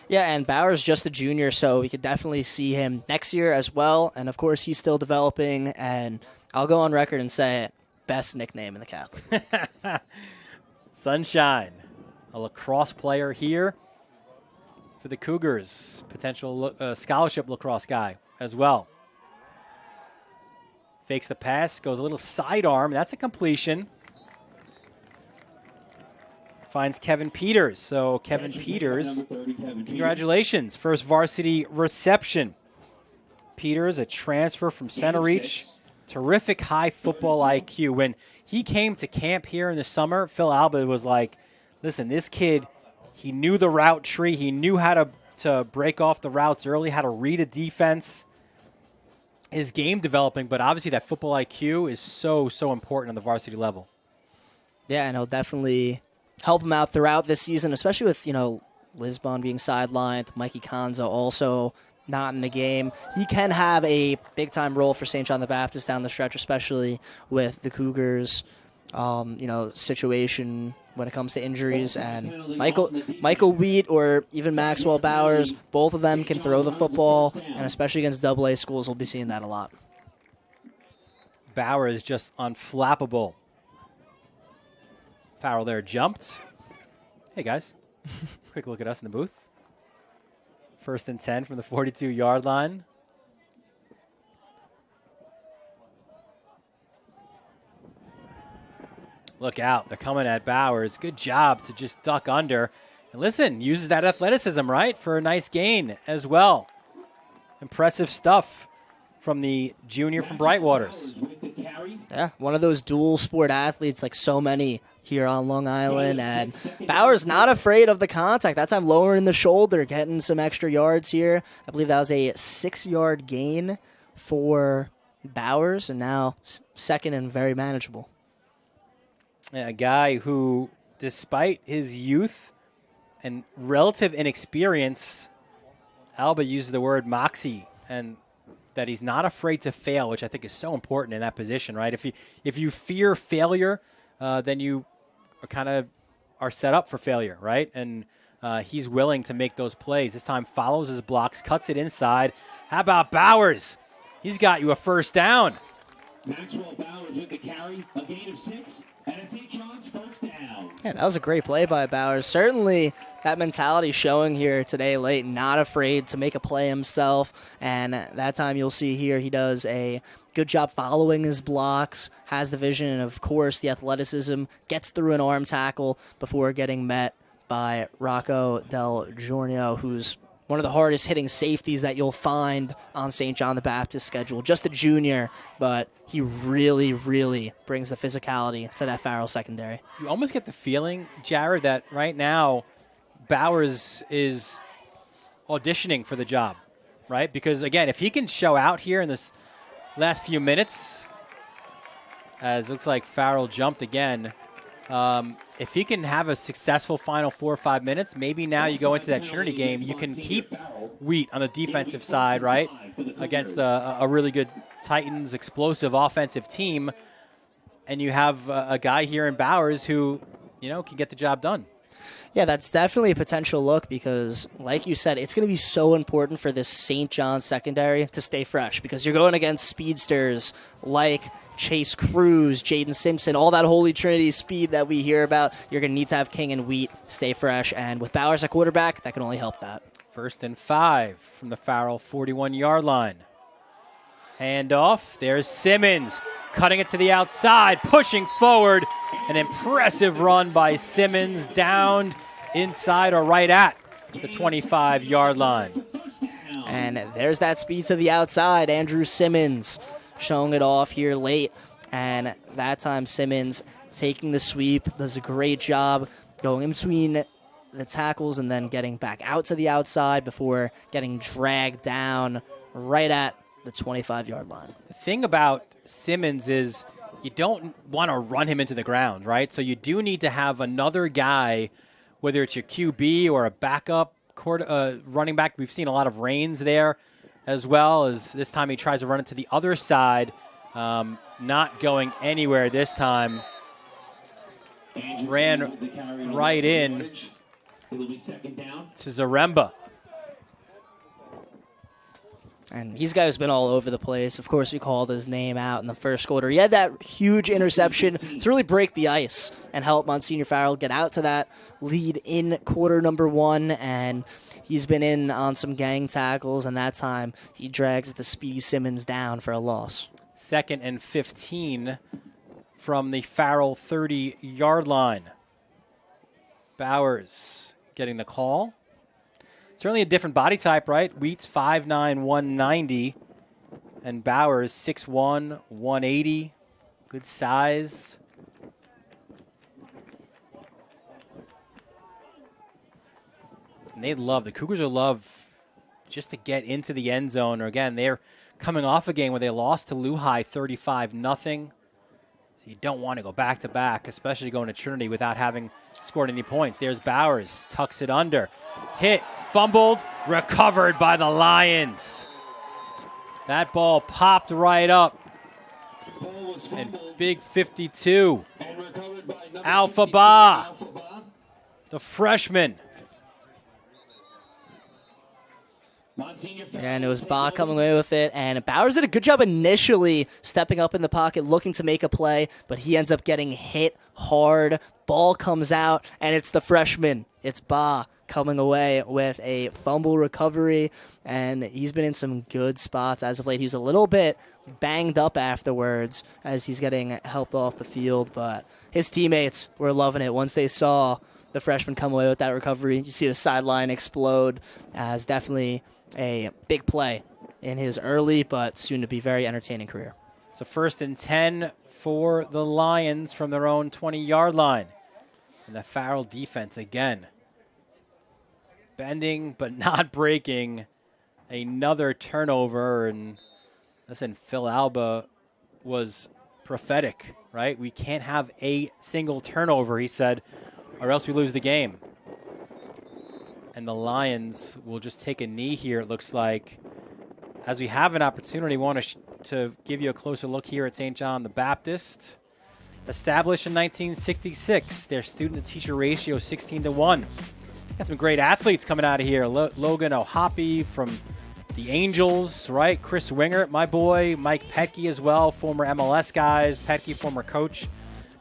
Yeah, and Bowers just a junior, so we could definitely see him next year as well. And, of course, he's still developing, and I'll go on record and say it, best nickname in the Catholic. Sunshine, a lacrosse player here for the Cougars, potential scholarship lacrosse guy as well. Fakes the pass, goes a little sidearm. That's a completion. Finds Kevin Peters. So Kevin Peters, congratulations. First varsity reception. Peters, a transfer from Center Reach. Terrific high football IQ. When he came to camp here in the summer, Phil Alba was like, listen, this kid, he knew the route tree. He knew how to break off the routes early, how to read a defense. His game developing, but obviously that football IQ is so important on the varsity level. Yeah, and he'll definitely help him out throughout this season, especially with, Lisbon being sidelined, Mikey Kanza also not in the game. He can have a big-time role for St. John the Baptist down the stretch, especially with the Cougars, situation when it comes to injuries. And Michael Wheat or even Maxwell Bowers, both of them can throw the football, and especially against AA schools, we'll be seeing that a lot. Bowers just unflappable. Farrell there jumped. Hey, guys. Quick look at us in the booth. 1st and 10 from the 42-yard line. Look out. They're coming at Bowers. Good job to just duck under. And listen, uses that athleticism, right, for a nice gain as well. Impressive stuff from the junior from Brightwaters. Yeah, one of those dual sport athletes like so many here on Long Island, and Bowers not afraid of the contact. That time lowering the shoulder, getting some extra yards here. I believe that was a 6-yard gain for Bowers, and now second and very manageable. Yeah, a guy who, despite his youth and relative inexperience, Alba uses the word moxie, and that he's not afraid to fail, which I think is so important in that position, right? If you fear failure, then you are set up for failure, right? And he's willing to make those plays. This time follows his blocks, cuts it inside. How about Bowers? He's got you a first down. Maxwell Bowers with the carry, a gain of 6, and it's St. John's first down. Yeah, that was a great play by Bowers. Certainly that mentality showing here today late, not afraid to make a play himself. And that time you'll see here he does a good job following his blocks, has the vision, and of course the athleticism, gets through an arm tackle before getting met by Rocco Del Giorno, who's one of the hardest hitting safeties that you'll find on St. John the Baptist schedule. Just a junior, but he really, really brings the physicality to that Farrell secondary. You almost get the feeling, Jared, that right now Bowers is auditioning for the job, right? Because, again, if he can show out here in this last few minutes, as it looks like Farrell jumped again, if he can have a successful final 4 or 5 minutes, maybe now you go into that Trinity game, you can keep Wheat on the defensive side, right, against a really good Titans explosive offensive team, and you have a guy here in Bowers who, can get the job done. Yeah, that's definitely a potential look because, like you said, it's going to be so important for this St. John secondary to stay fresh because you're going against speedsters like Chase Cruz, Jaden Simpson, all that Holy Trinity speed that we hear about. You're going to need to have King and Wheat stay fresh, and with Bowers at quarterback, that can only help that. 1st and 5 from the Farrell 41-yard line. Handoff. There's Simmons cutting it to the outside, pushing forward. An impressive run by Simmons down inside or right at the 25-yard line. And there's that speed to the outside. Andrew Simmons showing it off here late. And that time Simmons taking the sweep, does a great job going in between the tackles and then getting back out to the outside before getting dragged down right at the 25-yard line. The thing about Simmons is you don't want to run him into the ground, right? So you do need to have another guy, whether it's your QB or a backup running back. We've seen a lot of Reigns there, as well as this time he tries to run it to the other side, not going anywhere this time. Ran right in to Zaremba. And he's a guy who's been all over the place. Of course, we called his name out in the first quarter. He had that huge interception to really break the ice and help Monsignor Farrell get out to that lead in quarter number 1. And he's been in on some gang tackles, and that time he drags the Speedy Simmons down for a loss. 2nd and 15 from the Farrell 30-yard line. Bowers getting the call. Certainly a different body type, right? Wheat's 5'9", 190, and Bowers 6'1", 180. Good size. And the Cougars will love just to get into the end zone. Or again, they're coming off a game where they lost to Lehigh 35-0. So you don't want to go back-to-back, especially going to Trinity without having scored any points. There's Bowers, tucks it under. Hit, fumbled, recovered by the Lions. That ball popped right up. And big 52. Alpha Ba, the freshman. And it was Ba coming away with it. And Bowers did a good job initially stepping up in the pocket, looking to make a play, but he ends up getting hit hard. Ball comes out, and it's the freshman. It's Ba coming away with a fumble recovery, and he's been in some good spots as of late. He was a little bit banged up afterwards as he's getting helped off the field, but his teammates were loving it once they saw the freshman come away with that recovery. You see the sideline explode as definitely a big play in his early but soon to be very entertaining career. It's a 1st and 10 for the Lions from their own 20-yard line. And the Farrell defense again. Bending but not breaking. Another turnover. And listen, Phil Alba was prophetic, right? We can't have a single turnover, he said, or else we lose the game. And the Lions will just take a knee here, it looks like. As we have an opportunity, we want to give you a closer look here at St. John the Baptist. Established in 1966, their student-to-teacher ratio 16-1. Got some great athletes coming out of here. Logan Ohapi from the Angels, right? Chris Wingert, my boy. Mike Petke as well, former MLS guys. Petke, former coach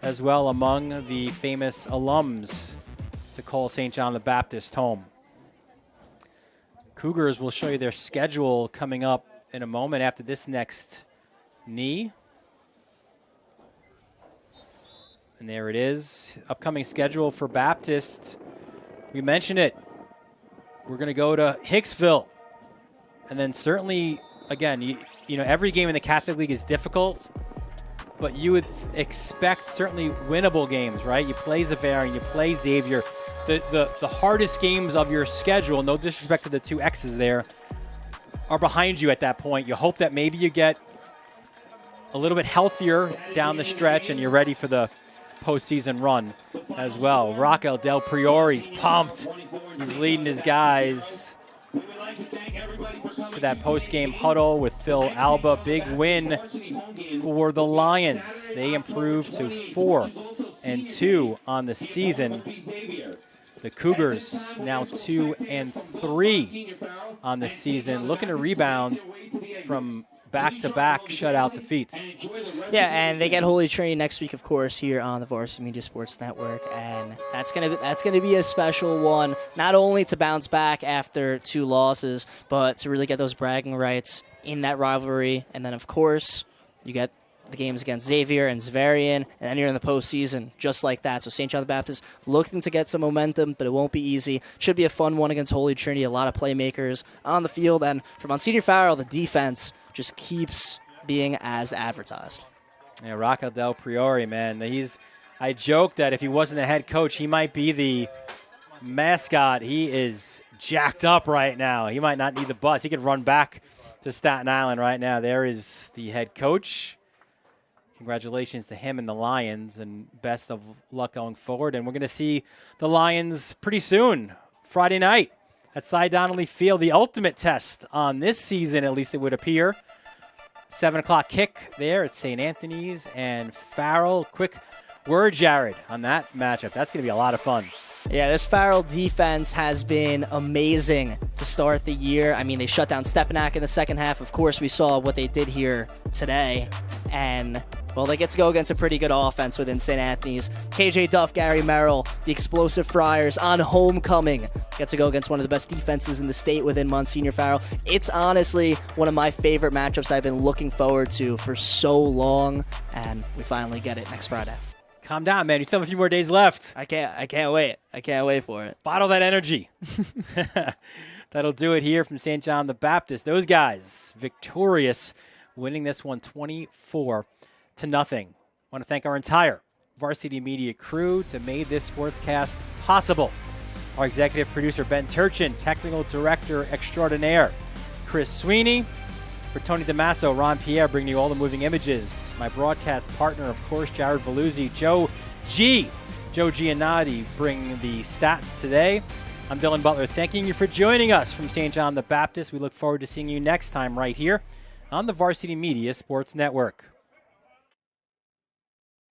as well, among the famous alums to call St. John the Baptist home. Cougars will show you their schedule coming up in a moment after this next knee. And there it is. Upcoming schedule for Baptist. We mentioned it. We're going to go to Hicksville. And then certainly, again, you know, every game in the Catholic League is difficult, but you would expect certainly winnable games, right? You play Zavarian, you play Xavier. The hardest games of your schedule, no disrespect to the two X's there, are behind you at that point. You hope that maybe you get a little bit healthier down the stretch and you're ready for the postseason run as well. Raquel Del Priore's pumped. He's leading his guys to that post-game huddle with Phil Alba. Big win for the Lions. They improved to 4-2 on the season. The Cougars now 2-3 on the season, looking to rebound from back-to-back shutout defeats. Yeah, and they get Holy Trinity next week, of course, here on the Varsity Media Sports Network, and that's gonna be a special one. Not only to bounce back after 2 losses, but to really get those bragging rights in that rivalry. And then, of course, you get the games against Xavier and Zavarian, and then you're in the postseason just like that. So St. John the Baptist looking to get some momentum, but it won't be easy. Should be a fun one against Holy Trinity. A lot of playmakers on the field, and for Monsignor Farrell, the defense just keeps being as advertised. Yeah, Raquel Del Priore, man. I joked that if he wasn't the head coach, he might be the mascot. He is jacked up right now. He might not need the bus. He could run back to Staten Island right now. There is the head coach. Congratulations to him and the Lions, and best of luck going forward. And we're going to see the Lions pretty soon, Friday night at Cy Donnelly Field, the ultimate test on this season, at least it would appear. 7 o'clock kick there at St. Anthony's and Farrell. Quick word, Jared, on that matchup. That's going to be a lot of fun. Yeah, this Farrell defense has been amazing to start the year. I mean, they shut down Stepanak in the second half. Of course, we saw what they did here today. And, well, they get to go against a pretty good offense within St. Anthony's. KJ Duff, Gary Merrill, the explosive Friars on homecoming. Get to go against one of the best defenses in the state within Monsignor Farrell. It's honestly one of my favorite matchups I've been looking forward to for so long, and we finally get it next Friday. Calm down, man. You still have a few more days left. I can't wait. I can't wait for it. Bottle that energy. That'll do it here from St. John the Baptist. Those guys victorious, winning this one 24-0. I want to thank our entire Varsity Media crew to made this sportscast possible. Our executive producer, Ben Turchin, technical director extraordinaire, Chris Sweeney. For Tony DeMasso, Ron Pierre bringing you all the moving images. My broadcast partner, of course, Jared Veluzzi. Joe Giannotti bring the stats today. I'm Dylan Butler, thanking you for joining us from St. John the Baptist. We look forward to seeing you next time right here on the Varsity Media Sports Network.